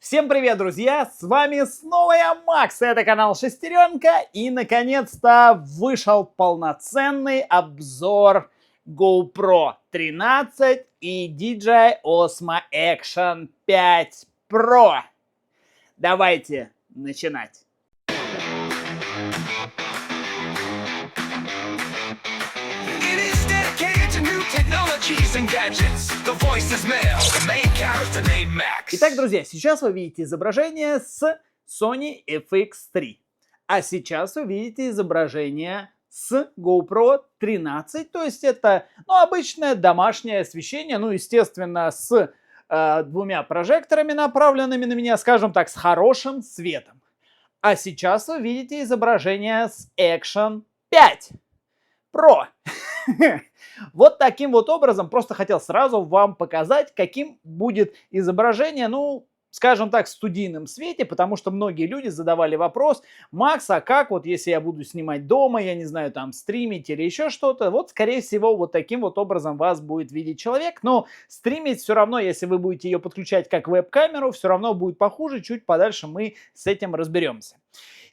Всем привет, друзья! С вами снова я, Макс, это канал Шестеренка, и наконец-то вышел полноценный обзор GoPro 13 и DJI Osmo Action 5 Pro. Давайте начинать. Итак, друзья, сейчас вы видите изображение с Sony FX3. А сейчас вы видите изображение с GoPro 13. То есть это обычное домашнее освещение. Естественно, с двумя прожекторами, направленными на меня, скажем так, с хорошим светом. А сейчас вы видите изображение с Action 5 Pro. Вот таким вот образом, просто хотел сразу вам показать, каким будет изображение, скажем так, в студийном свете, потому что многие люди задавали вопрос: Макс, а как вот если я буду снимать дома, я не знаю, там стримить или еще что-то, вот скорее всего вот таким вот образом вас будет видеть человек, но стримить все равно, если вы будете ее подключать как веб-камеру, все равно будет похуже, чуть подальше мы с этим разберемся.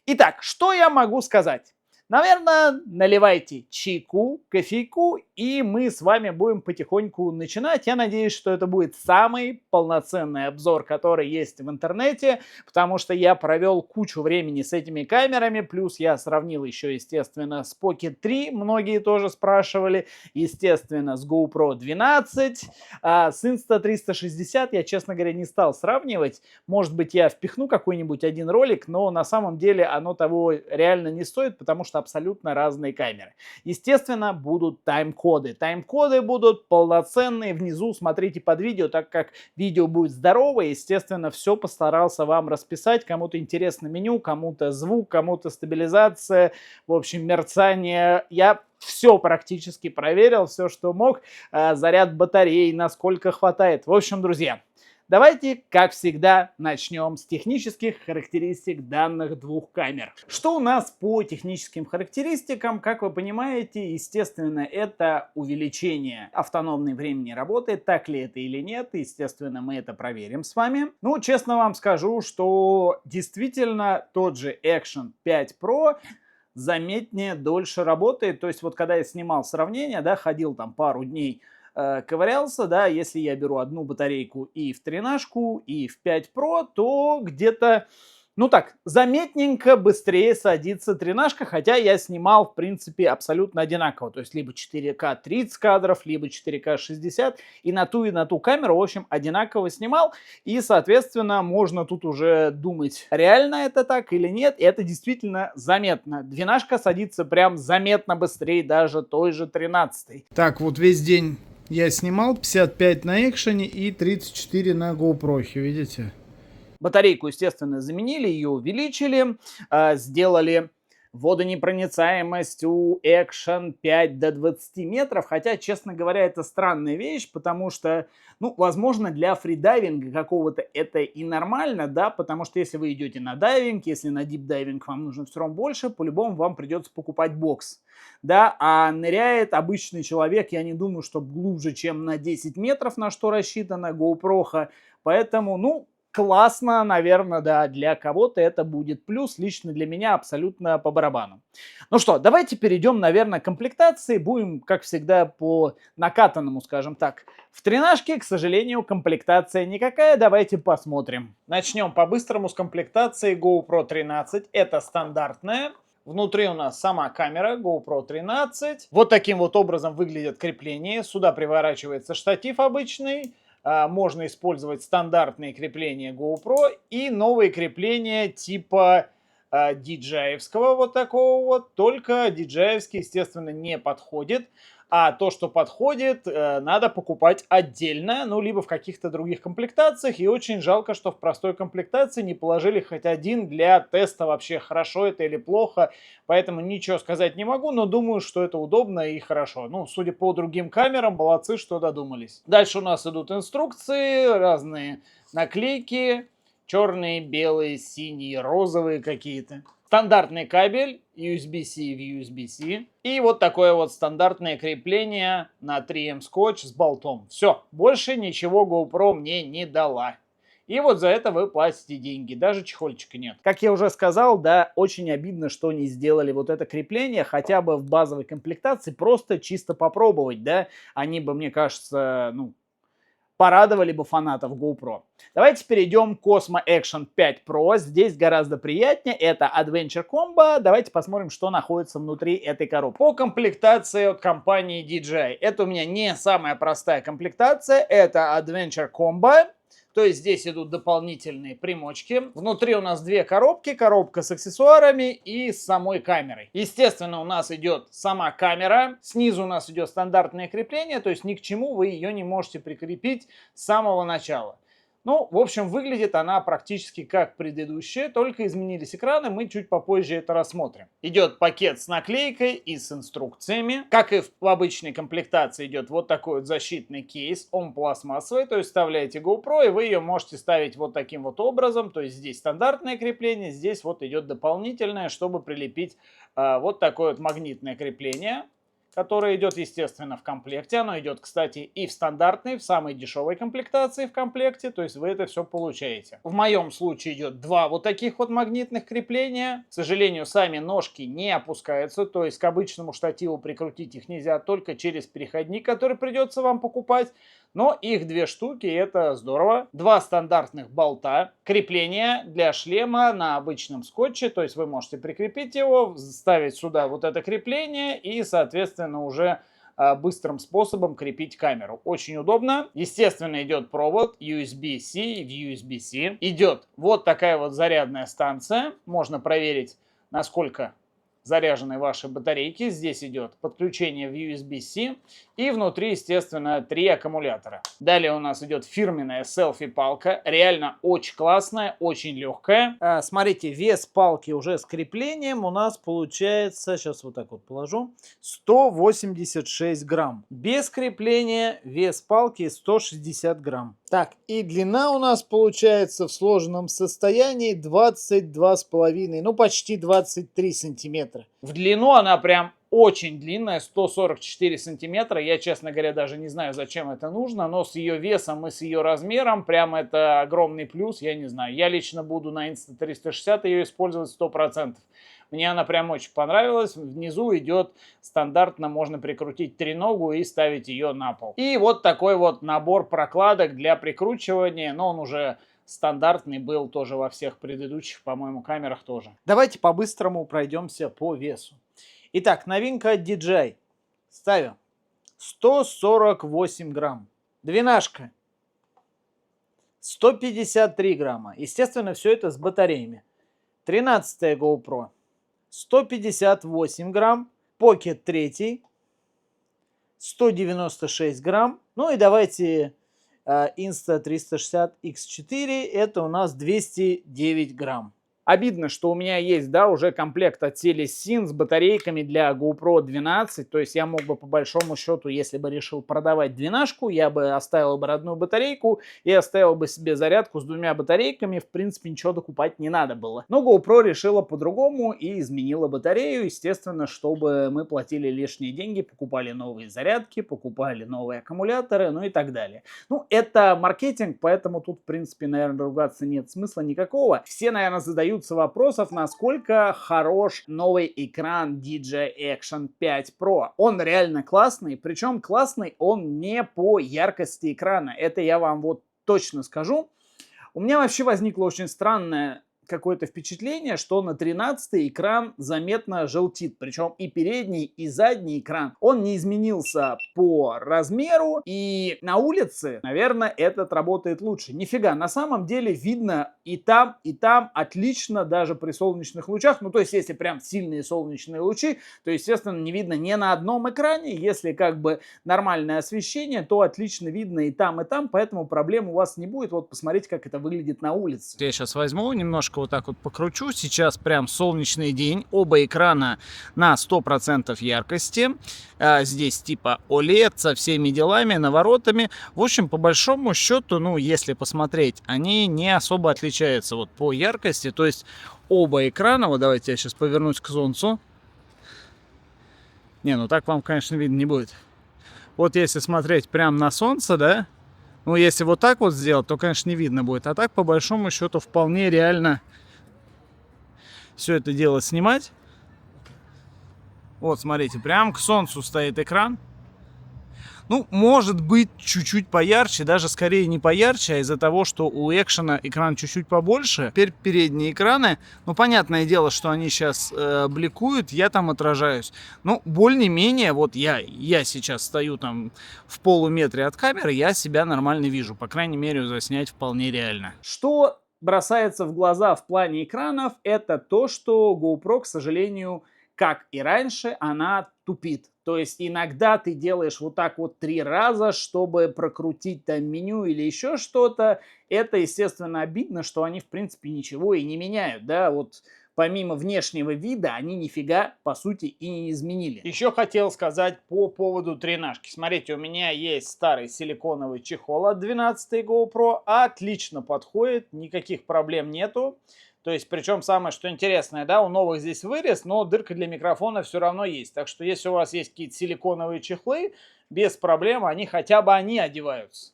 Итак, что я могу сказать? Наверное, наливайте чайку, кофейку, и мы с вами будем потихоньку начинать. Я надеюсь, что это будет самый полноценный обзор, который есть в интернете, потому что я провел кучу времени с этими камерами, плюс я сравнил еще, естественно, с Pocket 3, многие тоже спрашивали, естественно, с GoPro 12, с Insta360 я, честно говоря, не стал сравнивать. Может быть, я впихну какой-нибудь один ролик, но на самом деле оно того реально не стоит, потому что абсолютно разные камеры. Естественно, будут тайм-коды. Тайм-коды будут полноценные. Внизу смотрите под видео, так как видео будет здоровое. Естественно, все постарался вам расписать. Кому-то интересно меню, кому-то звук, кому-то стабилизация, в общем, мерцание. Я все практически проверил, все, что мог. Заряд батареи, насколько хватает. В общем, друзья, давайте, как всегда, начнем с технических характеристик данных двух камер. Что у нас по техническим характеристикам? Как вы понимаете, естественно, это увеличение автономной времени работы. Так ли это или нет? Естественно, мы это проверим с вами. Честно вам скажу, что действительно тот же Action 5 Pro заметнее дольше работает. То есть вот когда я снимал сравнение, ходил там пару дней, ковырялся, если я беру одну батарейку и в 13, и в 5 Pro, то где-то, заметненько быстрее садится 13, хотя я снимал, в принципе, абсолютно одинаково, то есть либо 4К 30 кадров, либо 4К 60, и на ту камеру, в общем, одинаково снимал, и, соответственно, можно тут уже думать, реально это так или нет, и это действительно заметно. 12 садится прям заметно быстрее даже той же 13. Так, вот весь день я снимал 55 на экшене и 34 на GoPro, видите? Батарейку, естественно, заменили, ее увеличили, сделали водонепроницаемость у Action 5 до 20 метров, хотя, честно говоря, это странная вещь, потому что, возможно, для фридайвинга какого-то это и нормально, потому что если вы идете на дайвинг, если на дипдайвинг вам нужно все равно больше, по-любому вам придется покупать бокс, а ныряет обычный человек, я не думаю, что глубже, чем на 10 метров, на что рассчитана GoPro, поэтому, классно, наверное, для кого-то это будет плюс, лично для меня абсолютно по барабану. Давайте перейдем, наверное, к комплектации, будем, как всегда, по накатанному, скажем так. В 13, к сожалению, комплектация никакая, давайте посмотрим. Начнем по-быстрому с комплектации GoPro 13, это стандартная. Внутри у нас сама камера GoPro 13. Вот таким вот образом выглядят крепления, сюда приворачивается штатив обычный. Можно использовать стандартные крепления GoPro и новые крепления типа DJI-евского вот такого вот, только DJI-евский, естественно, не подходит, а то, что подходит, надо покупать отдельно, либо в каких-то других комплектациях, и очень жалко, что в простой комплектации не положили хоть один для теста вообще, хорошо это или плохо, поэтому ничего сказать не могу, но думаю, что это удобно и хорошо. Судя по другим камерам, молодцы, что додумались. Дальше у нас идут инструкции, разные наклейки, черные, белые, синие, розовые какие-то. Стандартный кабель USB-C в USB-C. И вот такое вот стандартное крепление на 3M скотч с болтом. Все, больше ничего GoPro мне не дала. И вот за это вы платите деньги, даже чехольчика нет. Как я уже сказал, да, очень обидно, что не сделали вот это крепление хотя бы в базовой комплектации, просто чисто попробовать, да. Они бы, мне кажется, ну, порадовали бы фанатов GoPro. Давайте перейдем к Osmo Action 5 Pro. Здесь гораздо приятнее. Это Adventure Combo. Давайте посмотрим, что находится внутри этой коробки. По комплектации от компании DJI. Это у меня не самая простая комплектация. Это Adventure Combo. То есть здесь идут дополнительные примочки. Внутри у нас две коробки. Коробка с аксессуарами и с самой камерой. Естественно, у нас идет сама камера. Снизу у нас идет стандартное крепление. То есть ни к чему вы ее не можете прикрепить с самого начала. Ну, в общем, выглядит она практически как предыдущая, только изменились экраны, мы чуть попозже это рассмотрим. Идет пакет с наклейкой и с инструкциями. Как и в обычной комплектации идет вот такой вот защитный кейс, он пластмассовый, то есть вставляете GoPro, и вы ее можете ставить вот таким вот образом, то есть здесь стандартное крепление, здесь вот идет дополнительное, чтобы прилепить вот такое вот магнитное крепление, которое идет, естественно, в комплекте. Оно идет, кстати, и в стандартной, в самой дешевой комплектации в комплекте, то есть вы это все получаете. В моем случае идет два вот таких вот магнитных крепления. К сожалению, сами ножки не опускаются, то есть к обычному штативу прикрутить их нельзя, только через переходник, который придется вам покупать. Но их две штуки, это здорово. Два стандартных болта. Крепление для шлема на обычном скотче. То есть вы можете прикрепить его, ставить сюда вот это крепление и, соответственно, уже быстрым способом крепить камеру. Очень удобно. Естественно, идет провод USB-C и USB-C. Идет вот такая вот зарядная станция. Можно проверить, насколько заряжены ваши батарейки. Здесь идет подключение в USB-C и внутри, естественно, 3 аккумулятора. Далее у нас идет фирменная селфи-палка. Реально очень классная, очень легкая. Смотрите, вес палки уже с креплением у нас получается, сейчас вот так вот положу, 186 грамм. Без крепления вес палки 160 грамм. Так, и длина у нас получается в сложенном состоянии 22,5, ну почти 23 сантиметра. В длину она прям очень длинная, 144 сантиметра. Я, честно говоря, даже не знаю, зачем это нужно, но с ее весом и с ее размером прям это огромный плюс, я не знаю. Я лично буду на Insta360 ее использовать 100%. Мне она прям очень понравилась. Внизу идет стандартно, можно прикрутить треногу и ставить ее на пол. И вот такой вот набор прокладок для прикручивания, но он уже стандартный был тоже во всех предыдущих, по-моему, камерах тоже. Давайте по-быстрому пройдемся по весу. Итак, новинка от DJI. Ставим 148 грамм. Двенашка 153 грамма. Естественно, все это с батареями. 13 GoPro 158 грамм. Pocket 3 196 грамм. Ну и давайте Insta360 X4. Это у нас 209 грамм. Обидно, что у меня есть, да, уже комплект от Telesin с батарейками для GoPro 12. То есть я мог бы по большому счету, если бы решил продавать двенашку, я бы оставил бы родную батарейку и оставил бы себе зарядку с двумя батарейками. В принципе, ничего докупать не надо было. Но GoPro решила по-другому и изменила батарею. Естественно, чтобы мы платили лишние деньги, покупали новые зарядки, покупали новые аккумуляторы, ну и так далее. Ну, это маркетинг, поэтому тут, в принципе, наверное, ругаться нет смысла никакого. Все, наверное, задают вопросов, насколько хорош новый экран DJI Action 5 Pro. Он реально классный, причем классный он не по яркости экрана. Это я вам вот точно скажу. У меня вообще возникло очень странное какое-то впечатление, что на 13-й экран заметно желтит. Причем и передний, и задний экран. Он не изменился по размеру. И на улице, наверное, этот работает лучше. Нифига, на самом деле видно и там отлично, даже при солнечных лучах. Ну, то есть, если прям сильные солнечные лучи, то, естественно, не видно ни на одном экране. Если как бы нормальное освещение, то отлично видно и там, поэтому проблем у вас не будет. Вот посмотрите, как это выглядит на улице. Я сейчас возьму немножко вот так вот покручу. Сейчас прям солнечный день. Оба экрана на 100% яркости. Здесь типа OLED со всеми делами, наворотами. В общем, по большому счету, ну, если посмотреть, они не особо отличаются вот по яркости. То есть оба экрана, вот давайте я сейчас повернусь к солнцу. Не, ну так вам, конечно, видно не будет. Вот если смотреть прям на солнце, да, Ну, если вот так вот сделать, то, конечно, не видно будет. А так, по большому счету, вполне реально все это дело снимать. Вот, смотрите, прям к солнцу стоит экран. Ну, может быть, чуть-чуть поярче, даже скорее не поярче, а из-за того, что у экшена экран чуть-чуть побольше. Теперь передние экраны, ну, понятное дело, что они сейчас бликуют, я там отражаюсь. Ну, более-менее, вот я сейчас стою там в полуметре от камеры, я себя нормально вижу. По крайней мере, заснять вполне реально. Что бросается в глаза в плане экранов, это то, что GoPro, к сожалению, как и раньше, она тупит. То есть иногда ты делаешь вот так вот 3 раза, чтобы прокрутить там меню или еще что-то. Это, естественно, обидно, что они, в принципе, ничего и не меняют, да, вот помимо внешнего вида, они нифига, по сути, и не изменили. Еще хотел сказать по поводу тренажки. Смотрите, у меня есть старый силиконовый чехол от 12 GoPro, отлично подходит, никаких проблем нету. То есть, причем самое, что интересное, да, у новых здесь вырез, но дырка для микрофона все равно есть. Так что, если у вас есть какие-то силиконовые чехлы, без проблем, они хотя бы они одеваются.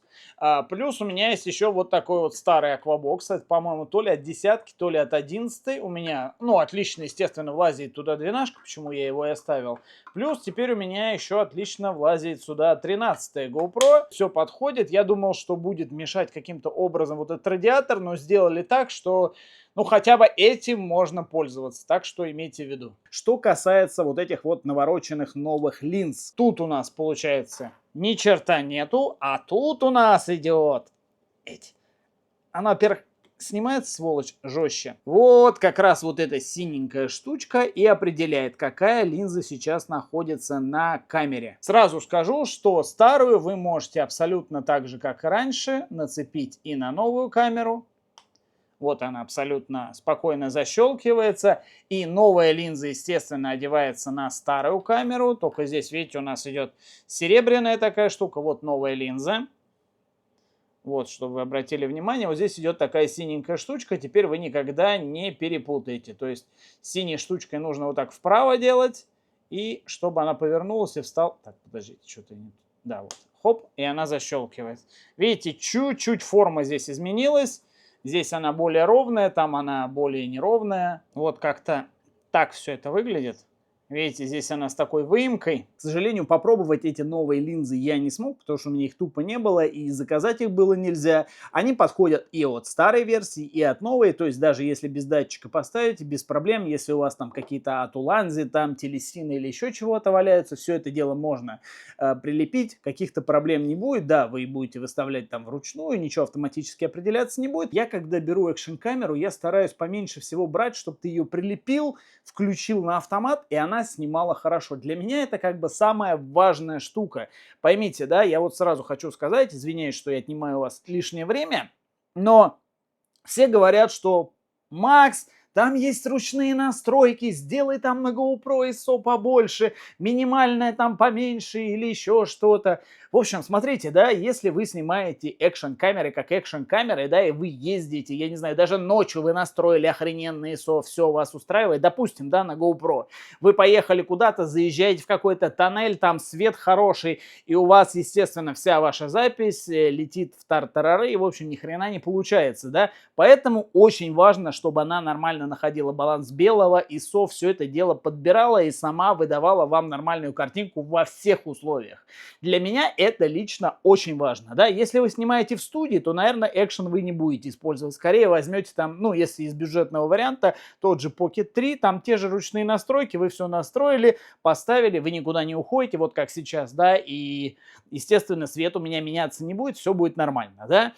Плюс у меня есть еще вот такой вот старый аквабокс, это, по-моему, то ли от 10, то ли от 11. У меня, ну, отлично, естественно, влазит туда 12, почему я его и оставил. Плюс теперь у меня еще отлично влазит сюда 13 GoPro. Все подходит. Я думал, что будет мешать каким-то образом вот этот радиатор, но сделали так, что... Ну, хотя бы этим можно пользоваться, так что имейте в виду. Что касается вот этих вот навороченных новых линз. Тут у нас, получается, ни черта нету, а тут у нас идет... Она, во-первых, снимает, сволочь, жестче. Вот как раз вот эта синенькая штучка и определяет, какая линза сейчас находится на камере. Сразу скажу, что старую вы можете абсолютно так же, как и раньше, нацепить и на новую камеру. Вот она абсолютно спокойно защелкивается. И новая линза, естественно, одевается на старую камеру. Только здесь, видите, у нас идет серебряная такая штука. Вот новая линза. Вот, чтобы вы обратили внимание, вот здесь идет такая синенькая штучка. Теперь вы никогда не перепутаете. То есть синей штучкой нужно вот так вправо делать. И чтобы она повернулась и встала... Так, подождите, что-то не... Да, вот. Хоп, и она защелкивается. Видите, чуть-чуть форма здесь изменилась. Здесь она более ровная, там она более неровная. Вот как-то так все это выглядит. Видите, здесь она с такой выемкой. К сожалению, попробовать эти новые линзы я не смог, потому что у меня их тупо не было, и заказать их было нельзя. Они подходят и от старой версии, и от новой. То есть даже если без датчика поставить, без проблем. Если у вас там какие-то атуланзы, там телесины или еще чего-то валяются, все это дело можно прилепить. Каких-то проблем не будет. Да, вы будете выставлять там вручную, ничего автоматически определяться не будет. Я, когда беру экшн-камеру, я стараюсь поменьше всего брать, чтобы ты ее прилепил, включил на автомат, и она снимала хорошо. Для меня это как бы самая важная штука. Поймите, да, я вот сразу хочу сказать, извиняюсь, что я отнимаю у вас лишнее время, но все говорят, что Макс, там есть ручные настройки, сделай там на GoPro ISO побольше, минимальное там поменьше или еще что-то. В общем, смотрите, да, если вы снимаете экшн-камеры как экшн-камеры, да, и вы ездите, я не знаю, даже ночью вы настроили охрененный ISO, все вас устраивает, допустим, да, на GoPro, вы поехали куда-то, заезжаете в какой-то тоннель, там свет хороший, и у вас, естественно, вся ваша запись летит в тартарары, и, в общем, ни хрена не получается, да, поэтому очень важно, чтобы она нормально находила баланс белого, ISO, все это дело подбирала и сама выдавала вам нормальную картинку во всех условиях. Для меня это лично очень важно, да, если вы снимаете в студии, то, наверное, экшен вы не будете использовать, скорее возьмете там, ну, если из бюджетного варианта, тот же Pocket 3, там те же ручные настройки, вы все настроили, поставили, вы никуда не уходите, вот как сейчас, да, и, естественно, свет у меня меняться не будет, все будет нормально, да,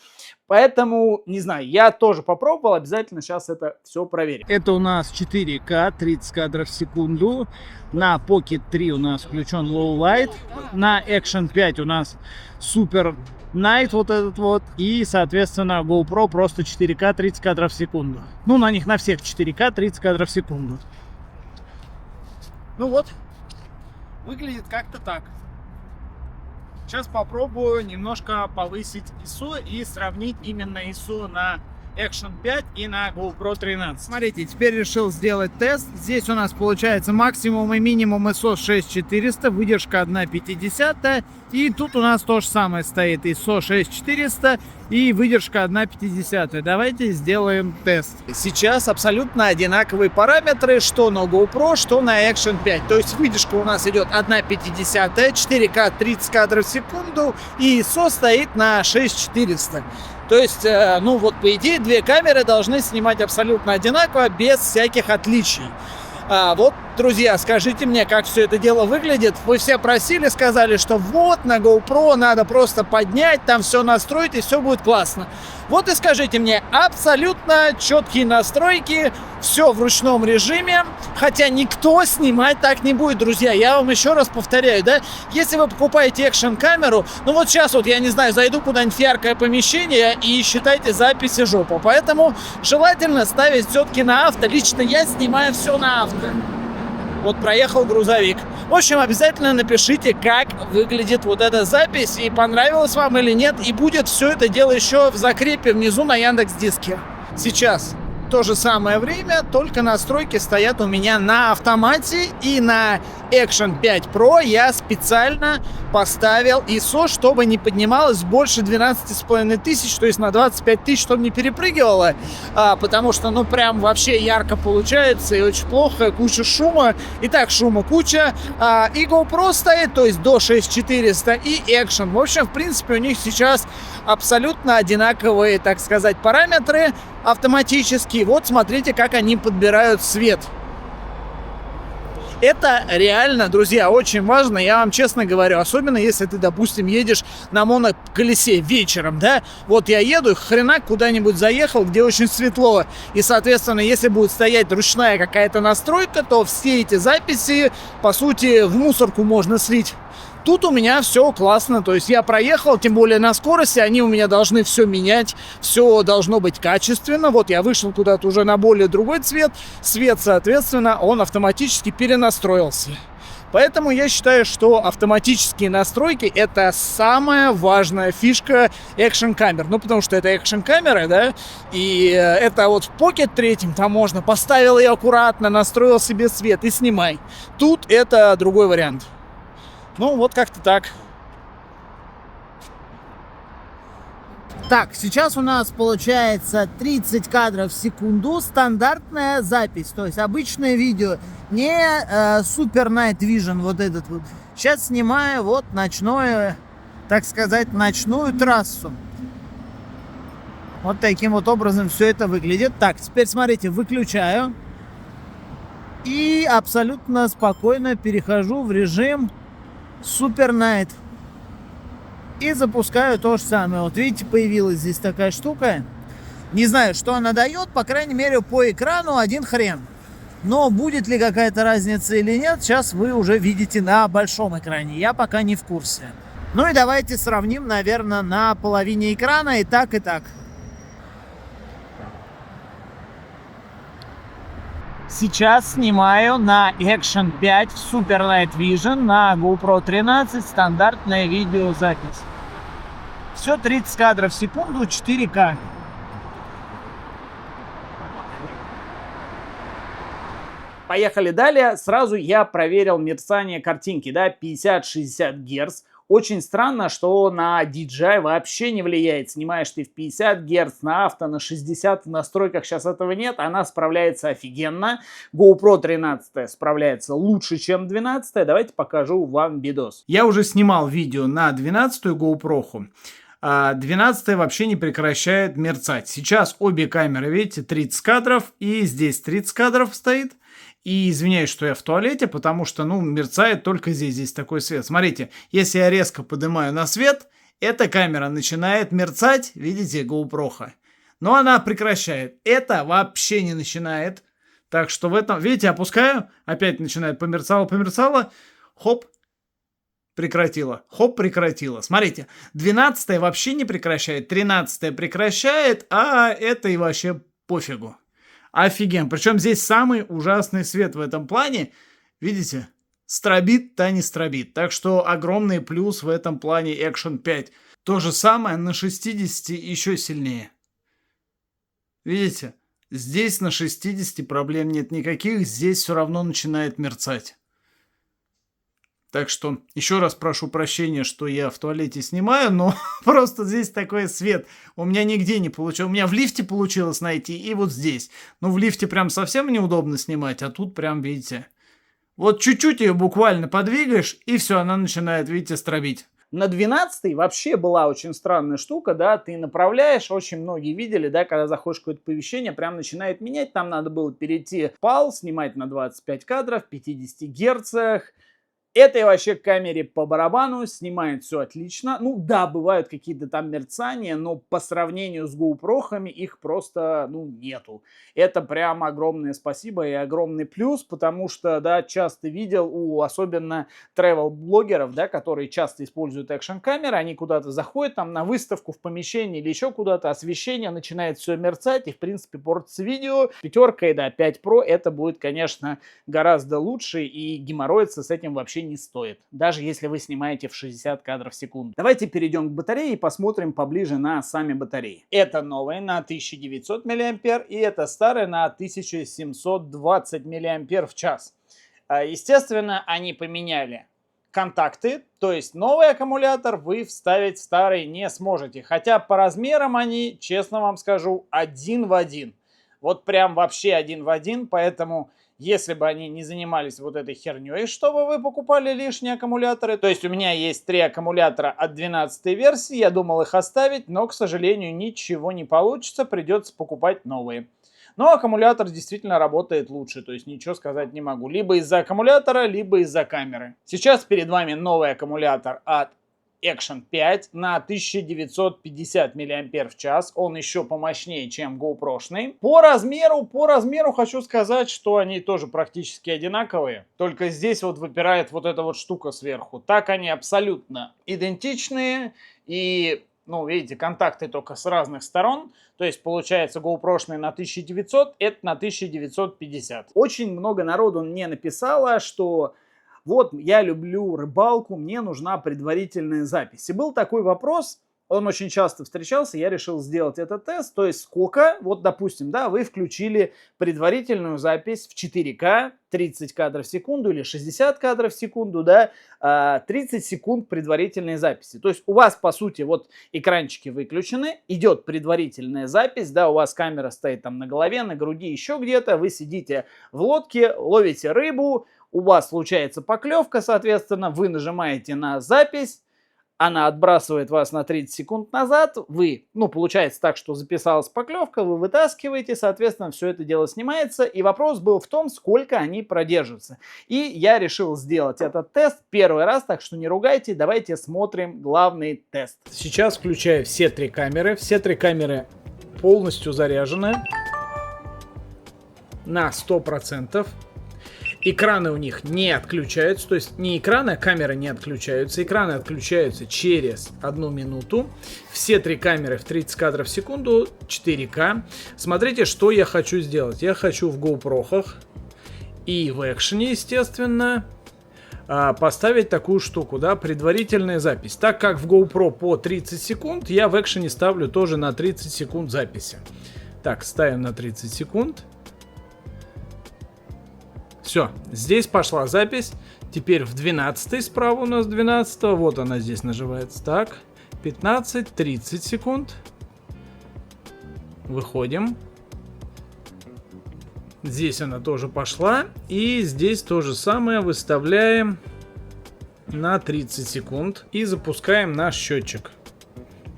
поэтому, не знаю, я тоже попробовал, обязательно сейчас это все проверим. Это у нас 4К, 30 кадров в секунду. На Pocket 3 у нас включен Low Light. На Action 5 у нас Super Night вот этот вот. И, соответственно, GoPro просто 4К, 30 кадров в секунду. Ну, на них на всех 4К, 30 кадров в секунду. Ну вот, выглядит как-то так. Сейчас попробую немножко повысить ISO и сравнить именно ISO на Action 5 и на GoPro 13. Смотрите, теперь решил сделать тест. Здесь у нас получается максимум и минимум ISO 6400, выдержка 1,50. И тут у нас то же самое стоит, ISO 6400 и выдержка 1,50. Давайте сделаем тест. Сейчас абсолютно одинаковые параметры, что на GoPro, что на Action 5. То есть выдержка у нас идет 1,50, 4К 30 кадров в секунду, и ISO стоит на 6400. То есть, ну вот по идее, две камеры должны снимать абсолютно одинаково, без всяких отличий. Вот, друзья, скажите мне, как все это дело выглядит. Вы все просили, сказали, что вот на GoPro надо просто поднять, там все настроить, и все будет классно. Вот и скажите мне, абсолютно четкие настройки, все в ручном режиме, хотя никто снимать так не будет, друзья. Я вам еще раз повторяю, да, если вы покупаете экшн-камеру, ну вот сейчас вот, я не знаю, зайду куда-нибудь в яркое помещение и считайте записи жопа. Поэтому желательно ставить все-таки на авто. Лично я снимаю все на авто. Вот проехал грузовик. В общем, обязательно напишите, как выглядит вот эта запись, и понравилось вам или нет, и будет все это дело еще в закрепе внизу на Яндекс.Диске. Сейчас то же самое время, только настройки стоят у меня на автомате, и на Action 5 Pro я специально поставил ISO, чтобы не поднималось больше 12,5 тысяч, то есть на 25 тысяч, чтобы не перепрыгивало, потому что, ну, прям вообще ярко получается и очень плохо, куча шума, и так шума куча, и GoPro стоит, то есть до 6400, и Action. В общем, в принципе, у них сейчас абсолютно одинаковые, так сказать, параметры автоматические. Вот смотрите, как они подбирают свет. Это реально, друзья, очень важно, я вам честно говорю, особенно если ты, допустим, едешь на моноколесе вечером, да, вот я еду, хренак куда-нибудь заехал, где очень светло, и, соответственно, если будет стоять ручная какая-то настройка, то все эти записи, по сути, в мусорку можно слить. Тут у меня все классно, то есть я проехал, тем более на скорости, они у меня должны все менять, все должно быть качественно. Вот я вышел куда-то уже на более другой цвет, соответственно, он автоматически перенастроился. Поэтому я считаю, что автоматические настройки — это самая важная фишка экшн-камер. Ну, потому что это экшн-камера, да, и это вот в Pocket 3 там можно, поставил ее аккуратно, настроил себе свет и снимай. Тут это другой вариант. Ну, вот как-то так. Так, сейчас у нас получается 30 кадров в секунду, стандартная запись, то есть обычное видео, не Super Night Vision вот этот вот. Сейчас снимаю вот ночное, так сказать, ночную трассу. Вот таким вот образом все это выглядит. Так, теперь смотрите, выключаю и абсолютно спокойно перехожу в режим Super Night. И запускаю то же самое. Вот видите, появилась здесь такая штука. Не знаю, что она дает. По крайней мере, по экрану один хрен. Но будет ли какая-то разница или нет, сейчас вы уже видите на большом экране. Я пока не в курсе. Ну и давайте сравним, наверное, на половине экрана и так, и так. Сейчас снимаю на Action 5 в Super Night Vision на GoPro 13 стандартная видеозапись. Все 30 кадров в секунду, 4К. Поехали далее. Сразу я проверил мерцание картинки, да, 50-60 Гц. Очень странно, что на DJI вообще не влияет. Снимаешь ты в 50 Гц, на авто, на 60, в настройках сейчас этого нет. Она справляется офигенно. GoPro 13 справляется лучше, чем 12. Давайте покажу вам видос. Я уже снимал видео на 12-ю GoPro. 12 вообще не прекращает мерцать. Сейчас обе камеры, видите, 30 кадров. И здесь 30 кадров стоит. И извиняюсь, что я в туалете, потому что, ну, мерцает только здесь. Здесь такой свет. Смотрите, если я резко поднимаю на свет, эта камера начинает мерцать, видите, GoPro. Но она прекращает. Это вообще не начинает. Так что в этом, видите, опускаю, опять начинает померцало, хоп, прекратила, хоп, прекратила. Смотрите, 12 вообще не прекращает, 13 прекращает, а это и вообще пофигу. Офигенно. Причем здесь самый ужасный свет в этом плане. Видите? Стробит, та не стробит. Так что огромный плюс в этом плане Action 5. То же самое на 60 еще сильнее. Видите, здесь на 60 проблем нет никаких, здесь все равно начинает мерцать. Так что еще раз прошу прощения, что я в туалете снимаю, но просто здесь такой свет. У меня нигде не получилось. У меня в лифте получилось найти и вот здесь. Ну, в лифте прям совсем неудобно снимать, а тут прям, видите. Вот чуть-чуть ее буквально подвигаешь, и все, она начинает, видите, стробить. На 12 вообще была очень странная штука, да, ты направляешь, очень многие видели, да, когда заходишь в какое-то помещение, прям начинает менять, там надо было перейти в PAL, снимать на 25 кадров, 50 герцах. Этой вообще камере по барабану, снимает все отлично. Ну да, бывают какие-то там мерцания, но по сравнению с GoPro-хами их просто, ну, нету. Это прям огромное спасибо и огромный плюс, потому что, да, часто видел у особенно travel-блогеров, да, которые часто используют экшн-камеры, они куда-то заходят там на выставку, в помещение или еще куда-то, освещение начинает все мерцать и, в принципе, портится видео. Пятерка и, да, 5 Pro это будет, конечно, гораздо лучше и геморроиться с этим вообще не стоит, даже если вы снимаете в 60 кадров в секунду. Давайте перейдем к батарее и посмотрим поближе на сами батареи. Это новая на 1900 мА и это старая на 1720 мАч. Естественно, они поменяли контакты, то есть новый аккумулятор вы вставить в старый не сможете, хотя по размерам они, честно вам скажу, один в один. Вот прям вообще один в один, поэтому если бы они не занимались вот этой херней, чтобы вы покупали лишние аккумуляторы, то есть у меня есть 3 аккумулятора от 12 версии, я думал их оставить, но, к сожалению, ничего не получится, придется покупать новые. Но аккумулятор действительно работает лучше, то есть ничего сказать не могу. Либо из-за аккумулятора, либо из-за камеры. Сейчас перед вами новый аккумулятор от Action 5 на 1950 мАч. Он еще помощнее, чем GoPro-шный. По размеру хочу сказать, что они тоже практически одинаковые. Только здесь вот выпирает вот эта вот штука сверху. Так они абсолютно идентичные. И, ну, видите, контакты только с разных сторон. То есть, получается, GoPro-шный на 1900, это на 1950. Очень много народу мне написало, что вот я люблю рыбалку, мне нужна предварительная запись. И был такой вопрос, он очень часто встречался, я решил сделать этот тест. То есть сколько, вот допустим, да, вы включили предварительную запись в 4К, 30 кадров в секунду или 60 кадров в секунду, да, 30 секунд предварительной записи. То есть у вас, по сути, вот экранчики выключены, идет предварительная запись, да, у вас камера стоит там на голове, на груди, еще где-то, вы сидите в лодке, ловите рыбу, у вас случается поклевка, соответственно, вы нажимаете на запись, она отбрасывает вас на 30 секунд назад, вы, ну, получается так, что записалась поклевка, вы вытаскиваете, соответственно, все это дело снимается, и вопрос был в том, сколько они продержатся. И я решил сделать этот тест первый раз, так что не ругайте, давайте смотрим главный тест. Сейчас включаю все 3 камеры полностью заряжены на 100%. Экраны у них не отключаются, то есть не экраны, а камеры не отключаются. Экраны отключаются через 1 минуту. Все 3 камеры в 30 кадров в секунду, 4К. Смотрите, что я хочу сделать. Я хочу в GoPro-хах и в экшене, естественно, поставить такую штуку, да, предварительная запись. Так как в GoPro по 30 секунд, я в экшене ставлю тоже на 30 секунд записи. Так, ставим на 30 секунд. Все, здесь пошла запись. Теперь в 12 справа у нас 12, вот она здесь наживается. Так, 15, 30 секунд. Выходим. Здесь она тоже пошла. И здесь то же самое выставляем на 30 секунд. И запускаем наш счетчик.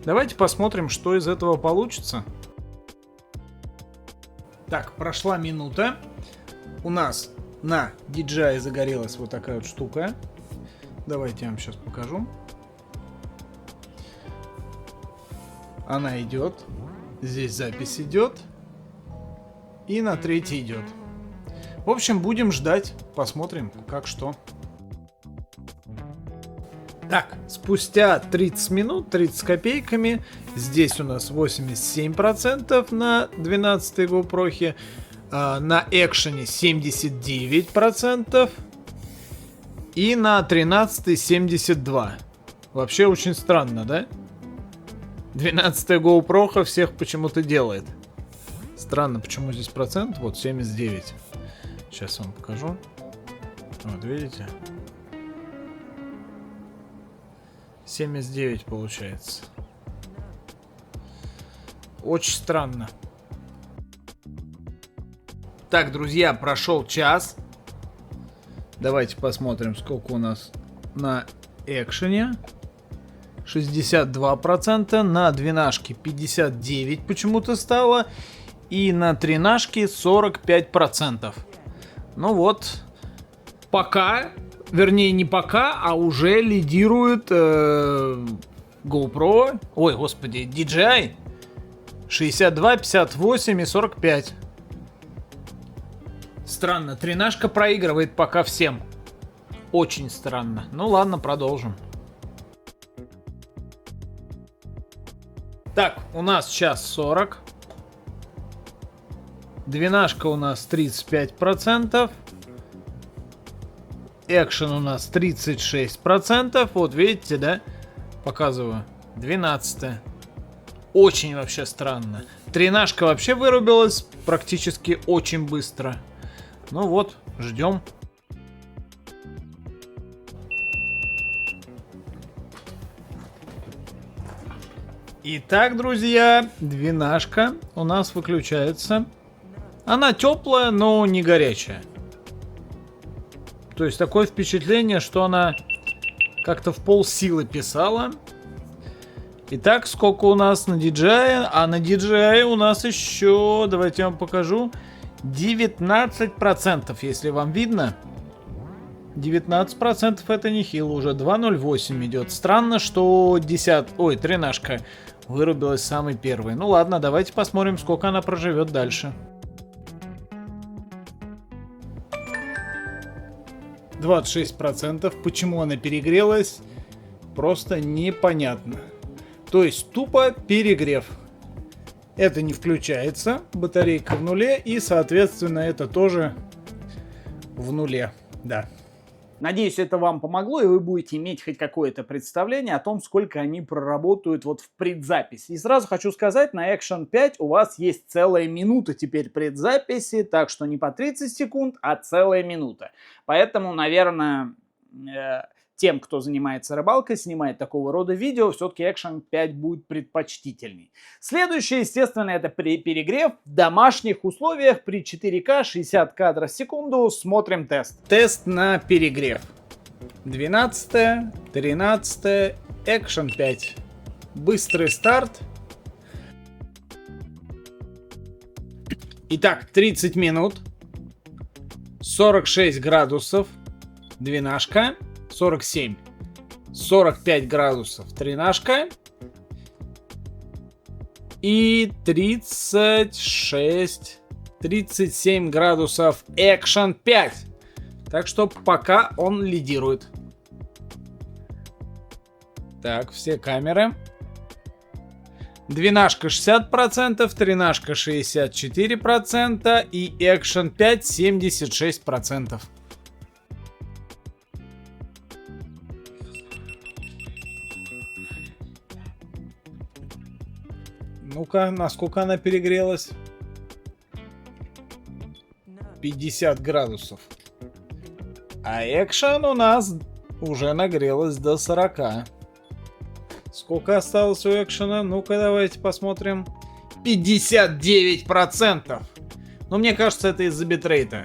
Давайте посмотрим, что из этого получится. Так, прошла минута. У нас на DJI загорелась вот такая вот штука. Давайте я вам сейчас покажу. Она идет. Здесь запись идет. И на 3 идет. В общем, будем ждать. Посмотрим, как что. Так, спустя 30 минут, 30 с копейками. Здесь у нас 87% на 12 GoPro. На экшене 79% и на 13 72%. Вообще очень странно, да? 12 GoPro всех почему-то делает. Странно, почему здесь процент, вот 79. Сейчас вам покажу. Вот, видите? 79 получается. Очень странно. Так, друзья, прошел час. Давайте посмотрим, сколько у нас на экшене. 62%, на двенашке 59 почему-то стало, и на тринашке 45%. Ну вот, пока, вернее не пока, а уже лидирует GoPro, ой, господи, DJI 62, 58 и 45. Странно, тринашка проигрывает пока всем. Очень странно. Ну ладно, продолжим. Так, у нас час 40. Двенашка у нас 35%. Экшен у нас 36%. Вот видите, да? Показываю. 12. Очень вообще странно. Тринашка вообще вырубилась практически очень быстро. Ну вот, ждем. Итак, друзья, двенашка у нас выключается. Она теплая, но не горячая. То есть такое впечатление, что она как-то в полсилы писала. Итак, сколько у нас на DJI? А на DJI у нас еще, давайте я вам покажу, 19%, если вам видно. 19% это нехило, уже 2.08 идет. Странно, что тринашка вырубилась самый первый. Ну ладно, давайте посмотрим, сколько она проживет дальше. 26%. Почему она перегрелась? Просто непонятно. То есть тупо перегрев. Это не включается, батарейка в нуле, и соответственно это тоже в нуле. Да. Надеюсь, это вам помогло, и вы будете иметь хоть какое-то представление о том, сколько они проработают вот в предзаписи. И сразу хочу сказать, на Action 5 у вас есть целая минута теперь предзаписи, так что не по 30 секунд, а целая минута. Поэтому, наверное, тем, кто занимается рыбалкой, снимает такого рода видео, все-таки Action 5 будет предпочтительней. Следующее, естественно, это перегрев в домашних условиях при 4К 60 кадров в секунду. Смотрим тест. Тест на перегрев. 12, 13, Action 5. Быстрый старт. Итак, 30 минут. 46 градусов. Двенашка. 47, 45 градусов тринашка и 36, 37 градусов Action 5. Так что пока он лидирует. Так, все камеры. Двенашка 60%, тринашка 64% и Action 5 76%. Ну-ка, насколько она перегрелась? 50 градусов. А экшен у нас уже нагрелась до 40. Сколько осталось у экшена? Ну-ка, давайте посмотрим. 59%. Но мне кажется, это из-за битрейта.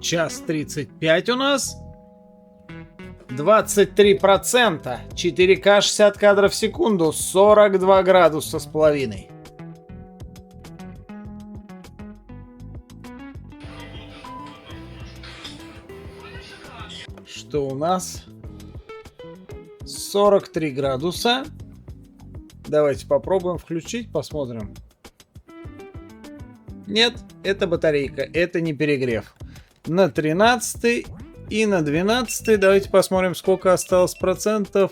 Час 35 у нас. 23%, 4К 60 кадров в секунду, 42 градуса с половиной. Что у нас? 43 градуса. Давайте попробуем включить, посмотрим. Нет, это батарейка, это не перегрев. На 13 и на 12 давайте посмотрим, сколько осталось процентов.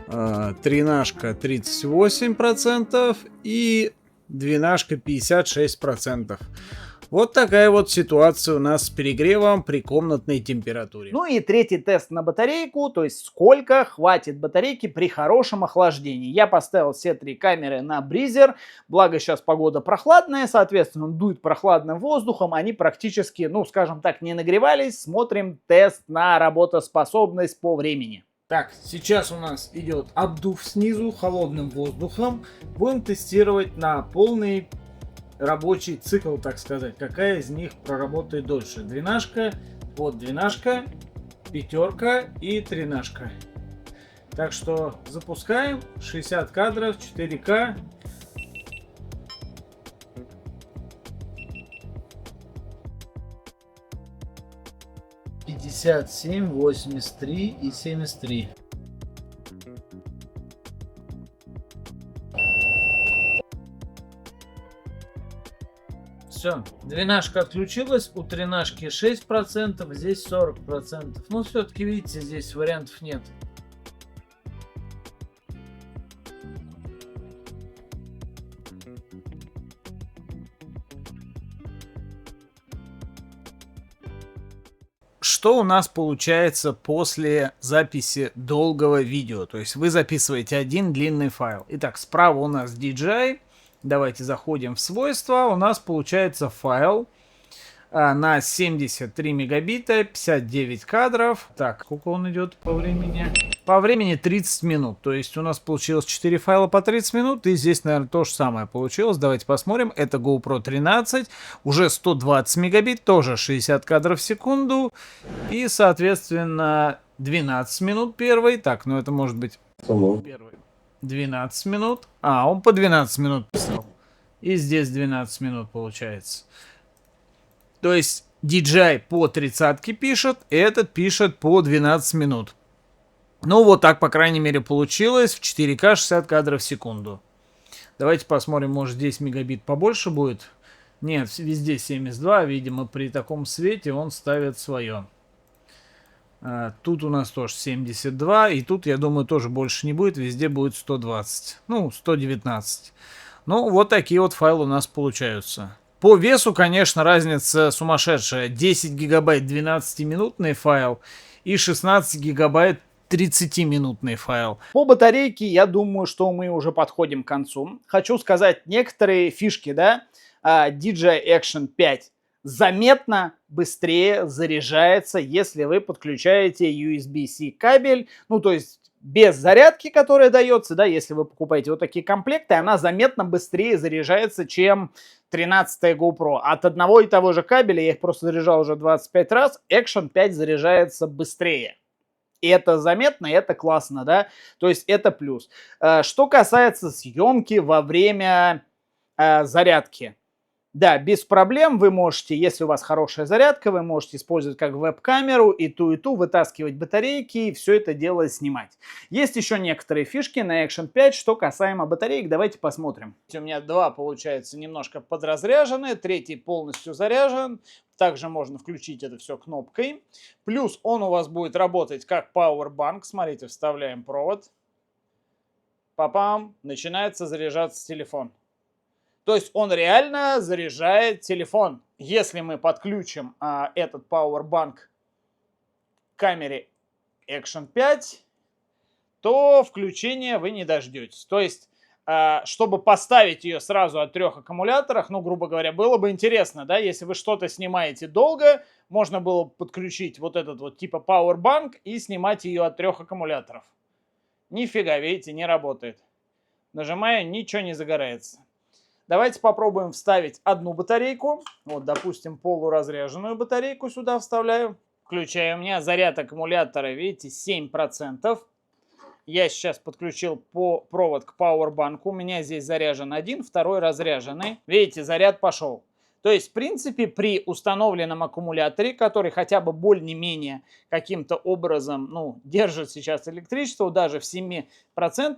Тринашка 38% и двенашка 56%. Вот такая вот ситуация у нас с перегревом при комнатной температуре. Ну и третий тест на батарейку, то есть сколько хватит батарейки при хорошем охлаждении. Я поставил все 3 камеры на бризер, благо сейчас погода прохладная, соответственно, он дует прохладным воздухом, они практически, ну скажем так, не нагревались. Смотрим тест на работоспособность по времени. Так, сейчас у нас идет обдув снизу холодным воздухом. Будем тестировать на полный рабочий цикл, так сказать. Какая из них проработает дольше. Двенашка, вот двенашка, пятерка и тринашка. Так что запускаем. 60 кадров, 4К. (57, 83 и 73). Все, двенашка отключилась, у тринашки 6%, здесь 40%. Но все-таки, видите, здесь вариантов нет. Что у нас получается после записи долгого видео? То есть вы записываете один длинный файл. Итак, справа у нас DJI. Давайте заходим в свойства. У нас получается файл на 73 мегабита, 59 кадров. Так, сколько он идет по времени? По времени 30 минут. То есть у нас получилось 4 файла по 30 минут. И здесь, наверное, то же самое получилось. Давайте посмотрим. Это GoPro 13. Уже 120 мегабит. Тоже 60 кадров в секунду. И, соответственно, 12 минут первый. Так, ну это может быть первый. 12 минут. А, он по 12 минут писал. И здесь 12 минут получается. То есть DJI по 30 пишет, этот пишет по 12 минут. Ну вот так, по крайней мере, получилось в 4К 60 кадров в секунду. Давайте посмотрим, может здесь мегабит побольше будет. Нет, везде 72, видимо, при таком свете он ставит свое. Тут у нас тоже 72, и тут, я думаю, тоже больше не будет, везде будет 120, ну, 119. Ну, вот такие вот файлы у нас получаются. По весу, конечно, разница сумасшедшая. 10 гигабайт 12-минутный файл и 16 гигабайт 30-минутный файл. По батарейке, я думаю, что мы уже подходим к концу. Хочу сказать некоторые фишки, да. DJI Action 5 заметно быстрее заряжается, если вы подключаете USB-C кабель, ну то есть без зарядки, которая дается, да, если вы покупаете вот такие комплекты, она заметно быстрее заряжается, чем 13 GoPro. От одного и того же кабеля, я их просто заряжал уже 25 раз, Action 5 заряжается быстрее. И это заметно, и это классно, да, то есть это плюс. Что касается съемки во время зарядки. Да, без проблем вы можете, если у вас хорошая зарядка, вы можете использовать как веб-камеру и ту, вытаскивать батарейки и все это дело снимать. Есть еще некоторые фишки на Action 5, что касаемо батареек, давайте посмотрим. У меня два, получается, немножко подразряжены, третий полностью заряжен. Также можно включить это все кнопкой. Плюс он у вас будет работать как Powerbank. Смотрите, вставляем провод. Папам, начинается заряжаться телефон. То есть он реально заряжает телефон. Если мы подключим этот Powerbank к камере Action 5, то включения вы не дождетесь. То есть, чтобы поставить ее сразу от 3 аккумуляторах, ну, грубо говоря, было бы интересно, да, если вы что-то снимаете долго, можно было подключить вот этот вот типа Powerbank и снимать ее от 3 аккумуляторов. Нифига, видите, не работает. Нажимаю, ничего не загорается. Давайте попробуем вставить одну батарейку. Вот, допустим, полуразряженную батарейку сюда вставляю. Включаю. У меня заряд аккумулятора, видите, 7%. Я сейчас подключил провод к пауэрбанку. У меня здесь заряжен один, второй разряженный. Видите, заряд пошел. То есть, в принципе, при установленном аккумуляторе, который хотя бы более-менее каким-то образом, ну, держит сейчас электричество, даже в 7%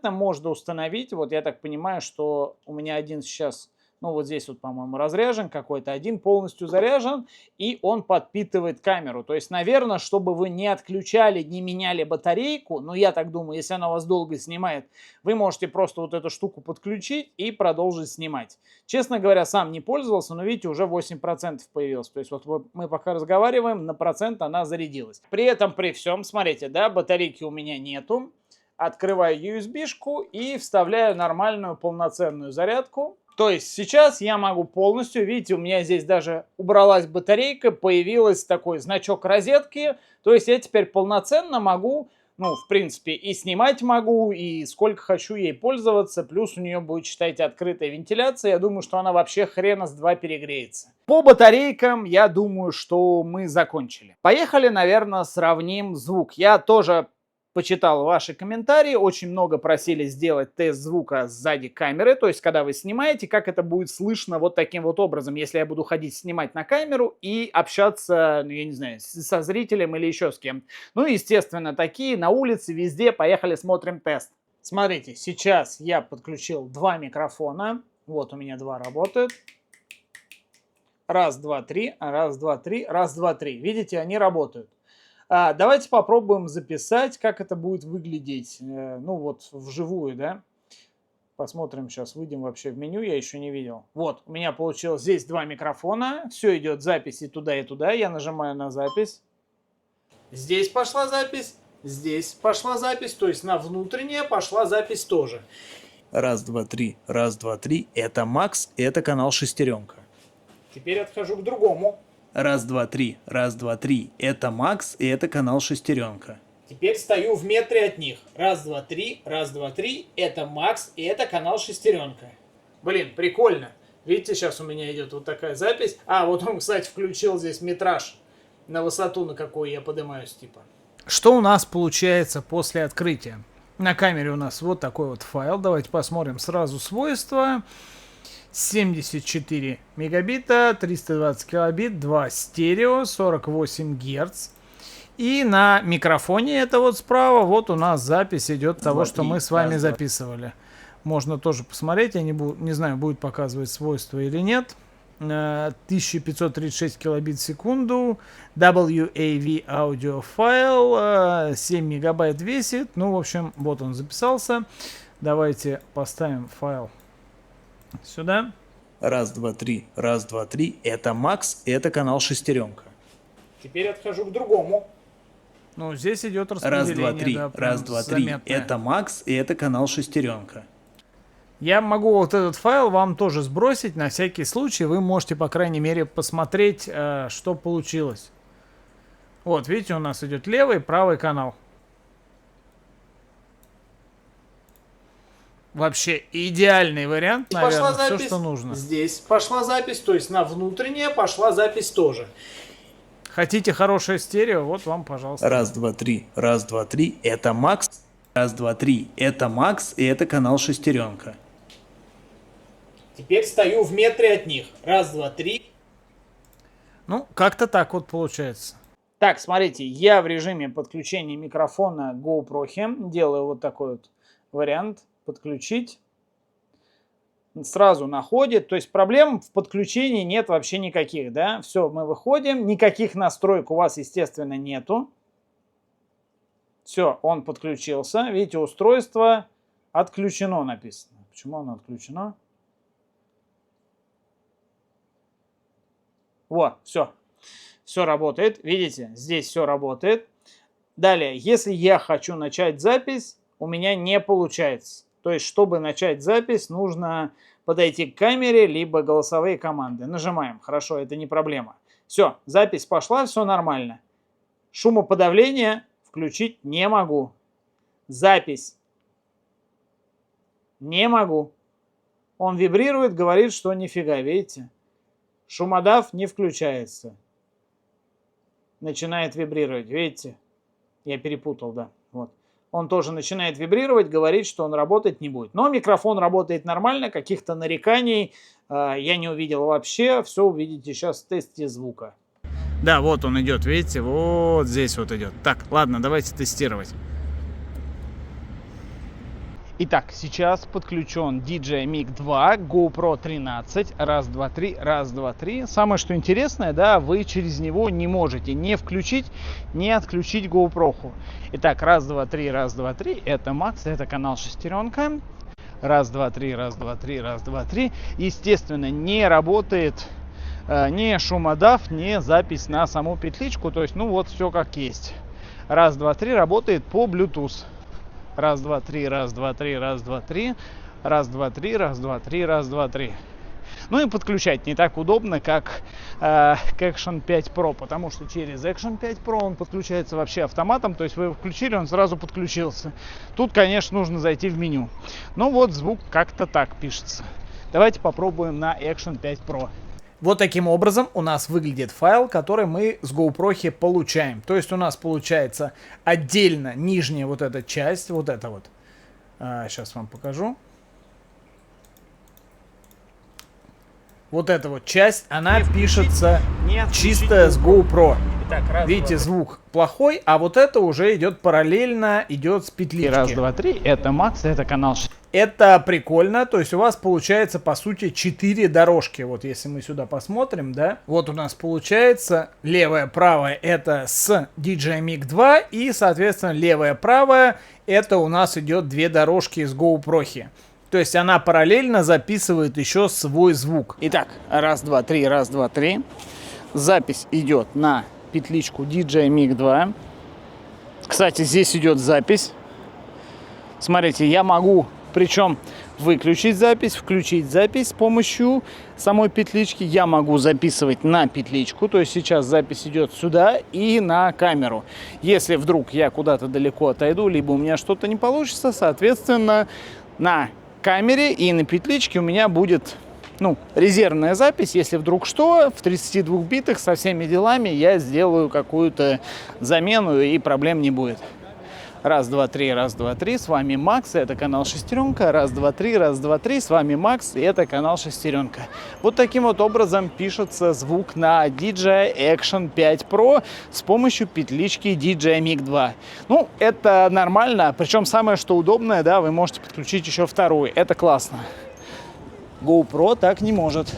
можно установить. Вот я так понимаю, что у меня один сейчас Ну, вот здесь вот, по-моему, разряжен, какой-то один полностью заряжен, и он подпитывает камеру. То есть, наверное, чтобы вы не отключали, не меняли батарейку, ну, я так думаю, если она у вас долго снимает, вы можете просто вот эту штуку подключить и продолжить снимать. Честно говоря, сам не пользовался, но видите, уже 8% появилось. То есть, вот мы пока разговариваем, на процент она зарядилась. При этом, при всем, смотрите, да, батарейки у меня нету. Открываю USB-шку и вставляю нормальную полноценную зарядку. То есть сейчас я могу полностью, видите, у меня здесь даже убралась батарейка, появился такой значок розетки. То есть я теперь полноценно могу, ну, в принципе, и снимать могу, и сколько хочу ей пользоваться. Плюс у нее будет, считайте, открытая вентиляция. Я думаю, что она вообще хрена с два перегреется. По батарейкам, я думаю, что мы закончили. Поехали, наверное, сравним звук. Я тоже почитал ваши комментарии, очень много просили сделать тест звука сзади камеры, то есть когда вы снимаете, как это будет слышно вот таким вот образом, если я буду ходить снимать на камеру и общаться, ну, я не знаю, со зрителем или еще с кем. Ну, естественно, такие на улице, везде, поехали смотрим тест. Смотрите, сейчас я подключил два микрофона, вот у меня два работают. Раз, два, три, раз, два, три, раз, два, три. Видите, они работают. Давайте попробуем записать, как это будет выглядеть, ну вот, вживую, да. Посмотрим сейчас, выйдем вообще в меню, я еще не видел. Вот, у меня получилось здесь два микрофона, все идет запись и туда, я нажимаю на запись. Здесь пошла запись, здесь пошла запись, то есть на внутреннее пошла запись тоже. Раз, два, три, это Макс, это канал Шестеренка. Теперь отхожу к другому. Раз, два, три, это Макс, и это канал Шестеренка. Теперь стою в метре от них. Раз, два, три, это Макс, и это канал Шестеренка. Блин, прикольно. Видите, сейчас у меня идет вот такая запись. Вот он, кстати, включил здесь метраж на высоту, на какую я поднимаюсь, типа. Что у нас получается после открытия? На камере у нас вот такой вот файл. Давайте посмотрим сразу свойства. 74 мегабита, 320 килобит, 2 стерео, 48 герц. И на микрофоне, это вот справа, вот у нас запись идет того, что мы с вами записывали. Можно тоже посмотреть, я не знаю, будет показывать свойства или нет. 1536 килобит в секунду, WAV аудиофайл, 7 мегабайт весит. Ну, в общем, вот он записался. Давайте поставим файл сюда. Раз, два, три, это Макс, это канал Шестеренка. Теперь отхожу к другому. Ну, здесь идет распределение. Раз, два, три, это Макс, и это канал Шестеренка. Я могу вот этот файл вам тоже сбросить на всякий случай. Вы можете, по крайней мере, посмотреть, что получилось. Вот, видите, у нас идет левый и правый канал. Вообще идеальный вариант, наверное, все, что нужно. Здесь пошла запись, то есть на внутреннее пошла запись тоже. Хотите хорошее стерео? Вот вам, пожалуйста. Раз, два, три, это Макс. Раз, два, три, это Макс, и это канал Шестеренка. Теперь стою в метре от них. Раз, два, три. Ну, как-то так вот получается. Так, смотрите, я в режиме подключения микрофона GoPro делаю вот такой вот вариант. Подключить. Сразу находит. То есть проблем в подключении нет вообще никаких, да. Все, мы выходим. Никаких настроек у вас, естественно, нету. Все, он подключился. Видите, устройство отключено написано. Почему оно отключено? Вот, все. Все работает. Видите, здесь все работает. Далее, если я хочу начать запись, у меня не получается. То есть, чтобы начать запись, нужно подойти к камере, либо голосовые команды. Нажимаем. Хорошо, это не проблема. Все, запись пошла, все нормально. Шумоподавление включить не могу. Запись не могу. Он вибрирует, говорит, что нифига, видите? Шумодав не включается. Начинает вибрировать, видите? Я перепутал, да. Вот. Он тоже начинает вибрировать, говорит, что он работать не будет. Но микрофон работает нормально, каких-то нареканий я не увидел вообще. Все увидите сейчас в тесте звука. Да, вот он идет, видите, вот здесь вот идет. Так, ладно, давайте тестировать. Итак, сейчас подключен DJI Mic 2, GoPro 13, раз, два, три, раз, два, три. Самое что интересное, да, вы через него не можете не включить, не отключить GoPro. Итак, раз, два, три, это Max, это канал шестеренка. Раз, два, три, раз, два, три, раз, два, три. Естественно, не работает ни шумодав, ни запись на саму петличку, то есть, ну вот все как есть. Раз, два, три работает по Bluetooth. Раз, два, три, раз, два, три, раз, два, три, раз, два, три, раз, два, три, раз, два, три. Ну и подключать не так удобно, как к Action 5 Pro, потому что через Action 5 Pro он подключается вообще автоматом, то есть вы его включили, он сразу подключился. Тут, конечно, нужно зайти в меню. Но вот звук как-то так пишется. Давайте попробуем на Action 5 Pro. Вот таким образом у нас выглядит файл, который мы с GoPro получаем. То есть у нас получается отдельно нижняя вот эта часть, вот это вот. Сейчас вам покажу. Вот эта вот часть, она пишется чисто с GoPro. Итак, раз, видите, два, звук плохой, а вот это уже идет параллельно, идет с петлички. Раз, два, три, это Max, это канал. Это прикольно, то есть у вас получается по сути 4 дорожки. Вот если мы сюда посмотрим, да, вот у нас получается левая, правая это с DJI Mic 2 и соответственно левая, правая это у нас идет 2 дорожки с GoPro. То есть она параллельно записывает еще свой звук. Итак, раз, два, три, раз, два, три. Запись идет на петличку DJI Mic 2. Кстати, здесь идет запись. Смотрите, я могу причем выключить запись, включить запись с помощью самой петлички. Я могу записывать на петличку, то есть сейчас запись идет сюда и на камеру. Если вдруг я куда-то далеко отойду, либо у меня что-то не получится, соответственно, на камере и на петличке у меня будет, ну, резервная запись. Если вдруг что, в 32 битах со всеми делами я сделаю какую-то замену и проблем не будет. Раз, два, три, раз, два, три, с вами Макс, это канал Шестеренка. Раз, два, три, с вами Макс, и это канал Шестеренка. Вот таким вот образом пишется звук на DJI Action 5 Pro с помощью петлички DJI Mic 2. Ну, это нормально, причем самое что удобное, да, вы можете подключить еще вторую, это классно. GoPro так не может.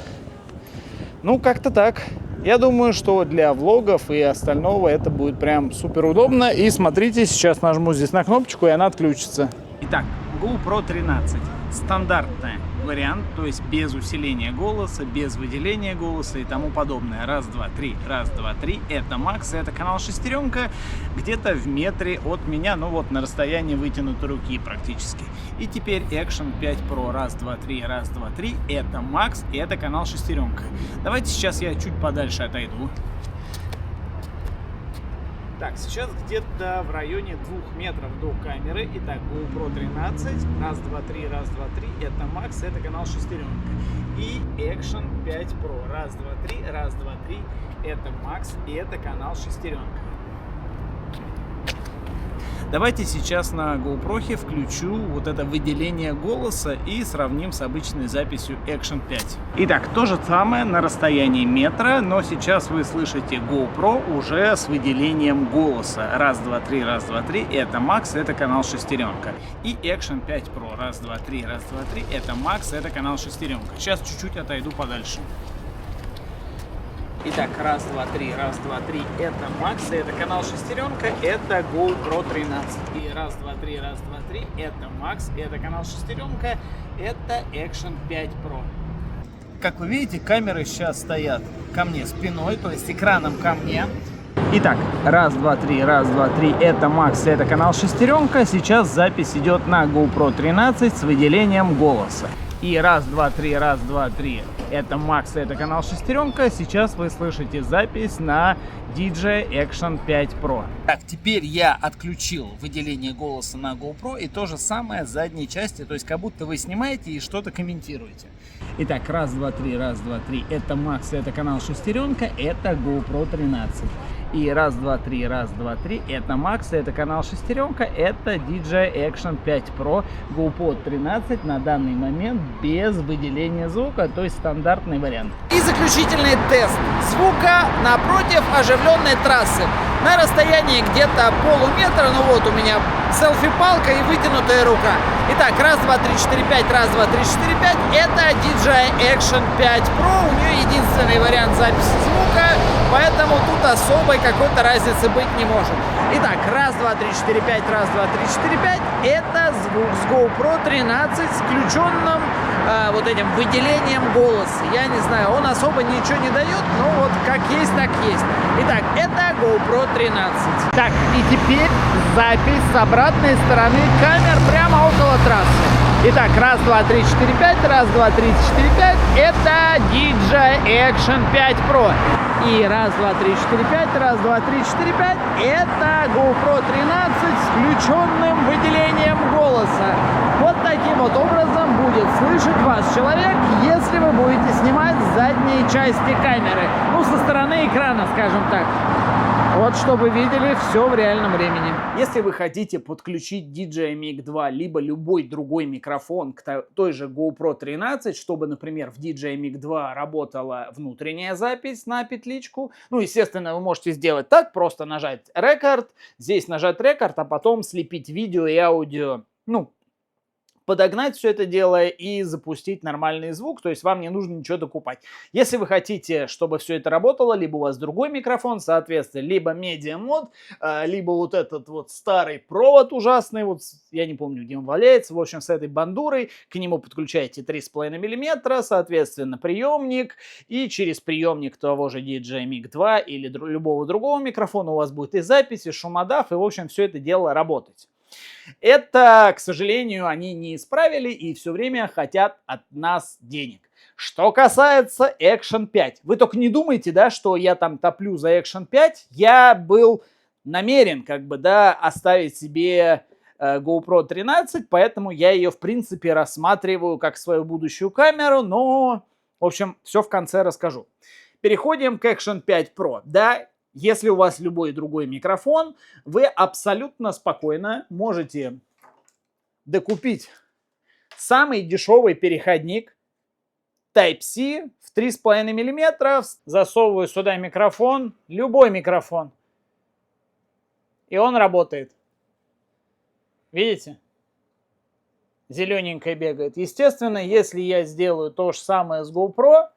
Ну, как-то так. Я думаю, что для влогов и остального это будет прям супер удобно. И смотрите, сейчас нажму здесь на кнопочку, и она отключится. Итак, GoPro 13. Стандартный вариант, то есть без усиления голоса, без выделения голоса и тому подобное. Раз, два, три, это Макс, это канал Шестеренка, где-то в метре от меня, ну вот на расстоянии вытянутой руки практически. И теперь Action 5 Pro, раз, два, три, это Макс, и это канал Шестеренка. Давайте сейчас я чуть подальше отойду. Так, сейчас где-то в районе 2 метров до камеры. Итак, GoPro 13, раз, два, три, это Макс, это канал Шестеренка. И Action 5 Pro, раз, два, три, это Макс, и это канал Шестеренка. Давайте сейчас на GoPro включу вот это выделение голоса и сравним с обычной записью Action 5. Итак, то же самое на расстоянии метра, но сейчас вы слышите GoPro уже с выделением голоса. Раз, два, три, это Макс, это канал Шестеренка. И Action 5 Pro, раз, два, три, это Макс, это канал Шестеренка. Сейчас чуть-чуть отойду подальше. Итак, раз, два, три, это Макс, это канал Шестеренка, это GoPro 13. И раз, два, три, это Макс, это канал Шестеренка, это Action 5 Pro. Как вы видите, камеры сейчас стоят ко мне спиной, то есть экраном ко мне. Итак, раз, два, три, это Макс, это канал Шестеренка. Сейчас запись идет на GoPro 13 с выделением голоса. И раз, два, три, это Макс, это канал Шестеренка. Сейчас вы слышите запись на DJI Action 5 Pro. Так, теперь я отключил выделение голоса на GoPro, и то же самое с задней части, то есть как будто вы снимаете и что-то комментируете. Итак, раз, два, три, это Макс, это канал Шестеренка, это GoPro 13. И раз, два, три, раз, два, три. Это Макс, это канал Шестеренка, это DJI Action 5 Pro GoPro 13 на данный момент без выделения звука, то есть стандартный вариант. И заключительный тест звука напротив оживленной трассы. На расстоянии где-то полуметра, ну вот у меня селфи-палка и вытянутая рука. Итак, раз, два, три, четыре, пять, раз, два, три, четыре, пять. Это DJI Action 5 Pro, у нее единственный вариант записи звука, поэтому тут особой какой-то разницы быть не может. Итак, раз, два, три, четыре, пять, раз, два, три, четыре, пять. Это звук с GoPro 13 с включенным вот этим выделением голоса. Я не знаю, он особо ничего не дает, но вот как есть, так есть. Итак, это GoPro 13. Так, и теперь запись с обратной стороны камер прямо около трассы. Итак, раз, два, три, четыре, пять, раз, два, три, четыре, пять. Это DJI Action 5 Pro. И раз, два, три, четыре, пять, раз, два, три, четыре, пять. Это GoPro 13 с включенным выделением голоса. Вот таким вот образом будет слышать вас человек, если вы будете снимать с задней части камеры. Ну, со стороны экрана, скажем так. Вот, чтобы видели все в реальном времени. Если вы хотите подключить DJI Mic 2, либо любой другой микрофон к той же GoPro 13, чтобы, например, в DJI Mic 2 работала внутренняя запись на петличку, ну, естественно, вы можете сделать так, просто нажать Record, здесь нажать Record, а потом слепить видео и аудио, ну, подогнать все это дело и запустить нормальный звук, то есть вам не нужно ничего докупать. Если вы хотите, чтобы все это работало, либо у вас другой микрофон, соответственно, либо Media Mod, либо вот этот вот старый провод ужасный, вот я не помню, где он валяется, в общем, с этой бандурой, к нему подключаете 3,5 мм, соответственно, приемник, и через приемник того же DJI Mic 2 или любого другого микрофона у вас будет и запись, и шумодав, и, в общем, все это дело работать. Это, к сожалению, они не исправили и все время хотят от нас денег. Что касается Action 5. Вы только не думайте, да, что я там топлю за Action 5. Я был намерен, как бы, да, оставить себе GoPro 13, поэтому я ее, в принципе, рассматриваю как свою будущую камеру, но, в общем, все в конце расскажу. Переходим к Action 5 Pro, да. Если у вас любой другой микрофон, вы абсолютно спокойно можете докупить самый дешевый переходник Type-C в 3,5 мм. Засовываю сюда микрофон, любой микрофон, и он работает. Видите? Зелененькая бегает. Естественно, если я сделаю то же самое с GoPro,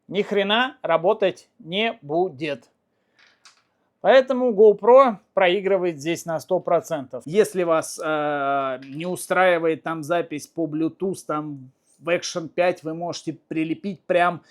ни хрена работать не будет. Поэтому GoPro проигрывает здесь на 100%. Если вас не устраивает там запись по Bluetooth, там в Action 5 вы можете прилепить прям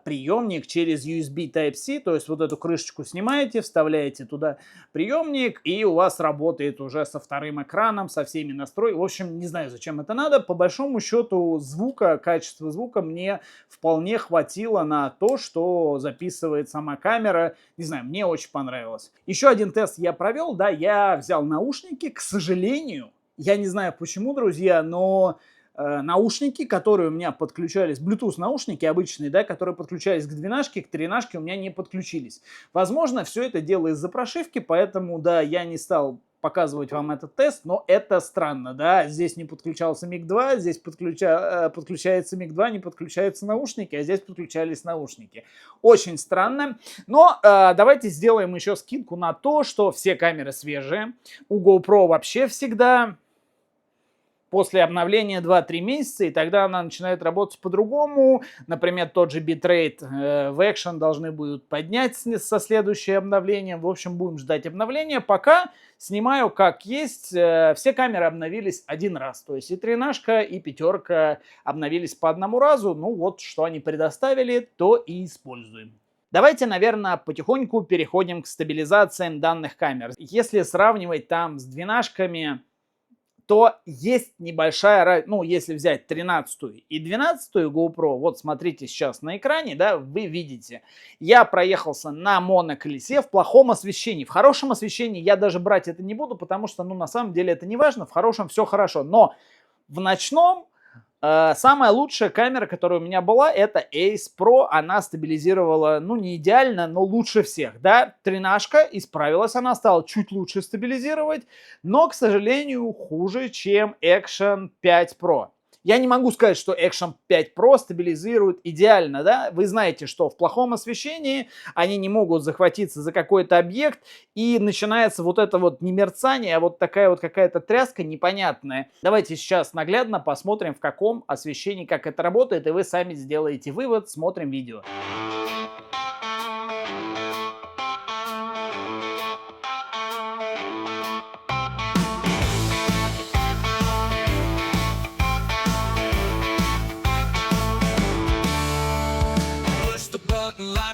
приемник через USB Type-C, то есть вот эту крышечку снимаете, вставляете туда приемник, и у вас работает уже со вторым экраном, со всеми настройками. В общем, не знаю, зачем это надо. По большому счету звука, качества звука мне вполне хватило на то, что записывает сама камера. Не знаю, мне очень понравилось. Еще один тест я провел, да, я взял наушники, к сожалению, я не знаю почему, друзья, но наушники, которые у меня подключались, Bluetooth наушники обычные, да, которые подключались к 12-ке, к 13-ке, у меня не подключились. Возможно, все это дело из-за прошивки, поэтому, да, я не стал показывать вам этот тест, но это странно, да, здесь не подключался Mic 2, здесь подключается Mic 2, не подключаются наушники, а здесь подключались наушники. Очень странно, но давайте сделаем еще скидку на то, что все камеры свежие, у GoPro вообще всегда после обновления 2-3 месяца, и тогда она начинает работать по-другому. Например, тот же битрейт в Action должны будут поднять со следующим обновлением. В общем, будем ждать обновления. Пока снимаю как есть. Все камеры обновились один раз. То есть и 13-ка, и 5-ка обновились по одному разу. Ну вот, что они предоставили, то и используем. Давайте, наверное, потихоньку переходим к стабилизациям данных камер. Если сравнивать там с 12-ками, то есть небольшая разница, ну, если взять 13-ю и 12-ю GoPro, вот смотрите сейчас на экране, да, вы видите, я проехался на моноколесе в плохом освещении. В хорошем освещении я даже брать это не буду, потому что, ну, на самом деле это не важно, в хорошем все хорошо, но в ночном Самая лучшая камера, которая у меня была, это Ace Pro. Она стабилизировала, ну, не идеально, но лучше всех, да. 13-ка исправилась, она стала чуть лучше стабилизировать, но, к сожалению, хуже, чем Action 5 Pro. Я не могу сказать, что Action 5 Pro стабилизирует идеально, да. Вы знаете, что в плохом освещении они не могут захватиться за какой-то объект, и начинается вот это вот не мерцание, а вот такая вот какая-то тряска непонятная. Давайте сейчас наглядно посмотрим, в каком освещении, как это работает, и вы сами сделаете вывод. Смотрим видео.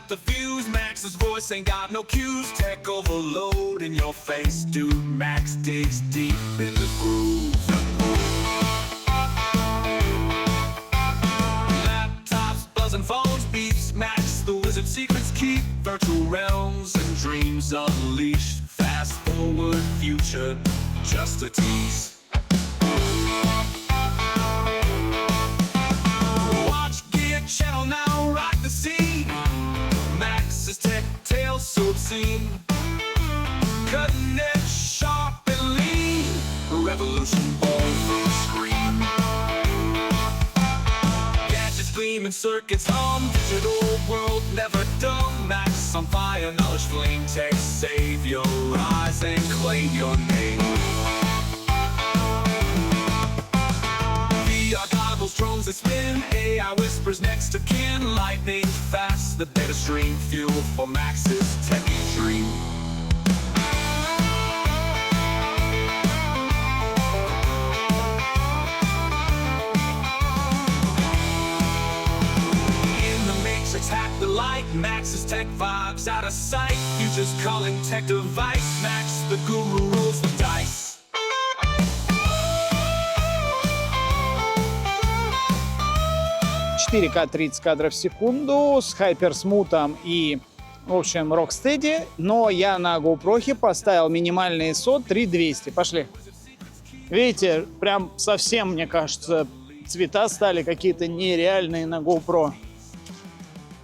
The fuse, Max's voice ain't got no cues. Tech overload in your face, dude. Max digs deep in the groove. Laptops, buzzing phones, beeps. Max, the wizard secrets keep. Virtual realms and dreams unleashed. Fast forward future, just a tease. Watch Gear Channel now, rock the scene. Max's tech tales so obscene. Cutting edge, sharp and lean. Revolution born from the screen. Gadgets gleaming, circuits hum. Digital world never dumb. Max on fire, knowledge flame. Tech save your eyes and claim your name. VR goggles, drones that spin. AI whispers next to kin. Lightning fast, the data stream. Fuel for Max's techie dream. In the Matrix, hack the light. Max's tech vibes out of sight. Futures calling tech device. Max, the guru, rolls the dice. 4К 30 кадров в секунду с хайперсмутом и, в общем, Rocksteady. Но я на GoPro поставил минимальный ISO 3200. Пошли. Видите, прям совсем, мне кажется, цвета стали какие-то нереальные на GoPro.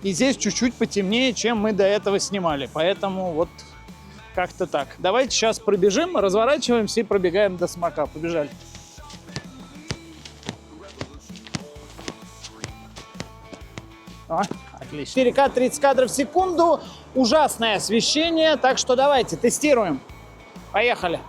И здесь чуть-чуть потемнее, чем мы до этого снимали. Поэтому вот как-то так. Давайте сейчас пробежим, разворачиваемся и пробегаем до смока. Побежали. Отлично. 4К 30 кадров в секунду. Ужасное освещение. Так что давайте тестируем. Поехали.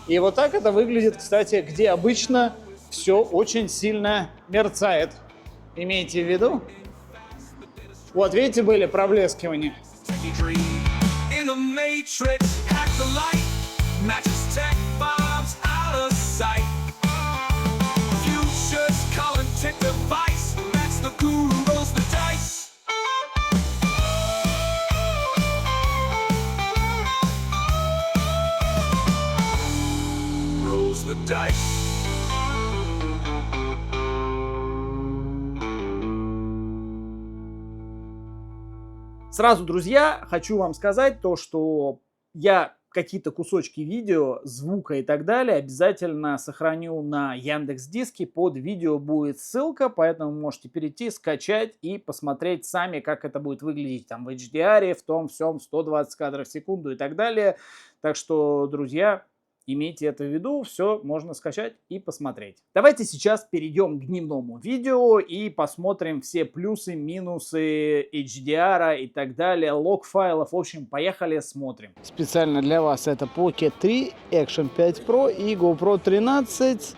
И вот так это выглядит, кстати, где обычно все очень сильно мерцает. Имейте в виду. Вот, видите, были проблескивания. Max's tech vibes out of sight. Futures calling tech device. Max the guru rolls the dice. Rolls the dice. Сразу, друзья, хочу вам сказать то, что я какие-то кусочки видео, звука и так далее обязательно сохраню на Яндекс.Диске. Под видео будет ссылка, поэтому можете перейти, скачать и посмотреть сами, как это будет выглядеть там в HDR, в том всем 120 кадров в секунду и так далее. Так что, друзья, имейте это в виду, все можно скачать и посмотреть. Давайте сейчас перейдем к дневному видео и посмотрим все плюсы, минусы HDR и так далее, лог-файлов. В общем, поехали, смотрим. Специально для вас это Pocket 3, Action 5 Pro и GoPro 13.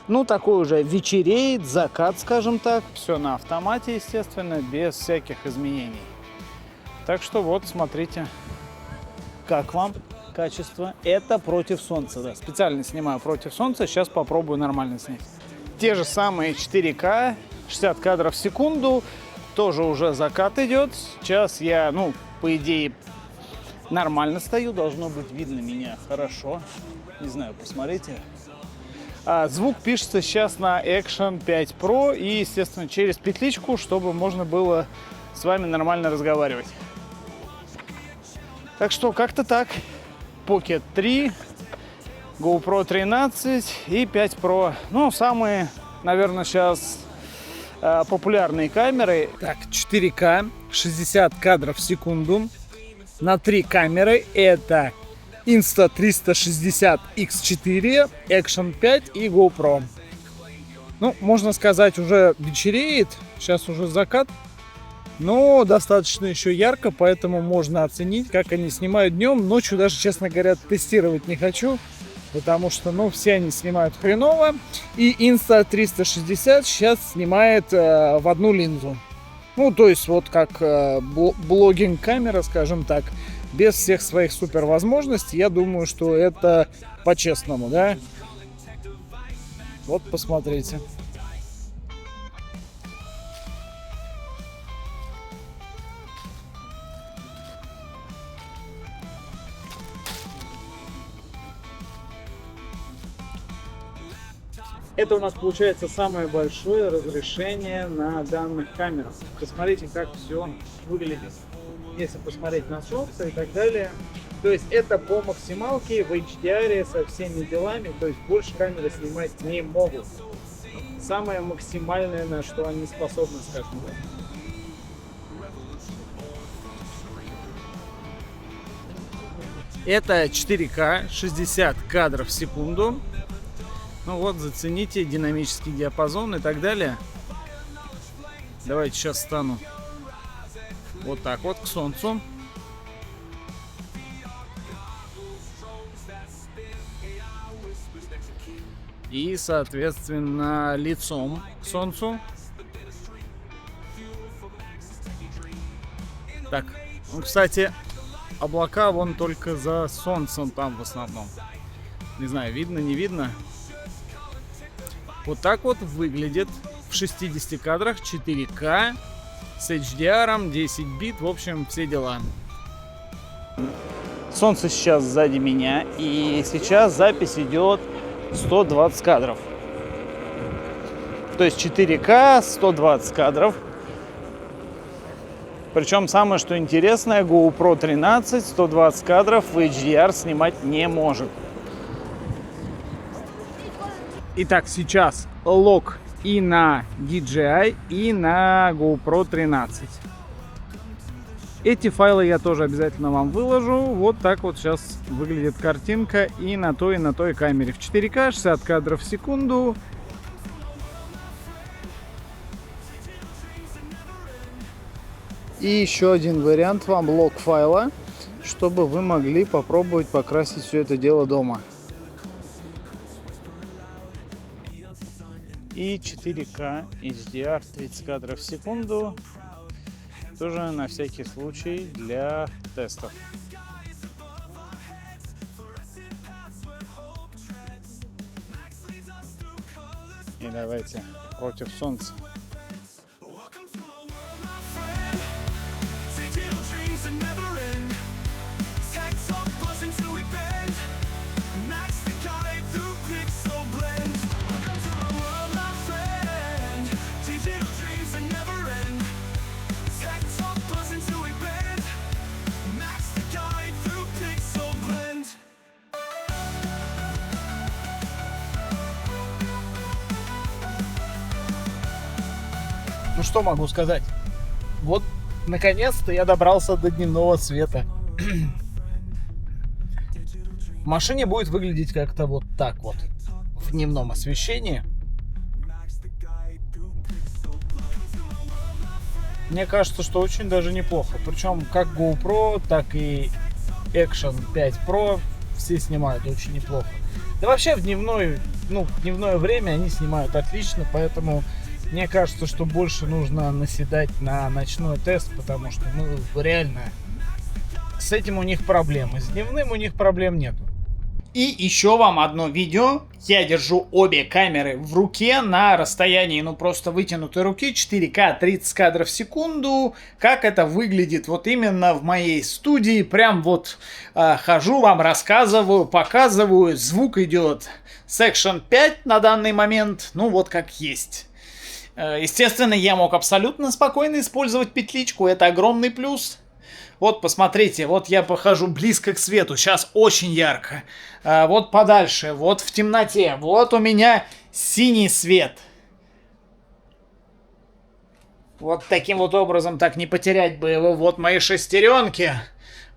Ну, такой уже вечереет, закат, скажем так. Все на автомате, естественно, без всяких изменений. Так что вот, смотрите, как вам качество. Это против солнца, да. Специально снимаю против солнца. Сейчас попробую нормально снять. Те же самые 4К, 60 кадров в секунду. Тоже уже закат идет. Сейчас я, ну, по идее, нормально стою. Должно быть видно меня хорошо. Не знаю, посмотрите. Звук пишется сейчас на Action 5 Pro и, естественно, через петличку, чтобы можно было с вами нормально разговаривать. Так что как-то так. Pocket 3, GoPro 13 и 5 Pro. Ну, самые, наверное, сейчас популярные камеры. Так, 4К, 60 кадров в секунду на 3 камеры. Это Insta360 X4, Action 5 и GoPro. Ну, можно сказать, уже вечереет. Сейчас уже закат. Но достаточно еще ярко, поэтому можно оценить, как они снимают днем. Ночью даже, честно говоря, тестировать не хочу, потому что, ну, все они снимают хреново. И Insta360 сейчас снимает в одну линзу. Ну, то есть вот как блогинг-камера, скажем так, без всех своих супер возможностей. Я думаю, что это по-честному, да? Вот, посмотрите. Это у нас получается самое большое разрешение на данных камерах. Посмотрите, как все выглядит. Если посмотреть на солнце и так далее. То есть это по максималке в HDR со всеми делами. То есть больше камеры снимать не могут. Самое максимальное, на что они способны, скажем так. Это 4К, 60 кадров в секунду. Ну вот, зацените динамический диапазон и так далее. Давайте сейчас стану вот так вот к солнцу. И, соответственно, лицом к солнцу. Так, ну, кстати, облака вон только за солнцем там в основном. Не знаю, видно, не видно. Вот так вот выглядит в 60 кадрах 4К с HDR, 10 бит, в общем, все дела. Солнце сейчас сзади меня, и сейчас запись идет 120 кадров. То есть 4К, 120 кадров. Причем самое, что интересное, GoPro 13 120 кадров в HDR снимать не может. Итак, сейчас лог и на DJI, и на GoPro 13. Эти файлы я тоже обязательно вам выложу. Вот так вот сейчас выглядит картинка и на той камере. В 4К 60 кадров в секунду. И еще один вариант вам лог файла, чтобы вы могли попробовать покрасить все это дело дома. И 4К HDR 30 кадров в секунду. Тоже на всякий случай для тестов. И давайте против солнца. Ну что могу сказать? Вот, наконец-то я добрался до дневного света. В машине будет выглядеть как-то вот так вот. В дневном освещении. Мне кажется, что очень даже неплохо. Причем как GoPro, так и Action 5 Pro все снимают очень неплохо. Да вообще в дневное время они снимают отлично, поэтому мне кажется, что больше нужно наседать на ночной тест, потому что, реально, с этим у них проблемы. С дневным у них проблем нету. И еще вам одно видео. Я держу обе камеры в руке на расстоянии, просто вытянутой руки, 4К 30 кадров в секунду. Как это выглядит вот именно в моей студии. Прям вот хожу вам, рассказываю, показываю. Звук идет с Action 5 на данный момент. Ну вот как есть. Естественно, я мог абсолютно спокойно использовать петличку. Это огромный плюс. Вот посмотрите, вот я похожу близко к свету, сейчас очень ярко. Вот подальше, вот в темноте, вот у меня синий свет. Вот таким вот образом, так не потерять бы его. Вот мои шестеренки.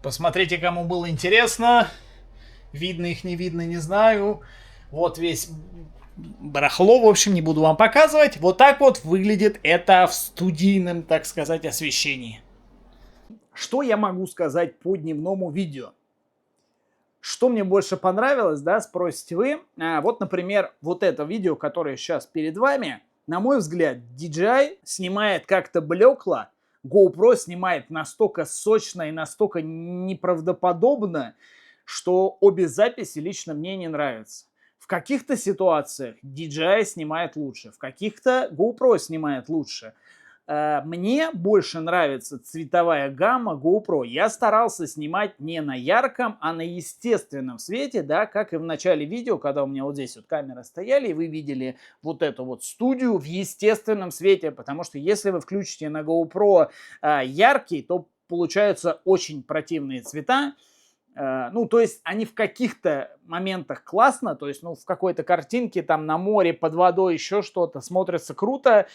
Посмотрите, кому было интересно. Видно их, не видно, не знаю. Вот весь барахло, в общем, не буду вам показывать. Вот так вот выглядит это в студийном, так сказать, освещении. Что я могу сказать по дневному видео? Что мне больше понравилось, да, спросите вы. Вот, например, вот это видео, которое сейчас перед вами, на мой взгляд, DJI снимает как-то блекло, GoPro снимает настолько сочно и настолько неправдоподобно, что обе записи лично мне не нравятся. В каких-то ситуациях DJI снимает лучше, в каких-то GoPro снимает лучше. Мне больше нравится цветовая гамма GoPro. Я старался снимать не на ярком, а на естественном свете, да, как и в начале видео, когда у меня вот здесь вот камеры стояли, и вы видели вот эту вот студию в естественном свете, потому что если вы включите на GoPro яркий, то получаются очень противные цвета. Ну, то есть они в каких-то моментах классно, то есть, ну, в какой-то картинке там на море, под водой, еще что-то смотрится круто.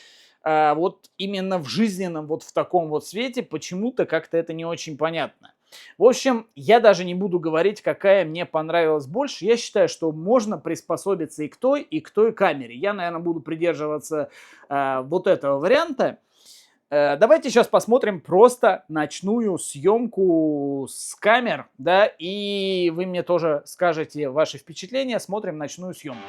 Вот именно в жизненном, вот в таком вот свете почему-то как-то это не очень понятно. В общем, я даже не буду говорить, какая мне понравилась больше. Я считаю, что можно приспособиться и к той камере. Я, наверное, буду придерживаться вот этого варианта. Давайте сейчас посмотрим просто ночную съемку с камер, да, и вы мне тоже скажете ваши впечатления. Смотрим ночную съемку.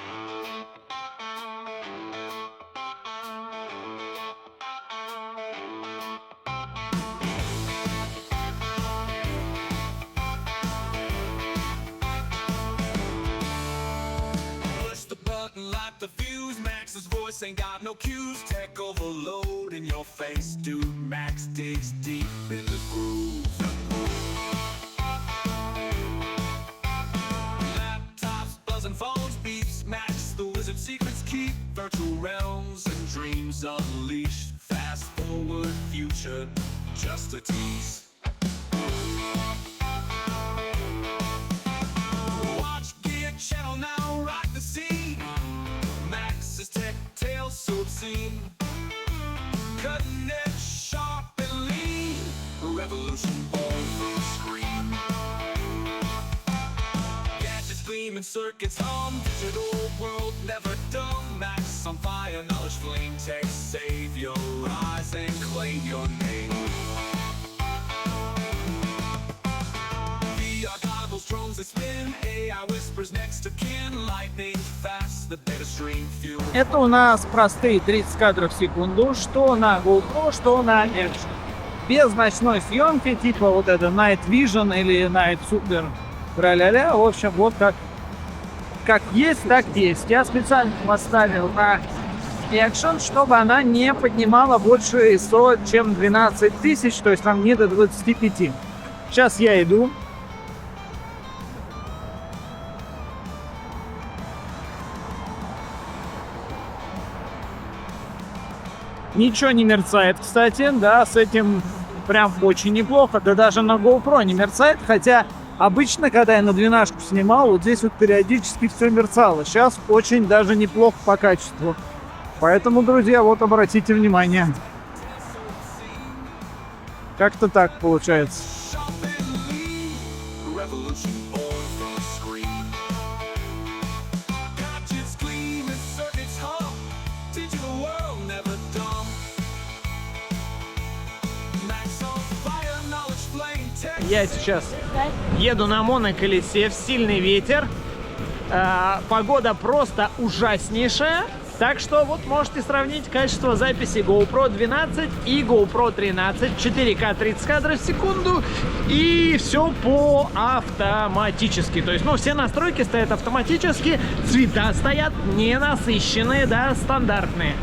Ain't got no cues, tech overload in your face, dude. Max digs deep in the groove. Laptops, buzzing phones, beeps, Max the wizard secrets keep. Virtual realms and dreams unleashed. Fast forward future, just a tease. Watch Gear Channel now, rock the scene. Max's tech tales so obscene. Cutting edge, sharp and lean. Revolution born from the screen. Gadgets gleam and circuits hum. Digital world never dumb. Max on fire, knowledge flame. Tech save your eyes and claim your name. VR goggles, drones that spin. AI whispers next to kin. Lightning fast, the data stream fuel. Это у нас простые 30 кадров в секунду, что на GoPro, что на Action. Без ночной съемки, типа вот это Night Vision или Night Super, тра-ля-ля. В общем, вот как есть, так есть. Я специально поставил на Action, чтобы она не поднимала больше ISO, чем 12 тысяч, то есть там не до 25. Сейчас я иду. Ничего не мерцает, кстати, да, с этим прям очень неплохо, да даже на GoPro не мерцает, хотя обычно, когда я на 12 снимал, вот здесь вот периодически все мерцало, сейчас очень даже неплохо по качеству, поэтому, друзья, вот обратите внимание, как-то так получается. Я сейчас еду на моноколесе в сильный ветер. Погода просто ужаснейшая. Так что вот можете сравнить качество записи GoPro 12 и GoPro 13. 4К 30 кадров в секунду. И все по автоматически. То есть, ну, все настройки стоят автоматически. Цвета стоят ненасыщенные, да, стандартные.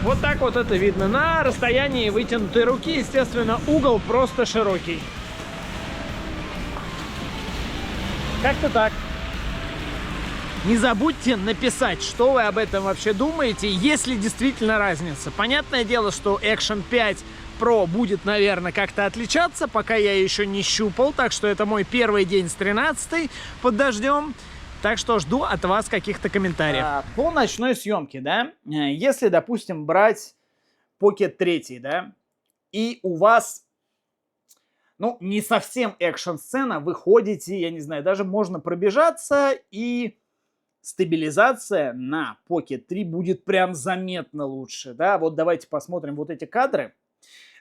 Вот так вот это видно на расстоянии вытянутой руки. Естественно, угол просто широкий. Как-то так. Не забудьте написать, что вы об этом вообще думаете, есть ли действительно разница. Понятное дело, что Action 5 Pro будет, наверное, как-то отличаться, пока я еще не щупал, так что это мой первый день с 13 под дождем. Так что жду от вас каких-то комментариев. По ночной съемке, да, если, допустим, брать Pocket 3, да, и у вас, ну, не совсем экшн-сцена, вы ходите, я не знаю, даже можно пробежаться, и стабилизация на Pocket 3 будет прям заметно лучше, да. Вот давайте посмотрим вот эти кадры.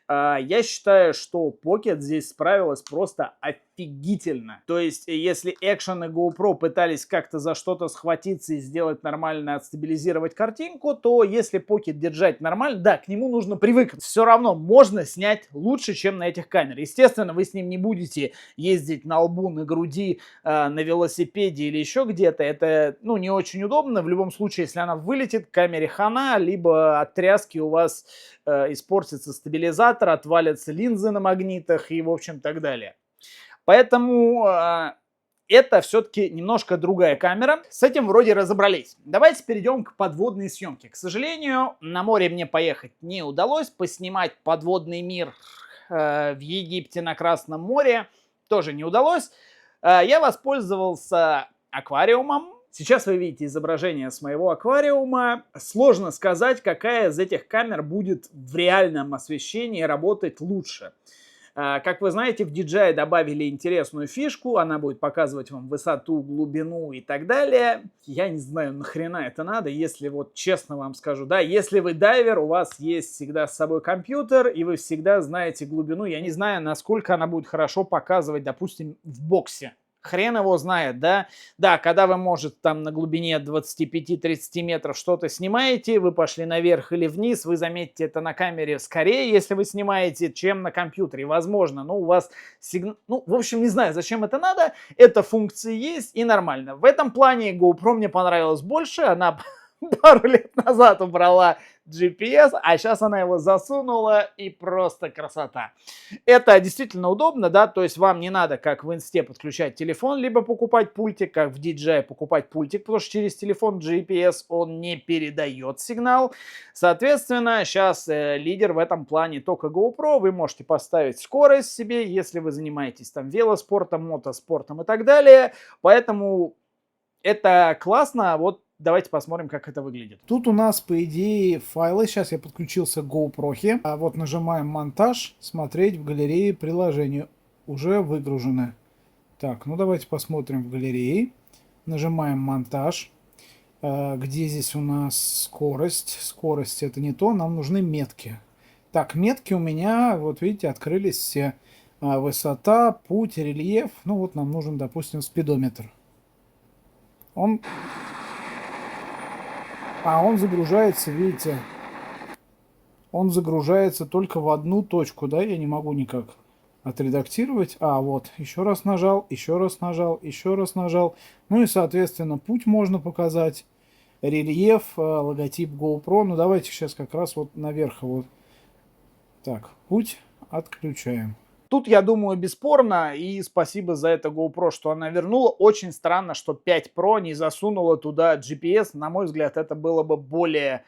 Я считаю, что Pocket здесь справилась просто офигительно. То есть, если Action и GoPro пытались как-то за что-то схватиться и сделать нормально, отстабилизировать картинку, то если Pocket держать нормально, да, к нему нужно привыкнуть. Все равно можно снять лучше, чем на этих камерах. Естественно, вы с ним не будете ездить на лбу, на груди, на велосипеде или еще где-то. Это, ну, не очень удобно. В любом случае, если она вылетит, камере хана, либо от тряски у вас испортится стабилизатор, отвалятся линзы на магнитах и, в общем, так далее. Поэтому это все-таки немножко другая камера. С этим вроде разобрались. Давайте перейдем к подводной съемке. К сожалению, на море мне поехать не удалось. Поснимать подводный мир в Египте на Красном море тоже не удалось. Я воспользовался аквариумом. Сейчас вы видите изображение с моего аквариума. Сложно сказать, какая из этих камер будет в реальном освещении работать лучше. Как вы знаете, в DJI добавили интересную фишку. Она будет показывать вам высоту, глубину и так далее. Я не знаю, нахрена это надо, если вот честно вам скажу. Да, если вы дайвер, у вас есть всегда с собой компьютер, и вы всегда знаете глубину. Я не знаю, насколько она будет хорошо показывать, допустим, в боксе. Хрен его знает, да? Да, когда вы, может, там на глубине 25-30 метров что-то снимаете, вы пошли наверх или вниз, вы заметите это на камере скорее, если вы снимаете, чем на компьютере. Возможно, но у вас сигнал... Ну, в общем, не знаю, зачем это надо. Эта функция есть и нормально. В этом плане GoPro мне понравилась больше. Она пару лет назад убрала GPS, а сейчас она его засунула, и просто красота. Это действительно удобно, да, то есть вам не надо, как в инсте, подключать телефон, либо покупать пультик, как в DJI покупать пультик, потому что через телефон GPS он не передает сигнал. Соответственно, сейчас лидер в этом плане только GoPro. Вы можете поставить скорость себе, если вы занимаетесь там велоспортом, мотоспортом и так далее. Поэтому это классно. Вот давайте посмотрим, как это выглядит. Тут у нас, по идее, файлы. Сейчас я подключился к GoPro. А вот нажимаем «Монтаж», «Смотреть в галерее приложения». Уже выгружены. Так, ну давайте посмотрим в галерее. Нажимаем «Монтаж». Где здесь у нас скорость? Скорость это не то, нам нужны метки. Так, метки у меня, вот видите, открылись все. Высота, путь, рельеф. Ну вот нам нужен, допустим, спидометр. Он загружается, видите, он загружается только в одну точку, да, я не могу никак отредактировать. Вот, еще раз нажал, еще раз нажал, еще раз нажал. Ну и, соответственно, путь можно показать, рельеф, логотип GoPro. Ну, давайте сейчас как раз вот наверх вот. Так, путь отключаем. Тут, я думаю, бесспорно, и спасибо за это GoPro, что она вернула. Очень странно, что 5 Pro не засунула туда GPS. На мой взгляд, это было бы более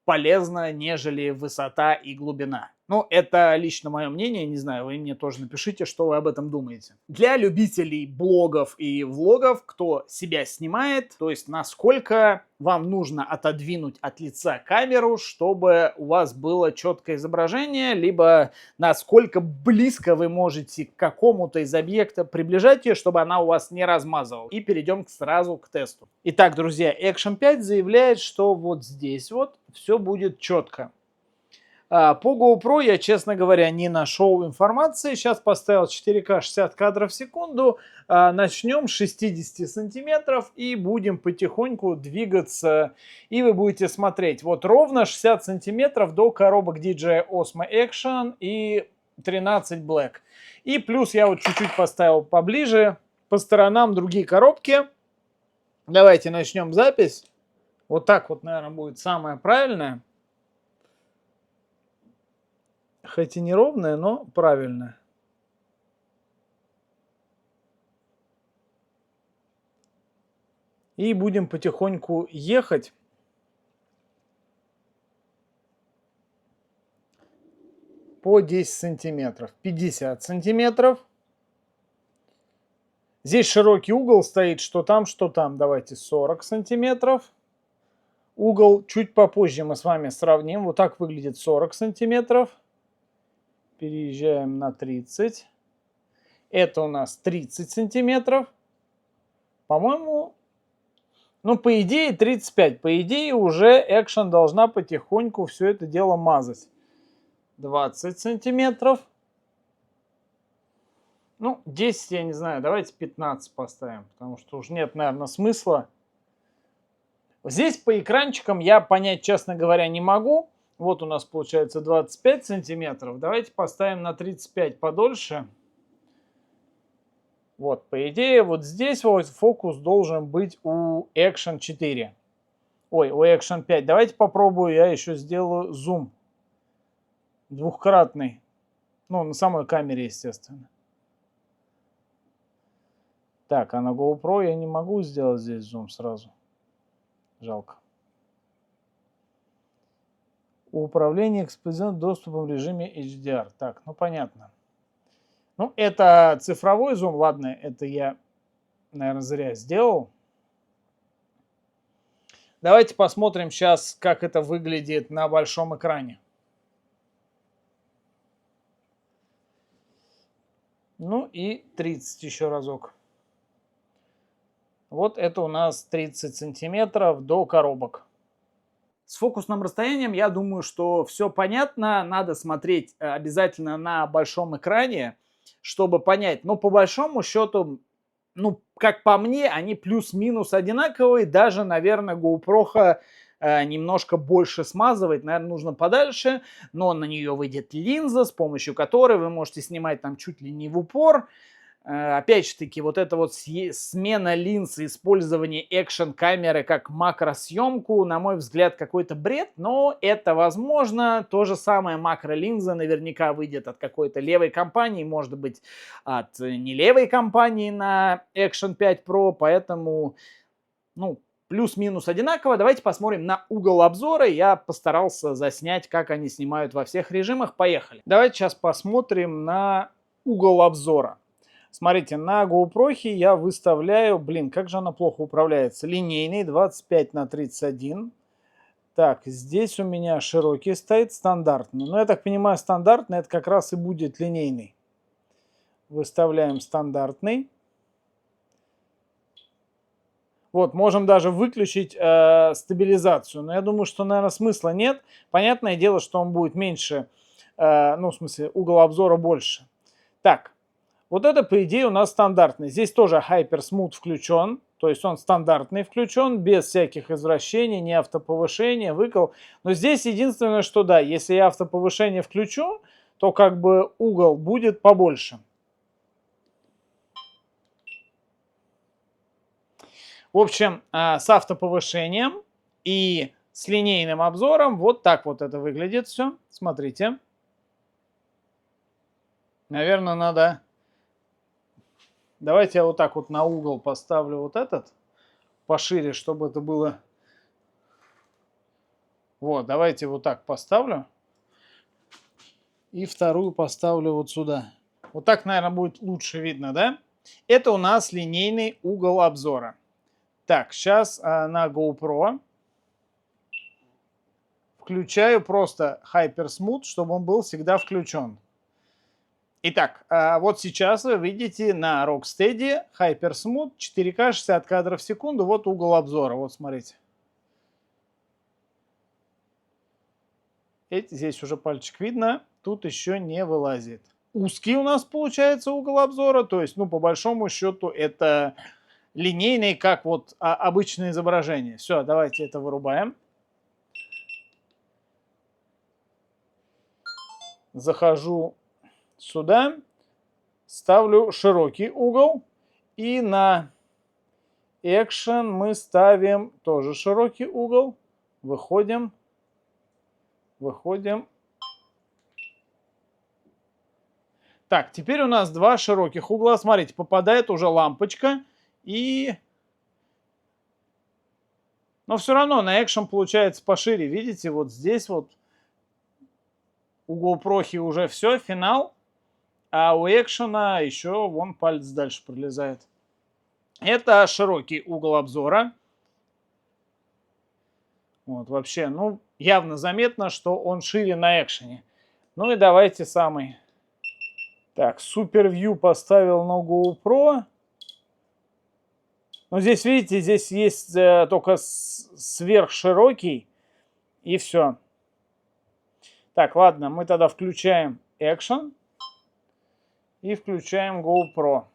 полезно, нежели высота и глубина. Ну, это лично мое мнение, не знаю, вы мне тоже напишите, что вы об этом думаете. Для любителей блогов и влогов, кто себя снимает, то есть насколько вам нужно отодвинуть от лица камеру, чтобы у вас было четкое изображение, либо насколько близко вы можете к какому-то из объектов приближать ее, чтобы она у вас не размазывала. И перейдем сразу к тесту. Итак, друзья, Action 5 заявляет, что вот здесь вот все будет четко. По GoPro я, честно говоря, не нашел информации. Сейчас поставил 4К 60 кадров в секунду. Начнем с 60 сантиметров и будем потихоньку двигаться. И вы будете смотреть. Вот ровно 60 сантиметров до коробок DJI Osmo Action и 13 Black. И плюс я вот чуть-чуть поставил поближе. По сторонам другие коробки. Давайте начнем запись. Вот так вот, наверное, будет самое правильное. Хоть и неровная, но правильная. И будем потихоньку ехать. по 10 сантиметров. 50 сантиметров. Здесь широкий угол стоит, что там, что там. Давайте 40 сантиметров. Угол чуть попозже мы с вами сравним. Вот так выглядит 40 сантиметров. Переезжаем на 30. Это у нас 30 сантиметров. По-моему, ну, по идее 35. По идее уже Action должна потихоньку все это дело мазать. 20 сантиметров. Ну, 10 я не знаю. Давайте 15 поставим. Потому что уже нет, наверное, смысла. Здесь по экранчикам я понять, честно говоря, не могу. Вот у нас получается 25 сантиметров. Давайте поставим на 35 подольше. Вот, по идее, вот здесь вот фокус должен быть у Action 4. Ой, у Action 5. Давайте попробую, я еще сделаю зум. Двухкратный. Ну, на самой камере, естественно. Так, а на GoPro я не могу сделать здесь зум сразу. Жалко. Управление экспозиционным доступом в режиме HDR. Так, ну понятно. Ну, это цифровой зум. Ладно, это я, наверное, зря сделал. Давайте посмотрим сейчас, как это выглядит на большом экране. Ну и 30 еще разок. Вот это у нас 30 сантиметров до коробок. С фокусным расстоянием, я думаю, что все понятно. Надо смотреть обязательно на большом экране, чтобы понять. Но по большому счету, ну, как по мне, они плюс-минус одинаковые. Даже, наверное, GoPro немножко больше смазывает. Наверное, нужно подальше. Но на нее выйдет линза, с помощью которой вы можете снимать там чуть ли не в упор. Опять же таки, вот эта вот смена линз и использование экшн-камеры как макросъемку, на мой взгляд, какой-то бред, но это возможно. То же самое макролинза наверняка выйдет от какой-то левой компании, может быть, от не левой компании на Action 5 Pro, поэтому, ну, плюс-минус одинаково. Давайте посмотрим на угол обзора. Я постарался заснять, как они снимают во всех режимах. Поехали. Давайте сейчас посмотрим на угол обзора. Смотрите, на GoPro я выставляю, блин, как же она плохо управляется, линейный 25 на 31. Так, здесь у меня широкий стоит, стандартный. Но я так понимаю, стандартный это как раз и будет линейный. Выставляем стандартный. Вот, можем даже выключить стабилизацию. Но я думаю, что, наверное, смысла нет. Понятное дело, что он будет меньше, ну, в смысле, угол обзора больше. Так. Вот это, по идее, у нас стандартный. Здесь тоже Hyper Smooth включен. То есть он стандартный включен, без всяких извращений, не автоповышения, выкол. Но здесь единственное, что да, если я автоповышение включу, то как бы угол будет побольше. В общем, с автоповышением и с линейным обзором вот так вот это выглядит все. Смотрите. Наверное, надо... Давайте я вот так вот на угол поставлю вот этот пошире, чтобы это было... Вот, давайте вот так поставлю. И вторую поставлю вот сюда. Вот так, наверное, будет лучше видно, да? Это у нас линейный угол обзора. Так, сейчас на GoPro включаю просто Hyper Smooth, чтобы он был всегда включен. Итак, вот сейчас вы видите на Rocksteady Hyper Smooth 4К 60 кадров в секунду. Вот угол обзора. Вот смотрите. Здесь уже пальчик видно. Тут еще не вылазит. Узкий у нас получается угол обзора. То есть, ну, по большому счету, это линейный, как вот обычное изображение. Все, давайте это вырубаем. Захожу сюда, ставлю широкий угол, и на Action мы ставим тоже широкий угол, выходим. Так, теперь у нас два широких угла, смотрите, попадает уже лампочка, но все равно на Action получается пошире, видите, вот здесь вот у GoPro уже все, финал. А у экшена еще вон палец дальше пролезает. Это широкий угол обзора. Вот вообще, ну, явно заметно, что он шире на экшене. Ну и давайте самый. Так, Super View поставил на GoPro. Ну, здесь, видите, здесь есть только сверхширокий. И все. Так, ладно, мы тогда включаем Action. И включаем GoPro.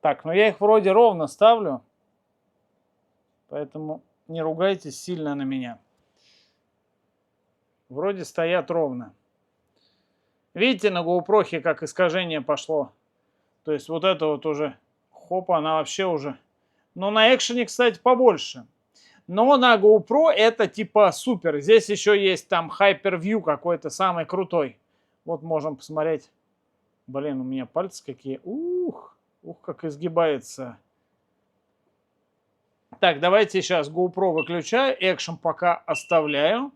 Так, ну я их вроде ровно ставлю. Поэтому не ругайтесь сильно на меня. Вроде стоят ровно. Видите, на GoPro как искажение пошло. То есть вот это вот уже, хоп, она вообще уже. Но на экшене, кстати, побольше. Но на GoPro это типа супер. Здесь еще есть там Hyper-View какой-то самый крутой. Вот можем посмотреть. Блин, у меня пальцы какие. Ух, как изгибается. Так, давайте сейчас GoPro выключаю. Экшен пока оставляю.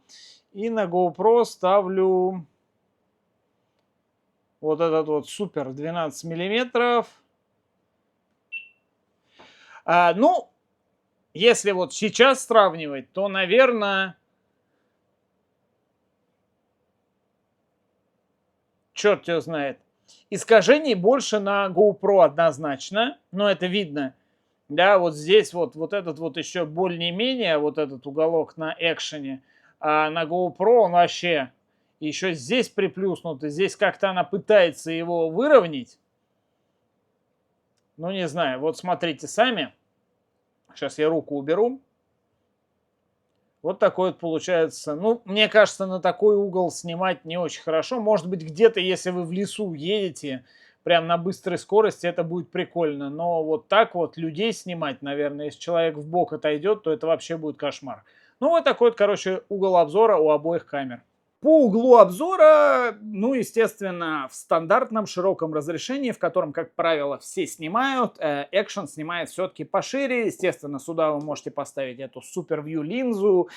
И на GoPro ставлю вот этот вот супер 12 миллиметров. Ну, если вот сейчас сравнивать, то, наверное, черт его знает. Искажений больше на GoPro однозначно, но это видно. Да, вот здесь вот этот вот еще более-менее, вот этот уголок на экшене, а на GoPro он вообще еще здесь приплюснут, и здесь как-то она пытается его выровнять. Ну, не знаю, вот смотрите сами. Сейчас я руку уберу. Вот такой вот получается. Ну, мне кажется, на такой угол снимать не очень хорошо. Может быть, где-то, если вы в лесу едете, прям на быстрой скорости, это будет прикольно. Но вот так вот людей снимать, наверное, если человек в бок отойдет, то это вообще будет кошмар. Ну, вот такой вот, короче, угол обзора у обоих камер. По углу обзора, ну, естественно, в стандартном широком разрешении, в котором, как правило, все снимают, Action снимает все-таки пошире. Естественно, сюда вы можете поставить эту Super View линзу.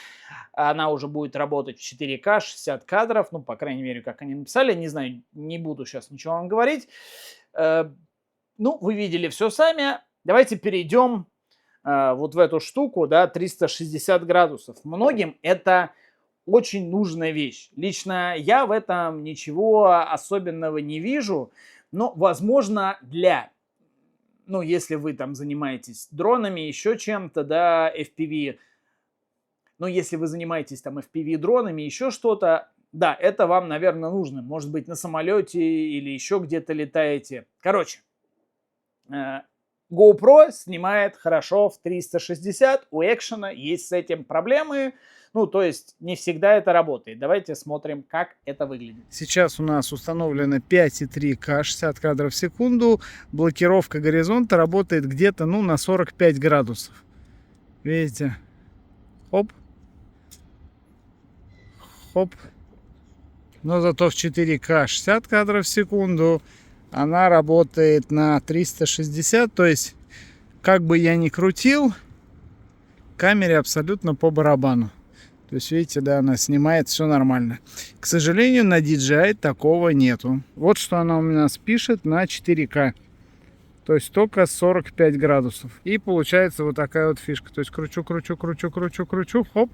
Она уже будет работать в 4К, 60 кадров. Ну, по крайней мере, как они написали. Не знаю, не буду сейчас ничего вам говорить. Ну, вы видели все сами. Давайте перейдем вот в эту штуку, да, 360 градусов. Многим это очень нужная вещь. Лично я в этом ничего особенного не вижу, но, возможно, ну, если вы там занимаетесь дронами, еще чем-то, да, FPV, ну, если вы занимаетесь там FPV-дронами, еще что-то, да, это вам, наверное, нужно. Может быть, на самолете или еще где-то летаете. Короче, GoPro снимает хорошо в 360, у экшена есть с этим проблемы. Ну, то есть не всегда это работает. Давайте смотрим, как это выглядит. Сейчас у нас установлено 5,3К, 60 кадров в секунду. Блокировка горизонта работает где-то, ну, на 45 градусов. Видите? Хоп. Хоп. Но зато в 4К 60 кадров в секунду она работает на 360. То есть, как бы я ни крутил, камере абсолютно по барабану. То есть, видите, да, она снимает, все нормально. К сожалению, на DJI такого нету. Вот что она у нас пишет на 4К. То есть, только 45 градусов. И получается вот такая вот фишка. То есть, кручу, хоп,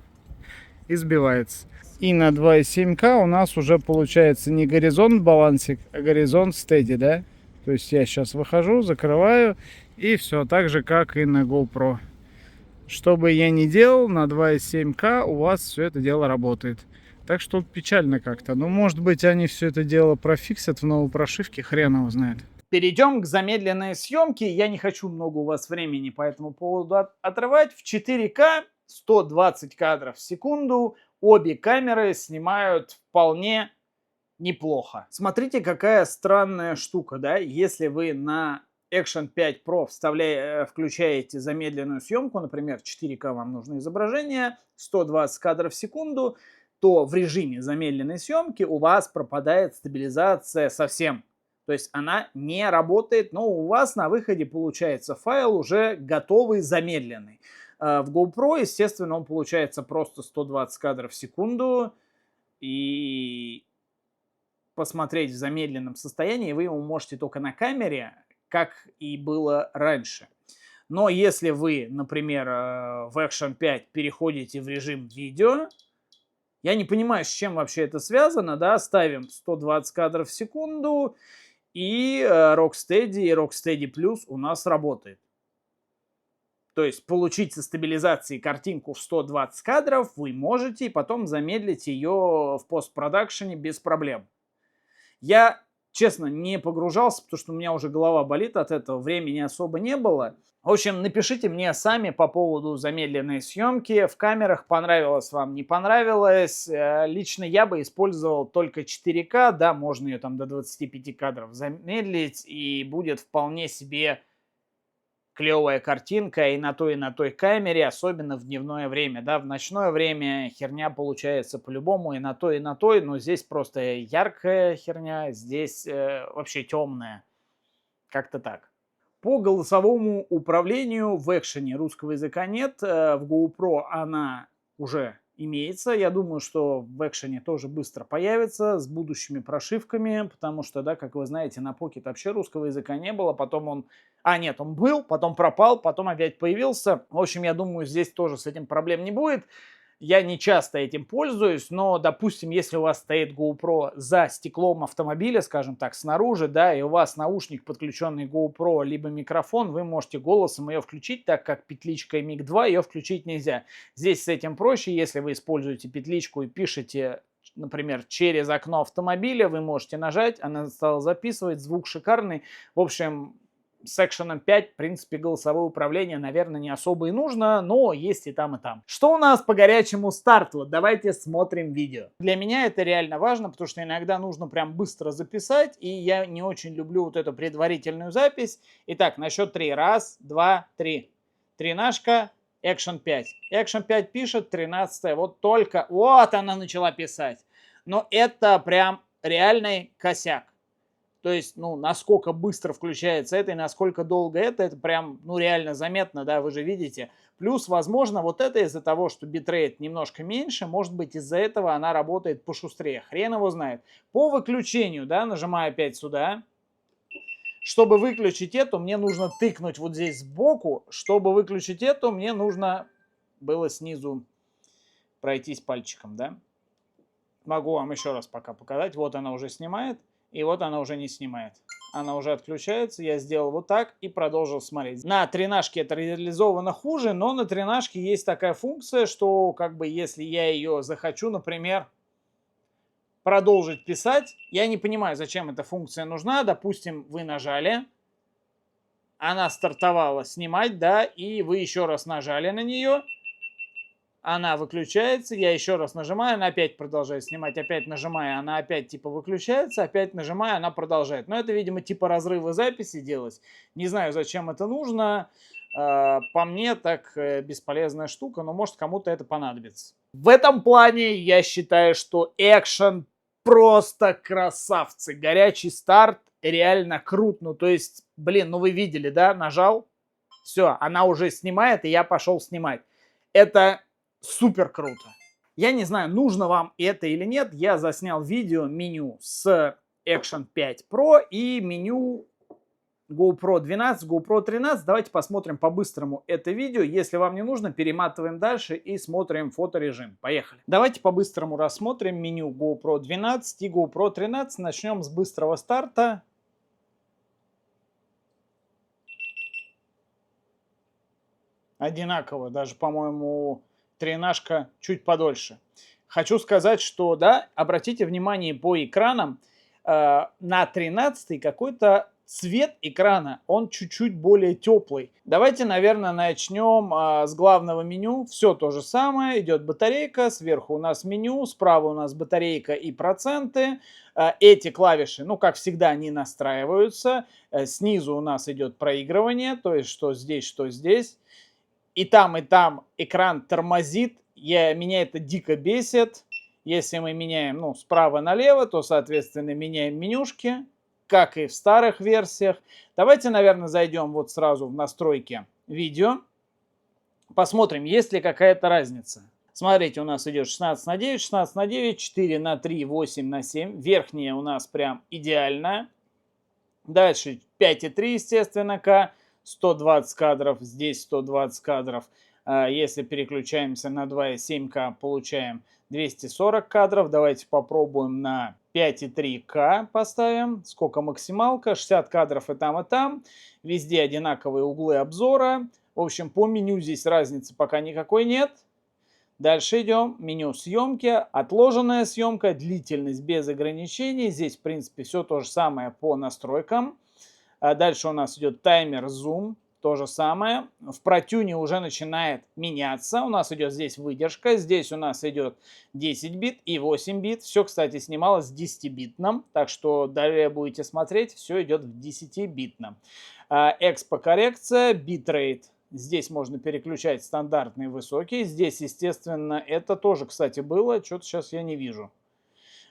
и сбивается. И на 2,7К у нас уже получается не горизонт балансик, а горизонт steady, да? То есть, я сейчас выхожу, закрываю, и все так же, как и на GoPro. Что бы я ни делал, на 2,7К у вас все это дело работает. Так что печально как-то. Но может быть они все это дело профиксят в новой прошивке, хрен его знает. Перейдем к замедленной съемке. Я не хочу много у вас времени по этому поводу отрывать. В 4К 120 кадров в секунду обе камеры снимают вполне неплохо. Смотрите, какая странная штука, да? Если вы на Action 5 Pro включаете замедленную съемку, например, 4К вам нужно изображение, 120 кадров в секунду, то в режиме замедленной съемки у вас пропадает стабилизация совсем. То есть она не работает, но у вас на выходе получается файл уже готовый замедленный. В GoPro, естественно, он получается просто 120 кадров в секунду. И посмотреть в замедленном состоянии вы его можете только на камере, как и было раньше. Но если вы, например, в Action 5 переходите в режим видео, я не понимаю, с чем вообще это связано, да, ставим 120 кадров в секунду, и Rocksteady и Rocksteady Plus у нас работает. То есть получить со стабилизацией картинку в 120 кадров вы можете, и потом замедлить ее в постпродакшене без проблем. Я, честно, не погружался, потому что у меня уже голова болит от этого, времени особо не было. В общем, напишите мне сами по поводу замедленной съемки в камерах, понравилось вам, не понравилось. Лично я бы использовал только 4К, да, можно ее там до 25 кадров замедлить, и будет вполне себе клевая картинка и на той камере, особенно в дневное время, да, в ночное время херня получается по-любому и на той, но здесь просто яркая херня, здесь вообще темная, как-то так. По голосовому управлению в экшене русского языка нет, в GoPro она уже имеется. Я думаю, что в экшене тоже быстро появится с будущими прошивками, потому что, да, как вы знаете, на Pocket вообще русского языка не было, потом он... нет, он был, потом пропал, потом опять появился. В общем, я думаю, здесь тоже с этим проблем не будет. Я не часто этим пользуюсь, но, допустим, если у вас стоит GoPro за стеклом автомобиля, скажем так, снаружи, да, и у вас наушник, подключенный GoPro, либо микрофон, вы можете голосом ее включить, так как петличкой Mic 2 ее включить нельзя. Здесь с этим проще, если вы используете петличку и пишете, например, через окно автомобиля, вы можете нажать, она стала записывать, звук шикарный. В общем, с Action 5, в принципе, голосовое управление, наверное, не особо и нужно, но есть и там, и там. Что у нас по горячему старту? Давайте смотрим видео. Для меня это реально важно, потому что иногда нужно прям быстро записать, и я не очень люблю вот эту предварительную запись. Итак, на счет 3. Раз, два, три. Тринашка, Action 5. Action 5 пишет, 13-я, вот только, вот она начала писать. Но это прям реальный косяк. То есть, насколько быстро включается это и насколько долго это прям, реально заметно, да, вы же видите. Плюс, возможно, вот это из-за того, что битрейт немножко меньше, может быть, из-за этого она работает пошустрее. Хрен его знает. По выключению, да, нажимаю опять сюда. Чтобы выключить эту, мне нужно тыкнуть вот здесь сбоку. Чтобы выключить эту, мне нужно было снизу пройтись пальчиком, да. Могу вам еще раз пока показать. Вот она уже снимает. И вот она уже не снимает. Она уже отключается. Я сделал вот так и продолжил смотреть. На тринашке это реализовано хуже, но на тринашке есть такая функция, что как бы если я ее захочу, например, продолжить писать, я не понимаю, зачем эта функция нужна. Допустим, вы нажали, она стартовала снимать, да, и вы еще раз нажали на нее. Она выключается, я еще раз нажимаю, она опять продолжает снимать, опять нажимаю, она опять типа выключается, опять нажимаю, она продолжает. Но это, видимо, типа разрыва записи делать. Не знаю, зачем это нужно. По мне, так бесполезная штука, но может кому-то это понадобится. В этом плане я считаю, что Action просто красавцы. Горячий старт, реально крут. То есть, вы видели, да, нажал, все, она уже снимает, и я пошел снимать. Это супер круто. Я не знаю, нужно вам это или нет. Я заснял видео меню с Action 5 Pro и меню GoPro 12, GoPro 13. Давайте посмотрим по-быстрому это видео. Если вам не нужно, перематываем дальше и смотрим фоторежим. Поехали. Давайте по-быстрому рассмотрим меню GoPro 12 и GoPro 13. Начнем с быстрого старта. Одинаково, даже, по-моему, тринашка чуть подольше. Хочу сказать, что, да, обратите внимание по экранам, на 13 какой-то цвет экрана, он чуть-чуть более теплый. Давайте, наверное, начнем с главного меню. Все то же самое, идет батарейка, сверху у нас меню, справа у нас батарейка и проценты. Эти клавиши, как всегда, они настраиваются. Снизу у нас идет проигрывание, то есть что здесь, что здесь. И там экран тормозит, меня это дико бесит. Если мы меняем справа налево, то, соответственно, меняем менюшки, как и в старых версиях. Давайте, наверное, зайдем вот сразу в настройки видео. Посмотрим, есть ли какая-то разница. Смотрите, у нас идет 16 на 9, 16 на 9, 4 на 3, 8 на 7. Верхняя у нас прям идеальная. Дальше 5,3, естественно, К. 120 кадров, здесь 120 кадров. Если переключаемся на 2,7К, получаем 240 кадров. Давайте попробуем на 5,3К поставим. Сколько максималка? 60 кадров и там, и там. Везде одинаковые углы обзора. В общем, по меню здесь разницы пока никакой нет. Дальше идем. Меню съемки, отложенная съемка, длительность без ограничений. Здесь, в принципе, все то же самое по настройкам. Дальше у нас идет таймер, зум, то же самое. В протюне уже начинает меняться. У нас идет здесь выдержка, здесь у нас идет 10 бит и 8 бит. Все, кстати, снималось в 10-битном, так что далее будете смотреть, все идет в 10-битном. Экспо-коррекция, битрейт. Здесь можно переключать стандартный высокий. Здесь, естественно, это тоже, кстати, было. Что-то сейчас я не вижу.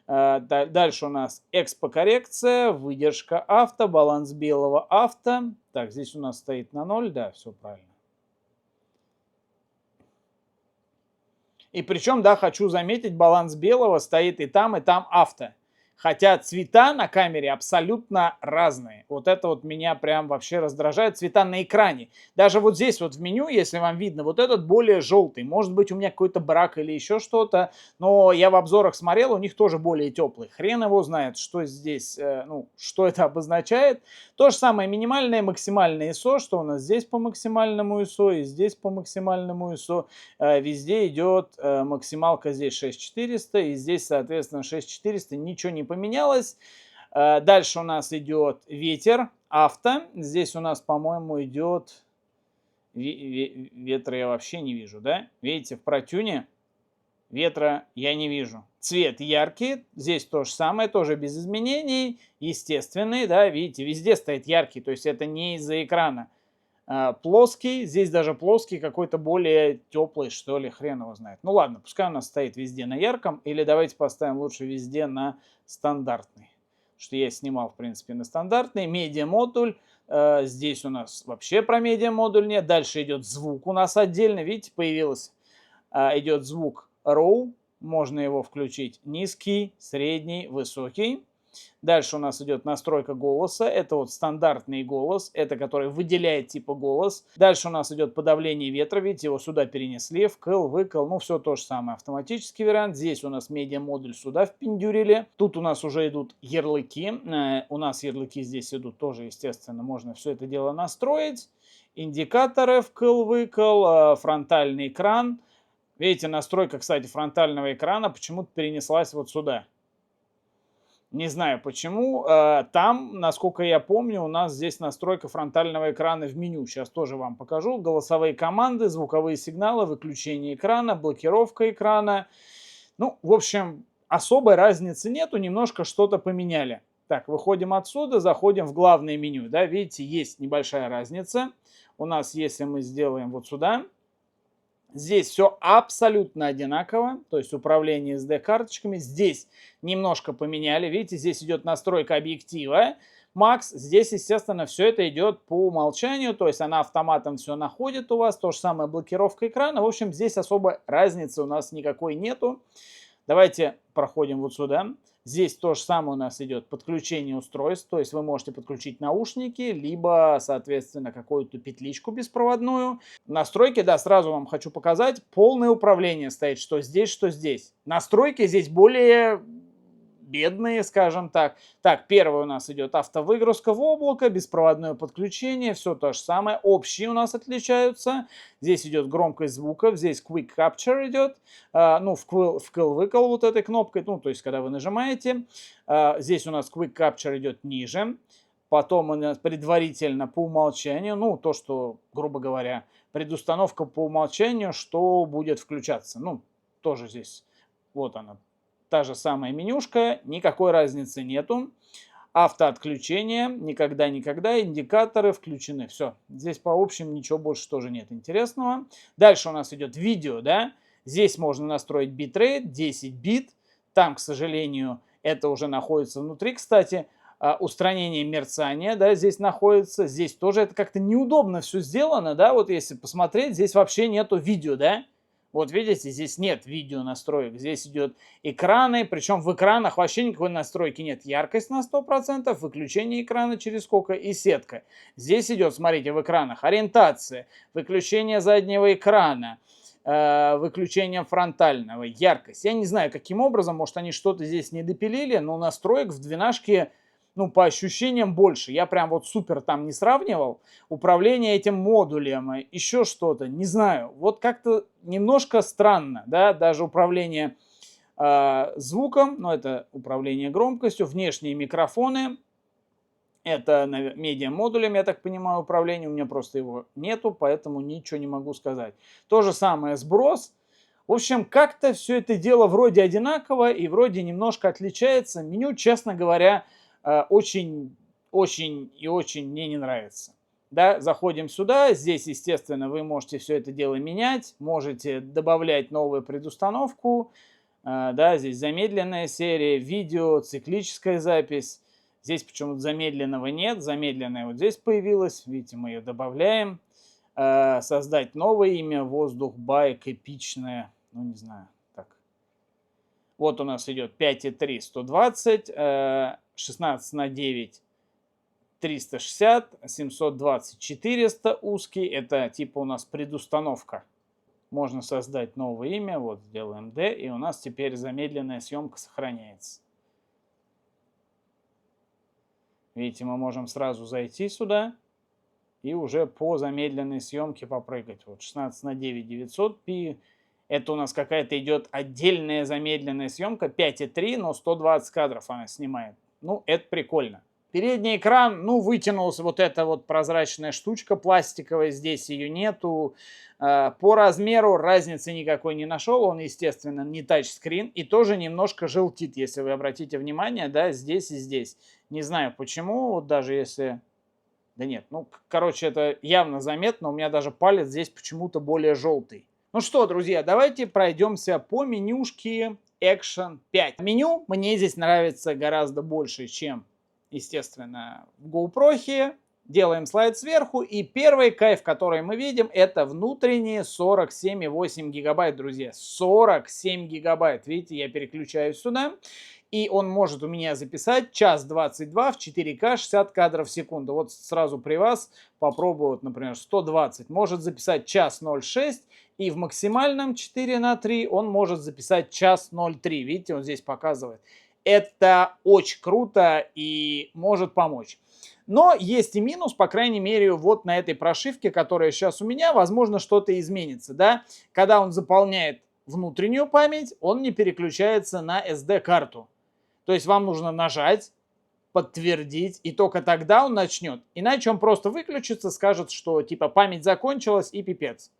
Дальше у нас экспо-коррекция, выдержка авто, баланс белого авто. Так, здесь у нас стоит на 0, да, все правильно. И причем, да, хочу заметить, баланс белого стоит и там авто. Хотя цвета на камере абсолютно разные. Вот это вот меня прям вообще раздражает. Цвета на экране. Даже вот здесь вот в меню, если вам видно, вот этот более желтый. Может быть, у меня какой-то брак или еще что-то. Но я в обзорах смотрел, у них тоже более теплый. Хрен его знает, что здесь, ну, что это обозначает. То же самое минимальное, максимальное ISO. Что у нас здесь по максимальному ISO и здесь по максимальному ISO. Везде идет максималка здесь 6400 и здесь, соответственно, 6400. Ничего не поменялось. Дальше у нас идет ветер, авто. Здесь у нас, по-моему, идет... Ветра я вообще не вижу, да? Видите, в протюне ветра я не вижу. Цвет яркий. Здесь то же самое, тоже без изменений. Естественный, да, видите, везде стоит яркий. То есть это не из-за экрана. Плоский, здесь даже плоский какой-то более теплый, что ли, хрен его знает. Ну ладно, пускай у нас стоит везде на ярком, или давайте поставим лучше везде на стандартный. Что я снимал, в принципе, на стандартный. Медиа-модуль, здесь у нас вообще про медиа-модуль нет. Дальше идет звук у нас отдельно, видите, появилось. Идет звук RAW, можно его включить низкий, средний, высокий. Дальше у нас идет настройка голоса. Это вот стандартный голос. Это который выделяет типа голос. Дальше у нас идет подавление ветра. Видите, его сюда перенесли. Вкл, выкл. Ну, все то же самое. Автоматический вариант. Здесь у нас медиа-модуль сюда впендюрили. Тут у нас уже идут ярлыки. У нас ярлыки здесь идут тоже, естественно. Можно все это дело настроить. Индикаторы, вкл, выкл. Фронтальный экран. Видите, настройка, кстати, фронтального экрана почему-то перенеслась вот сюда. Не знаю почему. Там, насколько я помню, у нас здесь настройка фронтального экрана в меню. Сейчас тоже вам покажу. Голосовые команды, звуковые сигналы, выключение экрана, блокировка экрана. Ну, в общем, особой разницы нету. Немножко что-то поменяли. Так, выходим отсюда, заходим в главное меню. Да, видите, есть небольшая разница. У нас, если мы сделаем вот сюда... Здесь все абсолютно одинаково, то есть управление SD-карточками. Здесь немножко поменяли, видите, здесь идет настройка объектива. Max, здесь, естественно, все это идет по умолчанию, то есть она автоматом все находит у вас. То же самое блокировка экрана. В общем, здесь особой разницы у нас никакой нету. Давайте проходим вот сюда. Здесь то же самое у нас идет подключение устройств, то есть вы можете подключить наушники, либо, соответственно, какую-то петличку беспроводную. Настройки, да, сразу вам хочу показать, полное управление стоит, что здесь, что здесь. Настройки здесь более бедные, скажем так. Так, первое у нас идет автовыгрузка в облако, беспроводное подключение, все то же самое. Общие у нас отличаются. Здесь идет громкость звуков, здесь Quick Capture идет, ну, вкл-выкл вот этой кнопкой, ну, то есть, когда вы нажимаете. Здесь у нас Quick Capture идет ниже. Потом у нас предварительно по умолчанию, ну, то, что, грубо говоря, предустановка по умолчанию, что будет включаться. Ну, тоже здесь, вот она. Та же самая менюшка, никакой разницы нету. Автоотключение, никогда, индикаторы включены. Все, здесь по общем ничего больше тоже нет интересного. Дальше у нас идет видео, да. Здесь можно настроить битрейт, 10 бит. Там, к сожалению, это уже находится внутри, кстати. устранение мерцания, да, здесь находится. Здесь тоже это как-то неудобно все сделано, да, вот если посмотреть, здесь вообще нету видео, да. Вот видите, здесь нет видео настроек, здесь идет экраны, причем в экранах вообще никакой настройки нет. Яркость на 100%, выключение экрана через сколько и сетка. Здесь идет, смотрите, в экранах ориентация, выключение заднего экрана, выключение фронтального, яркость. Я не знаю, каким образом, может они что-то здесь не допилили, но настроек в двенашке, ну, по ощущениям больше. Я прям вот супер там не сравнивал. Управление этим модулем, еще что-то, не знаю. Вот как-то немножко странно, да, даже управление звуком, но это управление громкостью, внешние микрофоны. Это медиа-модулем, я так понимаю, управление. У меня просто его нету, поэтому ничего не могу сказать. То же самое сброс. В общем, как-то все это дело вроде одинаково и вроде немножко отличается. Меню, честно говоря, очень и очень мне не нравится. Да, заходим сюда, здесь, естественно, вы можете все это дело менять, можете добавлять новую предустановку, да, здесь замедленная серия, видео, циклическая запись. Здесь почему-то замедленного нет, замедленная вот здесь появилась, видите, мы ее добавляем. Создать новое имя, воздух, байк, эпичное, ну не знаю, так. Вот у нас идет 5.3, 120, 16:9, 360, 720, 400 узкий, это типа у нас предустановка. Можно создать новое имя, вот сделаем D, и у нас теперь замедленная съемка сохраняется. Видите, мы можем сразу зайти сюда и уже по замедленной съемке попрыгать. Вот 16:9, 900p. Это у нас какая-то идет отдельная замедленная съемка, 5.3, но 120 кадров она снимает. Ну, это прикольно. Передний экран, ну, вытянулась вот эта вот прозрачная штучка пластиковая, здесь ее нету. По размеру разницы никакой не нашел, он, естественно, не тачскрин и тоже немножко желтит, если вы обратите внимание, да, здесь и здесь. Не знаю почему, вот даже если... Да нет, ну, короче, это явно заметно, у меня даже палец здесь почему-то более желтый. Ну что, друзья, давайте пройдемся по менюшке Action 5. Меню мне здесь нравится гораздо больше, чем, естественно, в GoPro. Делаем слайд сверху, и первый кайф, который мы видим, это внутренние 47,8 гигабайт, друзья. 47 гигабайт. Видите, я переключаюсь сюда, и он может у меня записать 1:22 в 4К 60 кадров в секунду. Вот сразу при вас попробую, вот, например, 120. Может записать 1:06, и в максимальном 4:3 он может записать 1:03. Видите, он здесь показывает. Это очень круто и может помочь. Но есть и минус, по крайней мере, вот на этой прошивке, которая сейчас у меня, возможно, что-то изменится, да. Когда он заполняет внутреннюю память, он не переключается на SD-карту. То есть вам нужно нажать, подтвердить, и только тогда он начнет. Иначе он просто выключится, скажет, что типа память закончилась и пипец.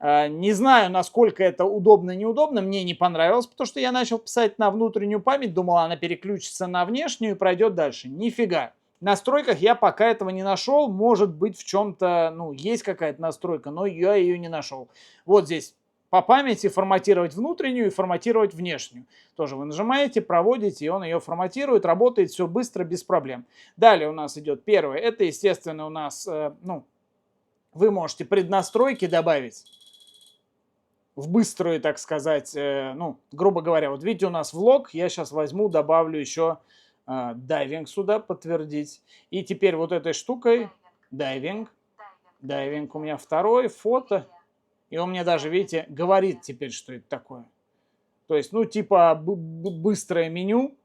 Не знаю, насколько это удобно-неудобно, мне не понравилось, потому что я начал писать на внутреннюю память, думал, она переключится на внешнюю и пройдет дальше. Нифига. В настройках я пока этого не нашел, может быть в чем-то, ну, есть какая-то настройка, но я ее не нашел. Вот здесь по памяти форматировать внутреннюю и форматировать внешнюю. Тоже вы нажимаете, проводите, и он ее форматирует, работает все быстро, без проблем. Далее у нас идет первое, это, естественно, у нас, ну, вы можете преднастройки добавить в быструю, так сказать, ну, грубо говоря, вот видите, у нас влог, я сейчас возьму, добавлю еще дайвинг сюда, подтвердить. И теперь вот этой штукой, дайвинг у меня второй, фото, и он мне даже, видите, говорит теперь, что это такое. То есть, ну, типа быстрое меню.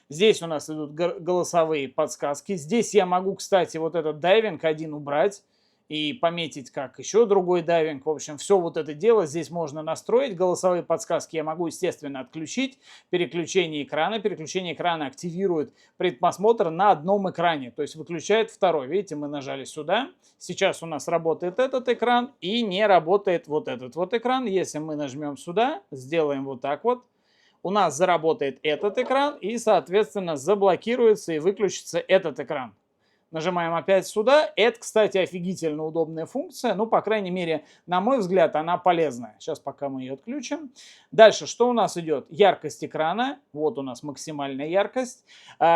Здесь у нас идут голосовые подсказки. Здесь я могу, кстати, вот этот дайвинг один убрать и пометить как еще другой дайвинг. В общем, все вот это дело здесь можно настроить. Голосовые подсказки я могу, естественно, отключить. Переключение экрана активирует предпросмотр на одном экране, то есть выключает второй. Видите, мы нажали сюда. Сейчас у нас работает этот экран и не работает вот этот вот экран. Если мы нажмем сюда, сделаем вот так вот, у нас заработает этот экран и, соответственно, заблокируется и выключится этот экран. Нажимаем опять сюда. Это, кстати, офигительно удобная функция. Ну, по крайней мере, на мой взгляд, она полезная. Сейчас пока мы ее отключим. Дальше, что у нас идет? Яркость экрана. Вот у нас максимальная яркость.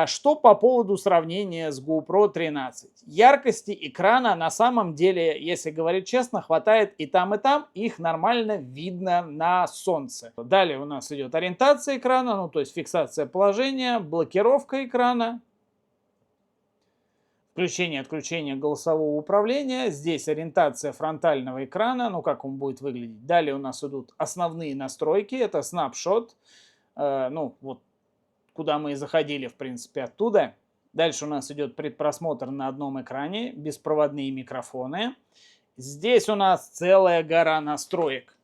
Что по поводу сравнения с GoPro 13? Яркости экрана на самом деле, если говорить честно, хватает и там, и там. Их нормально видно на солнце. Далее у нас идет ориентация экрана, ну, то есть фиксация положения, блокировка экрана. Включение, отключение голосового управления. Здесь ориентация фронтального экрана, ну как он будет выглядеть. Далее у нас идут основные настройки. Это снапшот, ну вот куда мы и заходили в принципе оттуда. Дальше у нас идет предпросмотр на одном экране, беспроводные микрофоны. Здесь у нас целая гора настроек.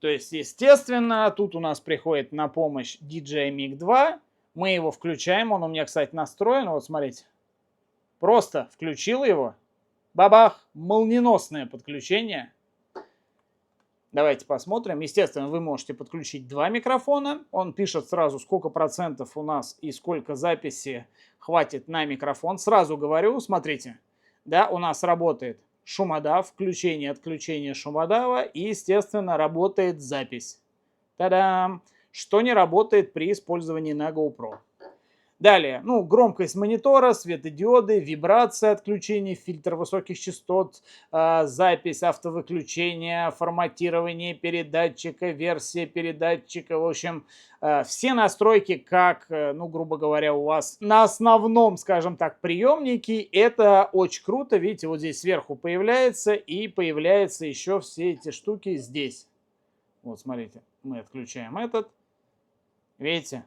То есть, естественно, тут у нас приходит на помощь DJI Mic 2. Мы его включаем, он у меня, кстати, настроен. Вот смотрите. Просто включил его. Бабах! Молниеносное подключение. Давайте посмотрим. Естественно, вы можете подключить два микрофона. Он пишет сразу, сколько процентов у нас и сколько записи хватит на микрофон. Сразу говорю, смотрите. Да, у нас работает шумодав, включение, отключение шумодава. И, естественно, работает запись. Та-дам! Что не работает при использовании на GoPro. Далее, ну, громкость монитора, светодиоды, вибрация, отключение, фильтр высоких частот, запись, автовыключение, форматирование передатчика, версия передатчика. В общем, все настройки, как, ну, грубо говоря, у вас на основном, скажем так, приемнике. Это очень круто. Видите, вот здесь сверху появляется и появляются еще все эти штуки здесь. Вот, смотрите, мы отключаем этот. Видите?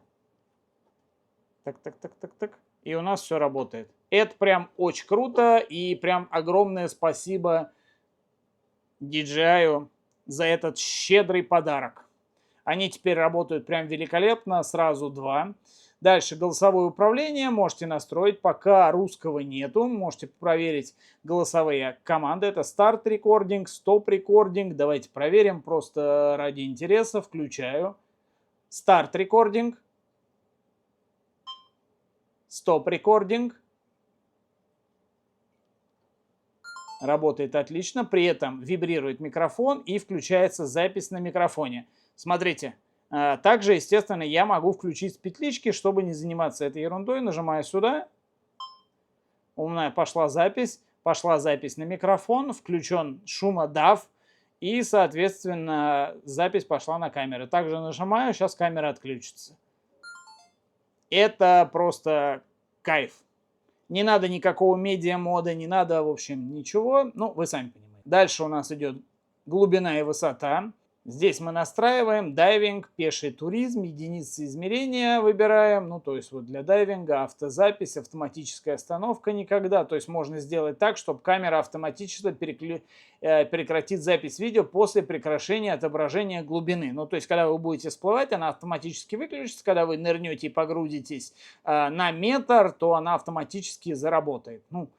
Так. И у нас все работает. Это прям очень круто. И прям огромное спасибо DJI за этот щедрый подарок. Они теперь работают прям великолепно. Сразу два. Дальше голосовое управление. Можете настроить. Пока русского нету. Можете проверить голосовые команды. Это Start Recording, Stop Recording. Давайте проверим. Просто ради интереса. Включаю. Start Recording. Stop Recording. Работает отлично. При этом вибрирует микрофон и включается запись на микрофоне. Смотрите. Также, естественно, я могу включить с петлички, чтобы не заниматься этой ерундой. Нажимаю сюда. У меня пошла запись. Пошла запись на микрофон. Включен шумодав. И, соответственно, запись пошла на камеру. Также нажимаю. Сейчас камера отключится. Это просто кайф. Не надо никакого медиа-мода, не надо, в общем, ничего. Ну, вы сами понимаете. Дальше у нас идет глубина и высота. Здесь мы настраиваем дайвинг, пеший туризм, единицы измерения выбираем. Ну, то есть вот для дайвинга автозапись, автоматическая остановка никогда. То есть можно сделать так, чтобы камера автоматически прекратит запись видео после прекращения отображения глубины. Ну, то есть когда вы будете всплывать, она автоматически выключится. Когда вы нырнете и погрузитесь на метр, то она автоматически заработает. Ну,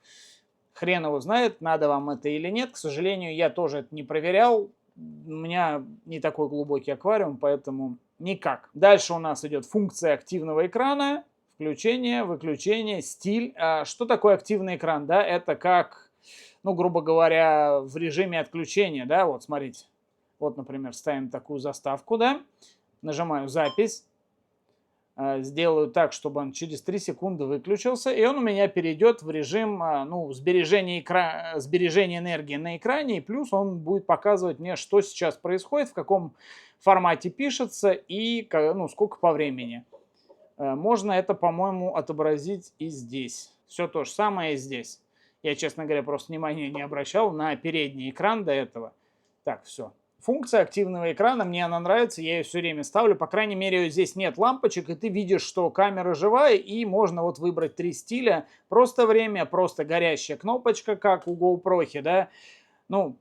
хрен его знает, надо вам это или нет. К сожалению, я тоже это не проверял. У меня не такой глубокий аквариум, поэтому никак. Дальше у нас идет функция активного экрана. Включение, выключение, стиль. Что такое активный экран? Да, это как, ну, грубо говоря, в режиме отключения. Да, вот смотрите. Вот, например, ставим такую заставку, да. Нажимаю запись. Сделаю так, чтобы он через 3 секунды выключился, и он у меня перейдет в режим сбережения энергии на экране, и плюс он будет показывать мне, что сейчас происходит, в каком формате пишется и сколько по времени. Можно это, по-моему, отобразить и здесь. Все то же самое и здесь. Я, честно говоря, просто внимания не обращал на передний экран до этого. Так, все. Функция активного экрана, мне она нравится, я ее все время ставлю. По крайней мере, здесь нет лампочек, и ты видишь, что камера живая, и можно вот выбрать 3 стиля. Просто время, просто горящая кнопочка, как у GoPro, да. Ну,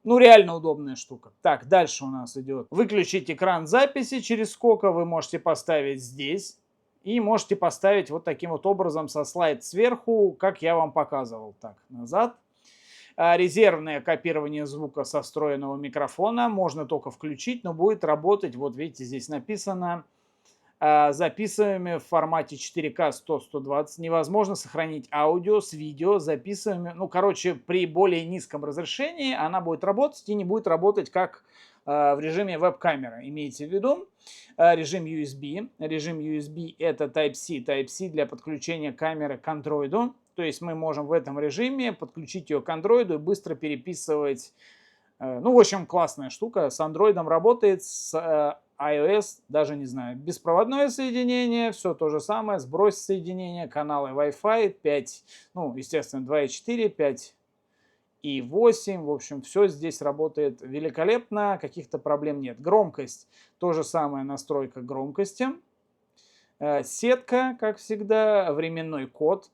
реально удобная штука. Так, дальше у нас идет выключить экран записи, через сколько вы можете поставить здесь. И можете поставить вот таким вот образом со слайд сверху, как я вам показывал. Так, назад. Резервное копирование звука со встроенного микрофона можно только включить, но будет работать, вот видите, здесь написано записываемые в формате 4К 100-120. Невозможно сохранить аудио с видео, записываемые. Ну, короче, при более низком разрешении она будет работать и не будет работать как в режиме веб-камеры. Имейте в виду режим USB. Режим USB это Type-C для подключения камеры к Android. То есть мы можем в этом режиме подключить ее к Android и быстро переписывать. Ну, в общем, классная штука. С Android работает, с iOS, даже не знаю, беспроводное соединение, все то же самое, сбрось соединение, каналы Wi-Fi, 5, ну, естественно, 2.4, 5 и 8, в общем, все здесь работает великолепно, каких-то проблем нет. Громкость, то же самое, настройка громкости. Сетка, как всегда, временной код.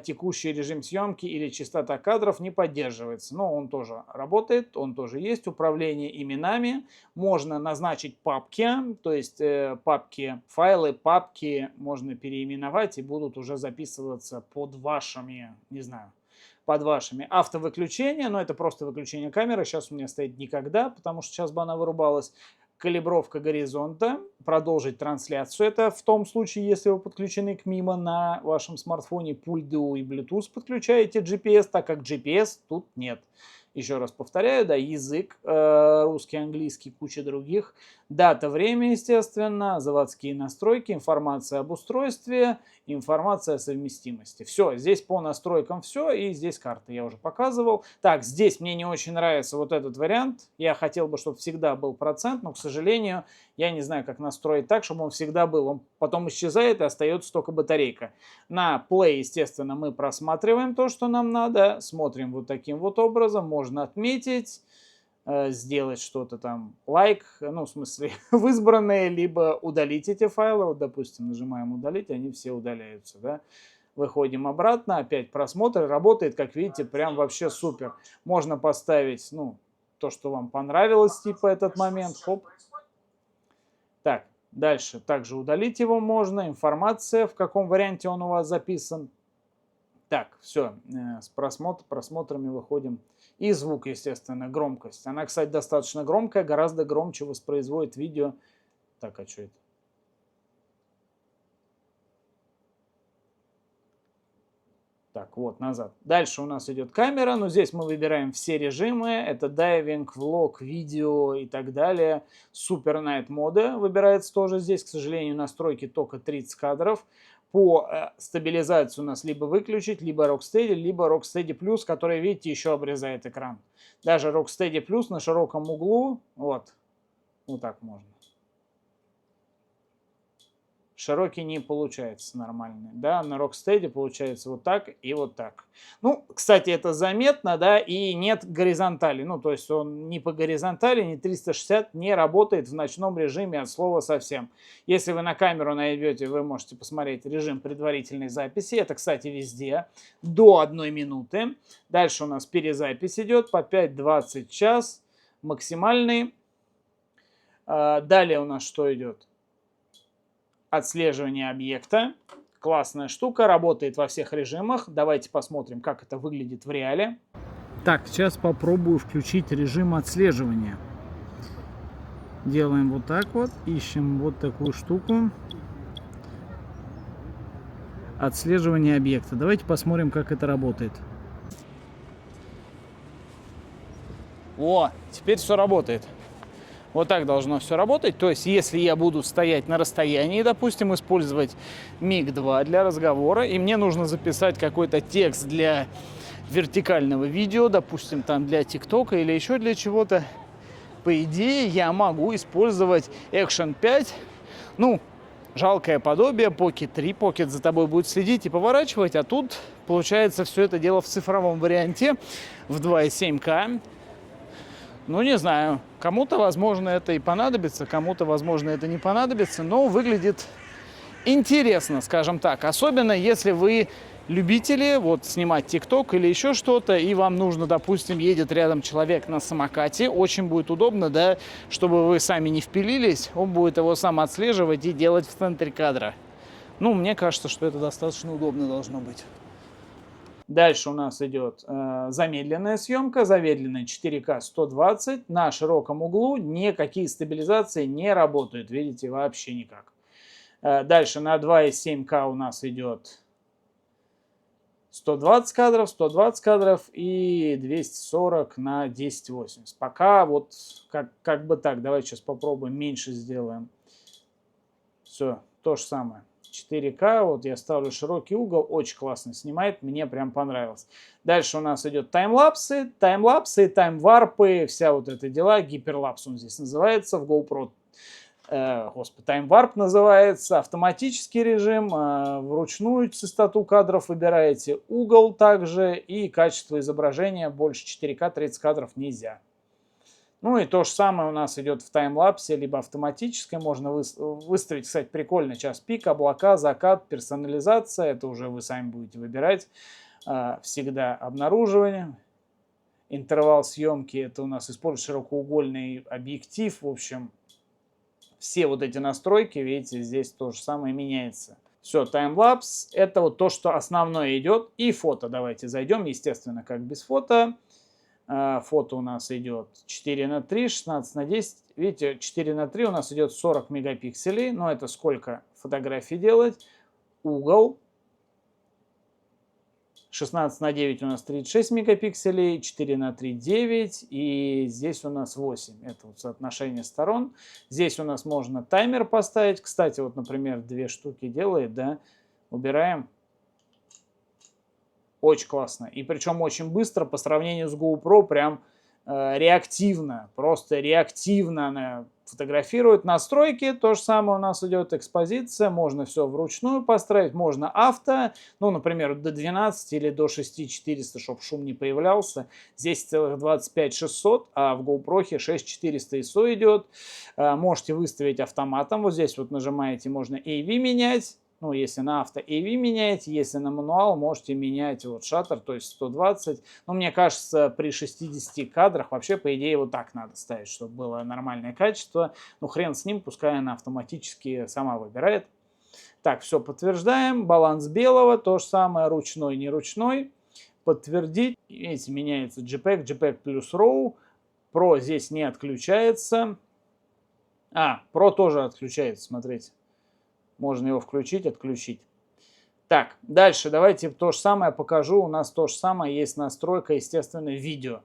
Текущий режим съемки или частота кадров не поддерживается. Но он тоже работает, он тоже есть. Управление именами. Можно назначить папки, то есть папки, файлы, папки можно переименовать и будут уже записываться под вашими, не знаю, под вашими. Автовыключение, но это просто выключение камеры. Сейчас у меня стоит никогда, потому что сейчас бы она вырубалась. Калибровка горизонта, продолжить трансляцию. Это в том случае, если вы подключены к Mimo на вашем смартфоне, пульт DU и Bluetooth подключаете GPS, так как GPS тут нет. Еще раз повторяю, да, язык, русский, английский, куча других. Дата, время, естественно, заводские настройки, информация об устройстве, информация о совместимости. Все, здесь по настройкам все, и здесь карта я уже показывал. Так, здесь мне не очень нравится вот этот вариант. Я хотел бы, чтобы всегда был процент, но, к сожалению, я не знаю, как настроить так, чтобы он всегда был. Он потом исчезает, и остается только батарейка. На Play, естественно, мы просматриваем то, что нам надо, смотрим вот таким вот образом. Можно отметить, сделать что-то там, лайк, ну, в смысле, в избранные, либо удалить эти файлы. Вот, допустим, нажимаем удалить, они все удаляются, да. Выходим обратно, опять просмотр, работает, как видите, прям вообще супер. Можно поставить, ну, то, что вам понравилось, типа этот момент, хоп. Так, дальше также удалить его можно, информация, в каком варианте он у вас записан. Так, все, с просмотрами выходим. И звук, естественно, громкость. Она, кстати, достаточно громкая, гораздо громче воспроизводит видео. Так, а что это? Так, вот, назад. Дальше у нас идет камера, но здесь мы выбираем все режимы. Это дайвинг, влог, видео и так далее. Super Night мода выбирается тоже здесь. К сожалению, настройки только 30 кадров. По стабилизации у нас либо выключить, либо Rocksteady, либо Rocksteady Plus, который, видите, еще обрезает экран. Даже Rocksteady Plus на широком углу, вот так можно. Широкий не получается нормальный, да, на Rocksteady получается вот так и вот так. Ну, кстати, это заметно, да, и нет горизонтали, ну, то есть он ни по горизонтали, ни 360 не работает в ночном режиме от слова совсем. Если вы на камеру найдете, вы можете посмотреть режим предварительной записи, это, кстати, везде, до 1 минуты. Дальше у нас перезапись идет по 5-20 час, максимальный. Далее у нас что идет? Отслеживание объекта. Классная штука, работает во всех режимах. Давайте посмотрим, как это выглядит в реале. Так, сейчас попробую включить режим отслеживания. Делаем вот так вот, ищем вот такую штуку. Отслеживание объекта. Давайте посмотрим, как это работает. О, теперь все работает. Вот так должно все работать. То есть, если я буду стоять на расстоянии, допустим, использовать Миг-2 для разговора, и мне нужно записать какой-то текст для вертикального видео, допустим, там для ТикТока или еще для чего-то, по идее, я могу использовать Action 5. Ну, жалкое подобие, Pocket 3. Pocket за тобой будет следить и поворачивать, а тут, получается, все это дело в цифровом варианте, в 2.7К. Ну, не знаю, кому-то, возможно, это и понадобится, кому-то, возможно, это не понадобится, но выглядит интересно, скажем так. Особенно, если вы любители вот снимать ТикТок или еще что-то, и вам нужно, допустим, едет рядом человек на самокате, очень будет удобно, да, чтобы вы сами не впилились, он будет его сам отслеживать и делать в центре кадра. Ну, мне кажется, что это достаточно удобно должно быть. Дальше у нас идет замедленная съемка, замедленная 4К 120 на широком углу, никакие стабилизации не работают, видите, вообще никак. Дальше на 2,7К у нас идет 120 кадров, 120 кадров и 240 на 1080. Пока вот как бы так. Давайте сейчас попробуем меньше сделаем. Все, то же самое. 4К, вот я ставлю широкий угол, очень классно снимает, мне прям понравилось. Дальше у нас идет таймлапсы, таймварпы, вся вот эта дела, гиперлапс он здесь называется в GoPro. Таймварп называется, автоматический режим, вручную частоту кадров выбираете, угол также и качество изображения больше 4К, 30 кадров нельзя. Ну и то же самое у нас идет в таймлапсе, либо автоматическое. Можно выставить, кстати, прикольно, час пик, облака, закат, персонализация. Это уже вы сами будете выбирать. Всегда обнаруживание. Интервал съемки, это у нас использует широкоугольный объектив. В общем, все вот эти настройки, видите, здесь то же самое меняется. Все, таймлапс, это вот то, что основное идет. И фото, давайте зайдем, естественно, как без фото. Фото у нас идет 4:3, 16:10. Видите, 4:3 у нас идет 40 мегапикселей. Но это сколько фотографий делать? Угол. 16:9 у нас 36 мегапикселей, 4:3 9 и здесь у нас 8. Это вот соотношение сторон. Здесь у нас можно таймер поставить. Кстати, вот, например, 2 штуки делает, да, убираем. Очень классно. И причем очень быстро по сравнению с GoPro, прям реактивно. Просто реактивно она фотографирует. Настройки, то же самое у нас идет экспозиция. Можно все вручную построить. Можно авто, ну, например, до 12 или до 6400, чтобы шум не появлялся. Здесь целых 25600, а в GoPro 6400 ISO идет. Можете выставить автоматом. Вот здесь вот нажимаете, можно AV менять. Ну, если на авто AV меняете, если на мануал, можете менять вот шаттер, то есть 120. Но мне кажется, при 60 кадрах вообще, по идее, вот так надо ставить, чтобы было нормальное качество. Ну, хрен с ним, пускай она автоматически сама выбирает. Так, все подтверждаем. Баланс белого, то же самое, ручной, не ручной. Подтвердить. Видите, меняется JPEG, JPEG плюс RAW. Pro здесь не отключается. Pro тоже отключается, смотрите. Можно его включить, отключить. Так, дальше давайте то же самое покажу. У нас то же самое есть настройка, естественно, видео.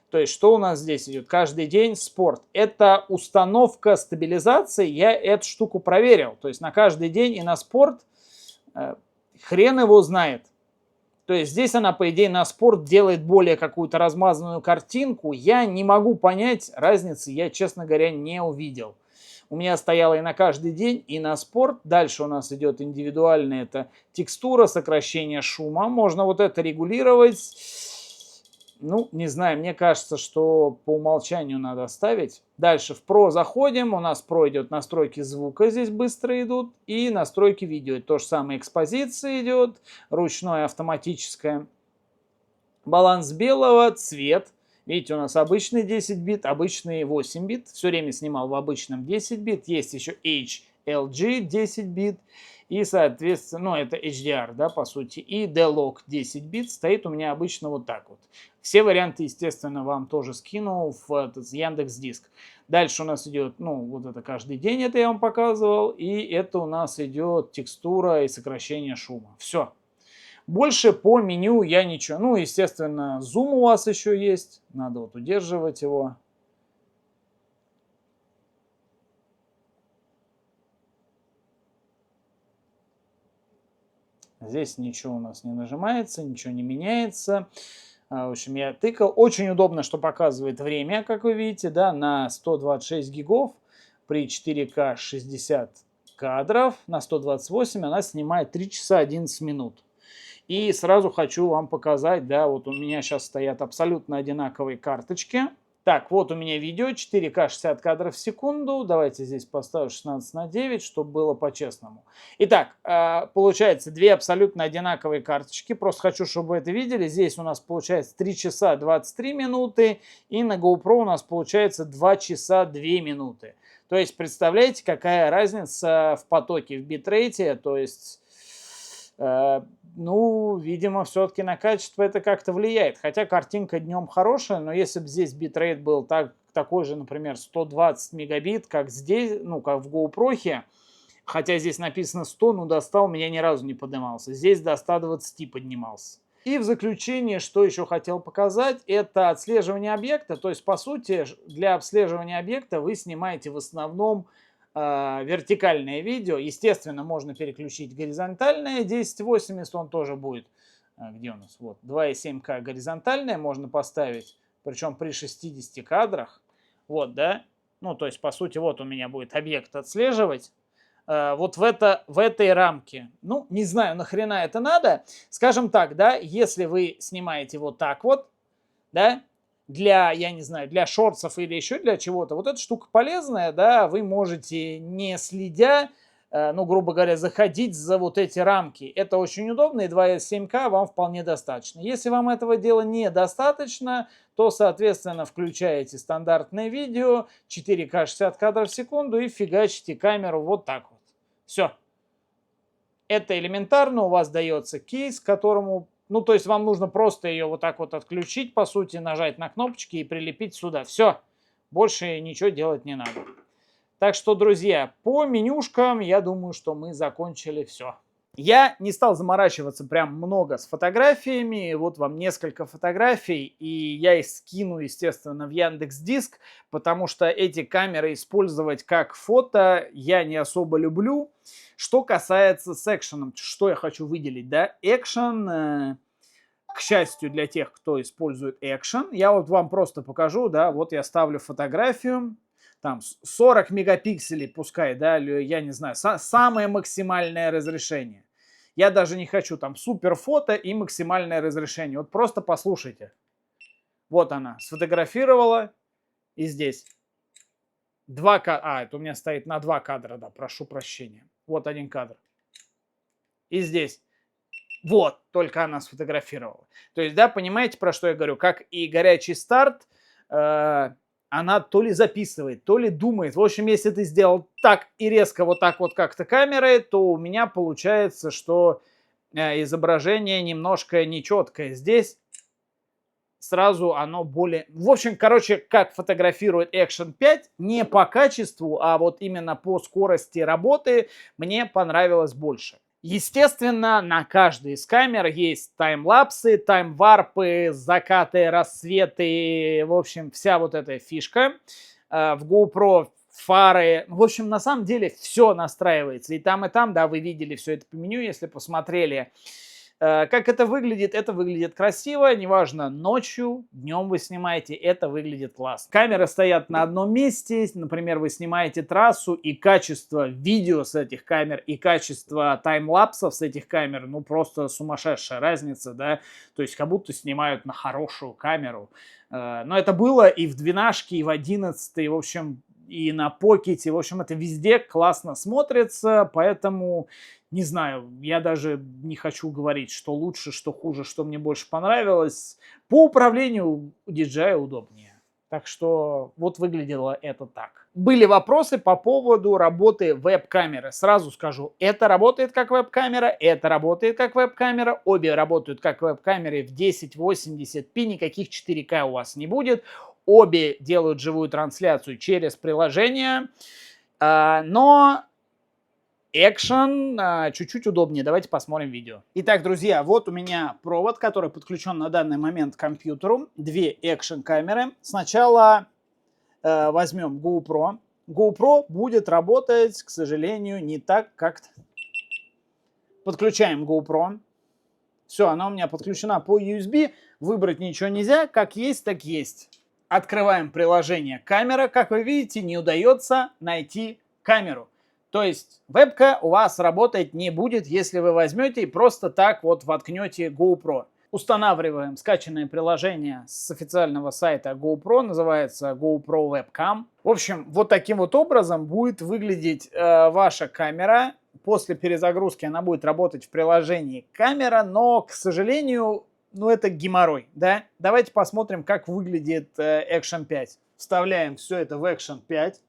То есть, что у нас здесь идет? Каждый день спорт. Это установка стабилизации. Я эту штуку проверил. То есть, на каждый день и на спорт хрен его знает. То есть, здесь она, по идее, на спорт делает более какую-то размазанную картинку. Я не могу понять разницы. Я, честно говоря, не увидел. У меня стояло и на каждый день, и на спорт. Дальше у нас идет индивидуальная, это текстура, сокращение шума. Можно вот это регулировать. Ну, не знаю, мне кажется, что по умолчанию надо ставить. Дальше в Pro заходим. У нас Pro идет настройки звука, здесь быстро идут. И настройки видео. То же самое экспозиция идет, ручное, автоматическое. Баланс белого, цвет. Видите, у нас обычный 10 бит, обычный 8 бит. Все время снимал в обычном 10 бит. Есть еще HLG 10 бит. И, соответственно, ну, это HDR, да, по сути. И D-Log 10 бит стоит у меня обычно вот так вот. Все варианты, естественно, вам тоже скину в Яндекс.Диск. Дальше у нас идет, ну, вот это каждый день, это я вам показывал. И это у нас идет текстура и сокращение шума. Все. Больше по меню я ничего. Ну, естественно, зум у вас еще есть. Надо вот удерживать его. Здесь ничего у нас не нажимается, ничего не меняется. В общем, я тыкал. Очень удобно, что показывает время, как вы видите, да, на 126 гигов при 4К 60 кадров. На 128 она снимает 3 часа 11 минут. И сразу хочу вам показать, да, вот у меня сейчас стоят абсолютно одинаковые карточки. Так, вот у меня видео 4К 60 кадров в секунду. Давайте здесь поставлю 16:9, чтобы было по-честному. Итак, получается две абсолютно одинаковые карточки. Просто хочу, чтобы вы это видели. Здесь у нас получается 3 часа 23 минуты. И на GoPro у нас получается 2 часа 2 минуты. То есть, представляете, какая разница в потоке, в битрейте. То есть... Ну, видимо, все-таки на качество это как-то влияет. Хотя картинка днем хорошая, но если бы здесь битрейт был такой же, например, 120 мегабит, как здесь, ну, как в GoPro, Хотя здесь написано 100, но до 100 у меня ни разу не поднимался. Здесь до 120 поднимался. И в заключение, что еще хотел показать, это отслеживание объекта. То есть, по сути, для обслеживания объекта вы снимаете в основном вертикальное видео. Естественно, можно переключить горизонтальное 1080, он тоже будет. Где у нас? Вот, 2,7К горизонтальное можно поставить, причем при 60 кадрах. Вот, да? Ну, то есть, по сути, вот у меня будет объект отслеживать. Вот в этой рамке. Ну, не знаю, нахрена это надо. Скажем так, да, если вы снимаете вот так вот, да, для, я не знаю, для шортсов или еще для чего-то, вот эта штука полезная, да, вы можете, не следя, ну, грубо говоря, заходить за вот эти рамки. Это очень удобно, и 2,7К вам вполне достаточно. Если вам этого дела недостаточно, то, соответственно, включаете стандартное видео, 4К 60 кадров в секунду и фигачите камеру вот так вот. Все. Это элементарно, у вас дается кейс, к которому, ну, то есть вам нужно просто ее вот так вот отключить, по сути, нажать на кнопочки и прилепить сюда. Все. Больше ничего делать не надо. Так что, друзья, по менюшкам, я думаю, что мы закончили все. Я не стал заморачиваться прям много с фотографиями, вот вам несколько фотографий, и я их скину, естественно, в Яндекс.Диск, потому что эти камеры использовать как фото я не особо люблю. Что касается с экшеном, что я хочу выделить, да, экшен, к счастью для тех, кто использует экшен, я вот вам просто покажу, да, вот я ставлю фотографию, там 40 мегапикселей пускай, да, я не знаю, самое максимальное разрешение. Я даже не хочу там супер фото и максимальное разрешение. Вот просто послушайте. Вот она, сфотографировала, и здесь 2 кадра, это у меня стоит на 2 кадра, да, прошу прощения. Вот один кадр. И здесь. Вот, только она сфотографировала. То есть, да, понимаете, про что я говорю? Как и горячий старт, она то ли записывает, то ли думает. В общем, если ты сделал так и резко вот так вот как-то камерой, то у меня получается, что изображение немножко нечеткое. Здесь сразу оно более... В общем, короче, как фотографирует Action 5, не по качеству, а вот именно по скорости работы мне понравилось больше. Естественно, на каждой из камер есть таймлапсы, таймварпы, закаты, рассветы, в общем, вся вот эта фишка. В GoPro фары, в общем, на самом деле все настраивается. И там, да, вы видели все это по меню, если посмотрели. Как это выглядит красиво, неважно, ночью, днем вы снимаете, это выглядит классно. Камеры стоят на одном месте, например, вы снимаете трассу, и качество видео с этих камер, и качество таймлапсов с этих камер, ну просто сумасшедшая разница, да, то есть как будто снимают на хорошую камеру. Но это было и в 12, и в 11, в общем, и на покете, в общем, это везде классно смотрится, поэтому... Не знаю, я даже не хочу говорить, что лучше, что хуже, что мне больше понравилось. По управлению у DJI удобнее. Так что вот выглядело это так. Были вопросы по поводу работы веб-камеры. Сразу скажу, это работает как веб-камера, это работает как веб-камера. Обе работают как веб-камеры в 1080p, никаких 4К у вас не будет. Обе делают живую трансляцию через приложение, но... Action чуть-чуть удобнее. Давайте посмотрим видео. Итак, друзья, вот у меня провод, который подключен на данный момент к компьютеру. Две Action камеры. Сначала возьмем GoPro. GoPro будет работать, к сожалению, не так, как... Подключаем GoPro. Все, она у меня подключена по USB. Выбрать ничего нельзя. Как есть, так есть. Открываем приложение камера. Как вы видите, не удается найти камеру. То есть вебка у вас работать не будет, если вы возьмете и просто так вот воткнете GoPro. Устанавливаем скачанное приложение с официального сайта GoPro, называется GoPro Webcam. В общем, вот таким вот образом будет выглядеть ваша камера. После перезагрузки она будет работать в приложении камера, но, к сожалению, ну это геморрой, да? Давайте посмотрим, как выглядит Action 5. Вставляем все это в Action 5.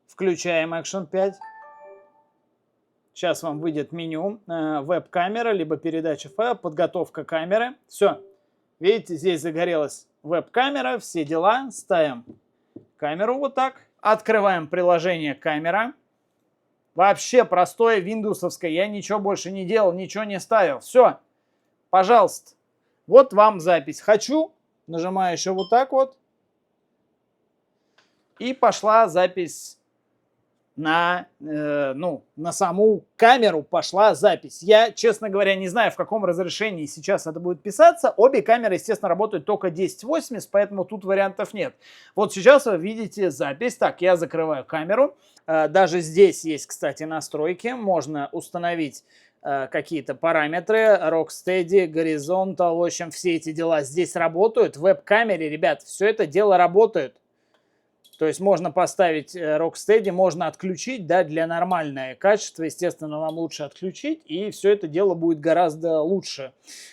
Включаем Action 5. Сейчас вам выйдет меню веб-камера, либо передача файла, подготовка камеры. Все. Видите, здесь загорелась веб-камера, все дела. Ставим камеру вот так. Открываем приложение камера. Вообще простое виндовсовское. Я ничего больше не делал, ничего не ставил. Все, пожалуйста. Вот вам запись. Хочу. Нажимаю еще вот так вот. И пошла запись на саму камеру пошла запись. Я, честно говоря, не знаю, в каком разрешении сейчас это будет писаться. Обе камеры, естественно, работают только 1080, поэтому тут вариантов нет. Вот сейчас вы видите запись. Так, я закрываю камеру. Даже здесь есть, кстати, настройки. Можно установить какие-то параметры. Rocksteady, Horizontal, в общем, все эти дела здесь работают. В веб-камере, ребят, все это дело работает. То есть можно поставить Rocksteady, можно отключить, да, для нормального качества, естественно, вам лучше отключить, и все это дело будет гораздо лучше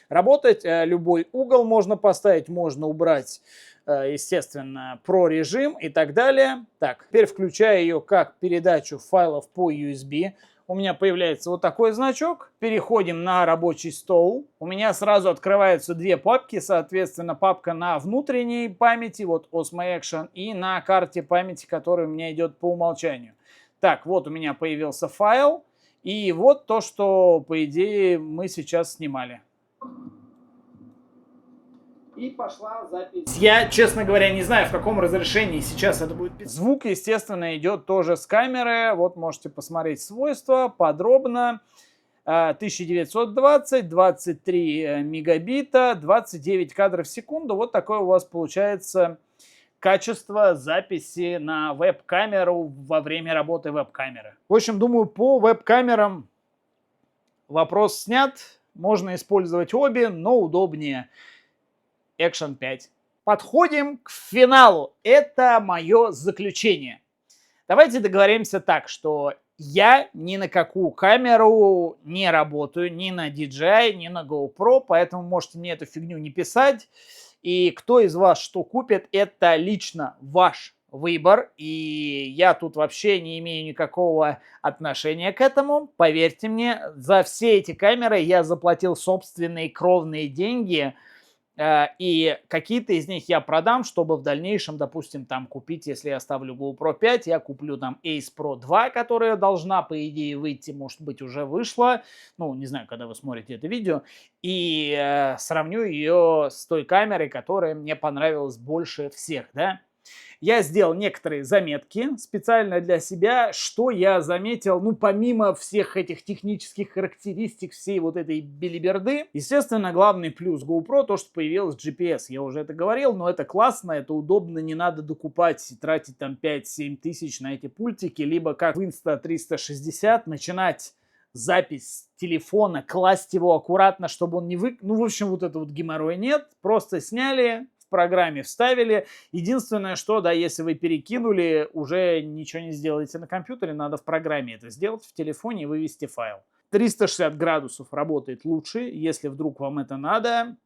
работать. Любой угол можно поставить, можно убрать, естественно, Pro режим и так далее. Так, теперь включаю ее как передачу файлов по USB. У меня появляется вот такой значок. Переходим на рабочий стол. У меня сразу открываются две папки. Соответственно, папка на внутренней памяти, вот Osmo Action, и на карте памяти, которая у меня идет по умолчанию. Так, вот у меня появился файл. И вот то, что, по идее, мы сейчас снимали. И пошла запись. Я, честно говоря, не знаю, в каком разрешении сейчас это будет писать. Звук, естественно, идет тоже с камеры. Вот можете посмотреть свойства подробно. 1920, 23 мегабита, 29 кадров в секунду. Вот такое у вас получается качество записи на веб-камеру во время работы веб-камеры. В общем, думаю, по веб-камерам вопрос снят. Можно использовать обе, но удобнее Action 5. Подходим к финалу. Это мое заключение. Давайте договоримся так, что я ни на какую камеру не работаю, ни на DJI, ни на GoPro, поэтому можете мне эту фигню не писать. И кто из вас что купит, это лично ваш выбор. И я тут вообще не имею никакого отношения к этому. Поверьте мне, за все эти камеры я заплатил собственные кровные деньги. И какие-то из них я продам, чтобы в дальнейшем, допустим, там купить, если я ставлю GoPro 5, я куплю там Ace Pro 2, которая должна, по идее, выйти, может быть, уже вышла, ну, не знаю, когда вы смотрите это видео, и сравню ее с той камерой, которая мне понравилась больше всех, да. Я сделал некоторые заметки специально для себя, что я заметил, ну, помимо всех этих технических характеристик, всей вот этой белиберды. Естественно, главный плюс GoPro, то, что появилось GPS. Я уже это говорил, но это классно, это удобно, не надо докупать и тратить там 5-7 тысяч на эти пультики, либо как в Insta360 начинать запись с телефона, класть его аккуратно, чтобы он не Ну, в общем, вот это вот геморроя нет, просто сняли, в программе вставили. Единственное, что, да, если вы перекинули, уже ничего не сделаете на компьютере, надо в программе это сделать, в телефоне и вывести файл. 360 градусов работает лучше, если вдруг вам это надо,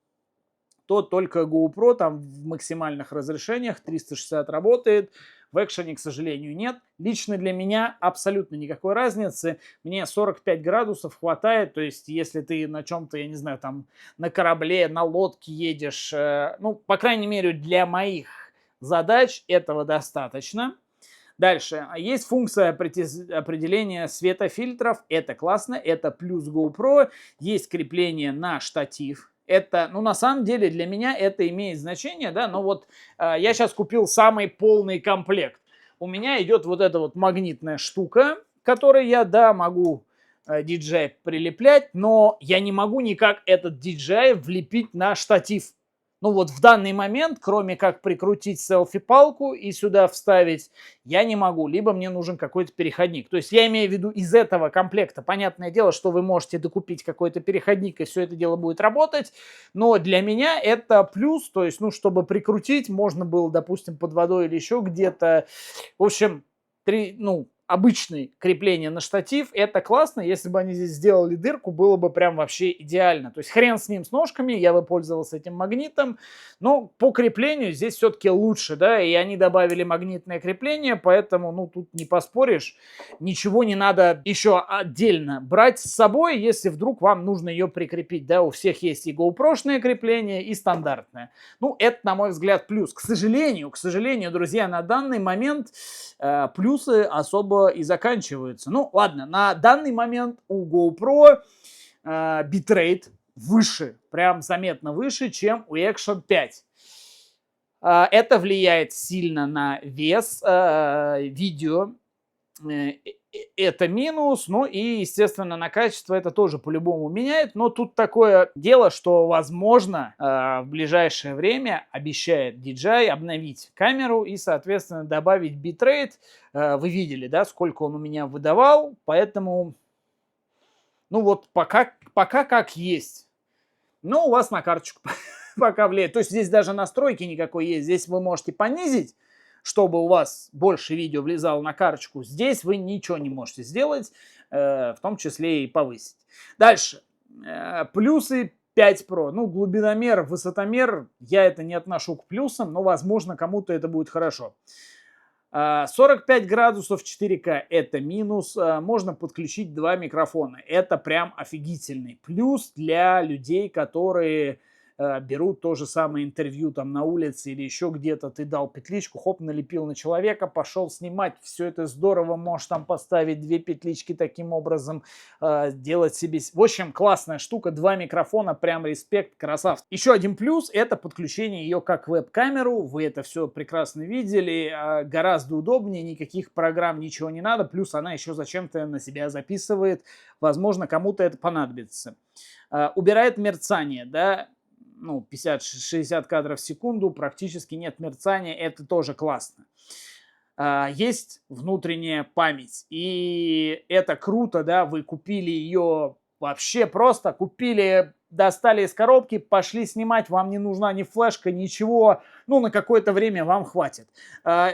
то только GoPro там в максимальных разрешениях 360 работает. В экшене, к сожалению, нет. Лично для меня абсолютно никакой разницы. Мне 45 градусов хватает. То есть, если ты на чем-то, я не знаю, там на корабле, на лодке едешь, ну, по крайней мере, для моих задач этого достаточно. Дальше. Есть функция определения светофильтров. Это классно. Это плюс GoPro. Есть крепление на штатив. Это, ну, на самом деле, для меня это имеет значение, да, но вот я сейчас купил самый полный комплект. У меня идет вот эта вот магнитная штука, которой я, да, могу DJI прилеплять, но я не могу никак этот DJI влепить на штатив. Ну вот в данный момент, кроме как прикрутить селфи-палку и сюда вставить, я не могу. Либо мне нужен какой-то переходник. То есть я имею в виду из этого комплекта. Понятное дело, что вы можете докупить какой-то переходник, и все это дело будет работать. Но для меня это плюс. То есть, ну, чтобы прикрутить, можно было, допустим, под водой или еще где-то. В общем, обычное крепление на штатив, это классно. Если бы они здесь сделали дырку, было бы прям вообще идеально. То есть хрен с ним, с ножками, я бы пользовался этим магнитом. Но по креплению здесь все-таки лучше, да, и они добавили магнитное крепление, поэтому, ну, тут не поспоришь. Ничего не надо еще отдельно брать с собой, если вдруг вам нужно ее прикрепить, да. У всех есть и GoPro-шное крепление, и стандартное. Ну, это, на мой взгляд, плюс. К сожалению, друзья, на данный момент плюсы особо видео и заканчиваются. Ну, ладно, на данный момент у GoPro битрейт выше, прям заметно выше, чем у Action 5. Это влияет сильно на вес видео. Это минус, ну и, естественно, на качество это тоже по-любому меняет, но тут такое дело, что, возможно, в ближайшее время обещает DJI обновить камеру и, соответственно, добавить битрейт. Вы видели, да, сколько он у меня выдавал, поэтому, ну вот, пока как есть. Но у вас на карточку пока влияет. То есть здесь даже настройки никакой есть, здесь вы можете понизить, чтобы у вас больше видео влезало на карточку. Здесь вы ничего не можете сделать, в том числе и повысить. Дальше. Плюсы 5 Pro. Ну, глубиномер, высотомер, я это не отношу к плюсам, но, возможно, кому-то это будет хорошо. 45 градусов 4К это минус. Можно подключить 2 микрофона. Это прям офигительный плюс для людей, которые берут то же самое интервью там на улице или еще где-то, ты дал петличку, хоп, налепил на человека, пошел снимать, все это здорово, можешь там поставить 2 петлички таким образом, делать себе... В общем, классная штука, 2 микрофона, прям респект, красавцы. Еще один плюс, это подключение ее как веб-камеру, вы это все прекрасно видели, гораздо удобнее, никаких программ, ничего не надо, плюс она еще зачем-то на себя записывает, возможно, кому-то это понадобится. Убирает мерцание, да, ну, 50-60 кадров в секунду, практически нет мерцания, это тоже классно. Есть внутренняя память, и это круто, да, вы купили ее вообще просто, купили, достали из коробки, пошли снимать, вам не нужна ни флешка, ничего, ну, на какое-то время вам хватит.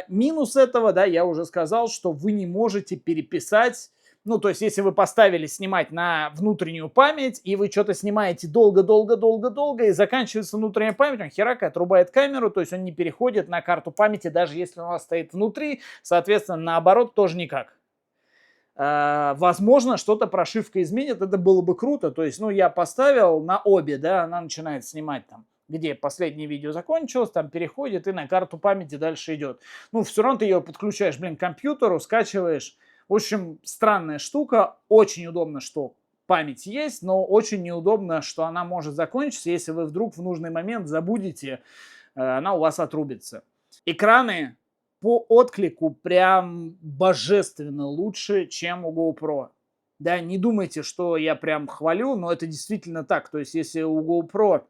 Минус этого, да, я уже сказал, что вы не можете переписать. Ну, то есть, если вы поставили снимать на внутреннюю память, и вы что-то снимаете долго-долго-долго-долго, и заканчивается внутренняя память, он херак отрубает камеру, то есть он не переходит на карту памяти, даже если у вас стоит внутри, соответственно, наоборот, тоже никак. Возможно, что-то прошивка изменит, это было бы круто, то есть, ну, я поставил на обе, да, она начинает снимать там, где последнее видео закончилось, там переходит и на карту памяти дальше идет. Ну, все равно ты ее подключаешь, блин, к компьютеру, скачиваешь. В общем, странная штука, очень удобно, что память есть, но очень неудобно, что она может закончиться, если вы вдруг в нужный момент забудете, она у вас отрубится. Экраны по отклику прям божественно лучше, чем у GoPro. Да, не думайте, что я прям хвалю, но это действительно так. То есть, если у GoPro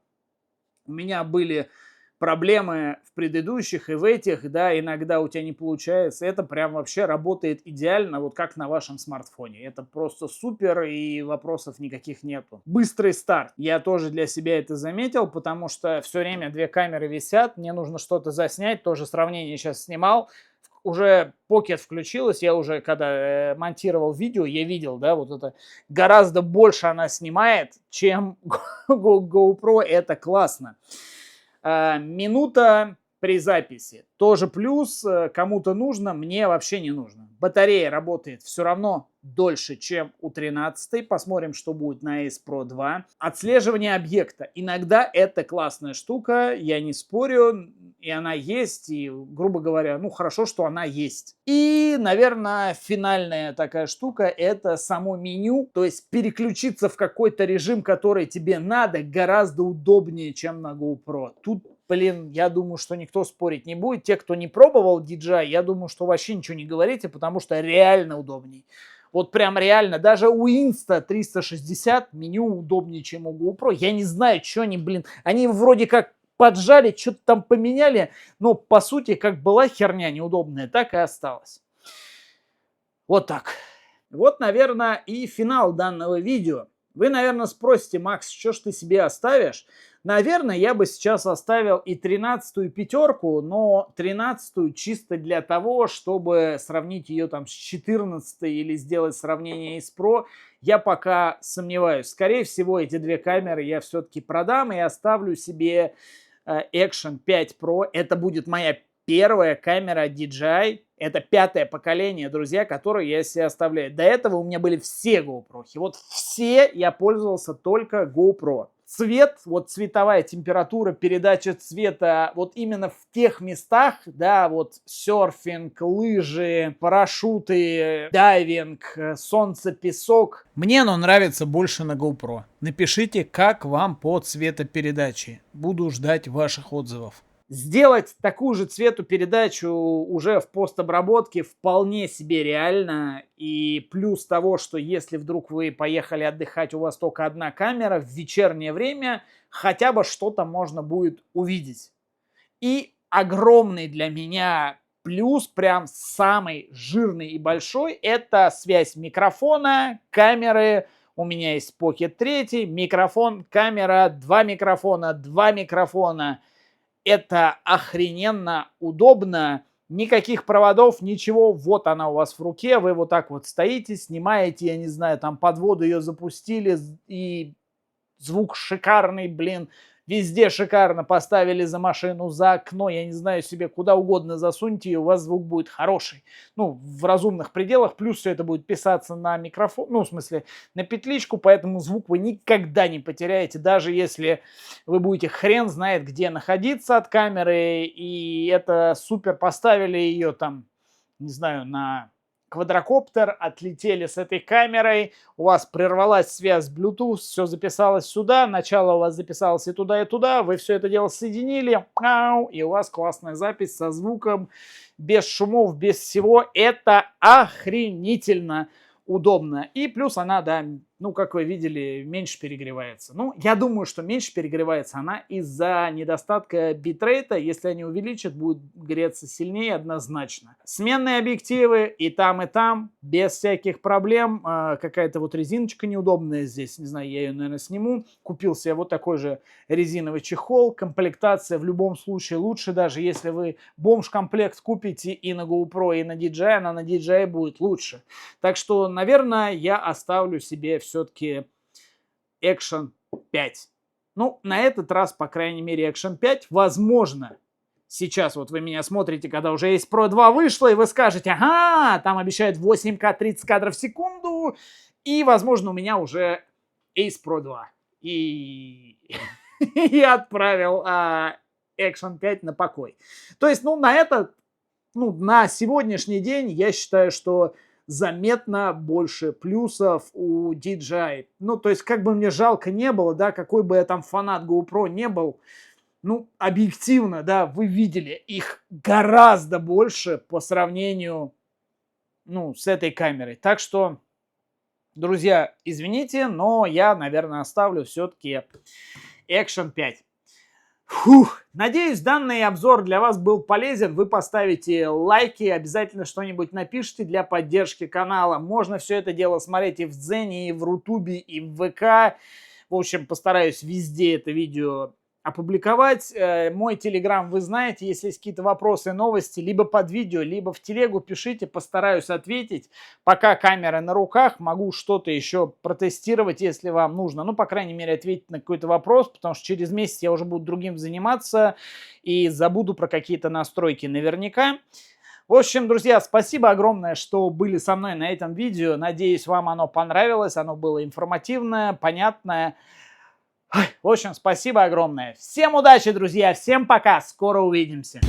у меня были проблемы в предыдущих и в этих, да, иногда у тебя не получается, это прям вообще работает идеально, вот как на вашем смартфоне. Это просто супер, и вопросов никаких нету. Быстрый старт. Я тоже для себя это заметил, потому что все время 2 камеры висят, мне нужно что-то заснять, тоже сравнение сейчас снимал. Уже Pocket включилась, я уже, когда монтировал видео, я видел, да, вот это гораздо больше она снимает, чем GoPro, это классно. Минута при записи. Тоже плюс, кому-то нужно, мне вообще не нужно. Батарея работает все равно дольше, чем у 13. Посмотрим, что будет на Ace Pro 2. Отслеживание объекта. Иногда это классная штука, я не спорю, и она есть, и, грубо говоря, ну хорошо, что она есть. И, наверное, финальная такая штука, это само меню, то есть переключиться в какой-то режим, который тебе надо, гораздо удобнее, чем на GoPro. Тут, блин, я думаю, что никто спорить не будет. Те, кто не пробовал DJI, я думаю, что вообще ничего не говорите, потому что реально удобней. Вот прям реально, даже у Insta360 меню удобнее, чем у GoPro. Я не знаю, что они, блин, они вроде как поджали, что-то там поменяли, но по сути, как была херня неудобная, так и осталась. Вот так. Вот, наверное, и финал данного видео. Вы, наверное, спросите: Макс, что ж ты себе оставишь? Наверное, я бы сейчас оставил и 13-ю пятерку, но 13-ю чисто для того, чтобы сравнить ее там с 14-й или сделать сравнение с Pro. Я пока сомневаюсь. Скорее всего, эти 2 камеры я все-таки продам и оставлю себе Action 5 Pro. Это будет моя первая камера DJI. Это 5-е поколение, друзья, которое я себе оставляю. До этого у меня были все GoPro. И вот все я пользовался только GoPro. цвет, вот цветовая температура, передача цвета, вот именно в тех местах, да, вот серфинг, лыжи, парашюты, дайвинг, солнце, песок. Мне оно нравится больше на GoPro. Напишите, как вам по цветопередаче. Буду ждать ваших отзывов. Сделать такую же цветопередачу уже в постобработке вполне себе реально. И плюс того, что если вдруг вы поехали отдыхать, у вас только одна камера, в вечернее время хотя бы что-то можно будет увидеть. И огромный для меня плюс, прям самый жирный и большой, это связь микрофона, камеры. У меня есть Pocket 3, микрофон, камера, два микрофона. Это охрененно удобно. Никаких проводов, ничего. Вот она у вас в руке. Вы вот так вот стоите, снимаете, я не знаю, там под воду ее запустили. И звук шикарный, блин. Везде шикарно. Поставили за машину, за окно. Я не знаю, себе куда угодно засуньте, и у вас звук будет хороший. Ну, в разумных пределах. Плюс все это будет писаться на микрофон. Ну, в смысле, на петличку. Поэтому звук вы никогда не потеряете. Даже если вы будете хрен знает где находиться от камеры. И это супер. Поставили ее там, не знаю, на квадрокоптер, отлетели с этой камерой, у вас прервалась связь Bluetooth, все записалось сюда, начало у вас записалось и туда, вы все это дело соединили, и у вас классная запись со звуком, без шумов, без всего. Это охренительно удобно. И плюс она, да, ну, как вы видели, меньше перегревается. Ну, я думаю, что меньше перегревается она из-за недостатка битрейта. Если они увеличат, будет греться сильнее однозначно. Сменные объективы и там, без всяких проблем. Какая-то вот резиночка неудобная здесь. Не знаю, я ее, наверное, сниму. Купил себе вот такой же резиновый чехол. Комплектация в любом случае лучше. Даже если вы бомж-комплект купите и на GoPro, и на DJI, она на DJI будет лучше. Так что, наверное, я оставлю себе все-таки Action 5. Ну, на этот раз, по крайней мере, Action 5. Возможно, сейчас вот вы меня смотрите, когда уже Ace Pro 2 вышло, и вы скажете, ага, там обещают 8К 30 кадров в секунду, и, возможно, у меня уже Ace Pro 2. И я отправил Action 5 на покой. То есть, на сегодняшний день я считаю, что заметно больше плюсов у DJI. Ну, то есть, как бы мне жалко не было, да, какой бы я там фанат GoPro не был, ну, объективно, да, вы видели, их гораздо больше по сравнению, с этой камерой. Так что, друзья, извините, но я, наверное, оставлю все-таки Action 5. Надеюсь, данный обзор для вас был полезен. Вы поставите лайки, обязательно что-нибудь напишите для поддержки канала. Можно все это дело смотреть и в Дзене, и в Рутубе, и в ВК. В общем, постараюсь везде это видео опубликовать. Мой телеграм вы знаете, если есть какие-то вопросы, новости, либо под видео, либо в телегу пишите, постараюсь ответить. Пока камера на руках, могу что-то еще протестировать, если вам нужно. Ну, по крайней мере, ответить на какой-то вопрос, потому что через месяц я уже буду другим заниматься и забуду про какие-то настройки наверняка. В общем, друзья, спасибо огромное, что были со мной на этом видео. Надеюсь, вам оно понравилось, оно было информативное, понятное. В общем, спасибо огромное. Всем удачи, друзья, всем пока, скоро увидимся.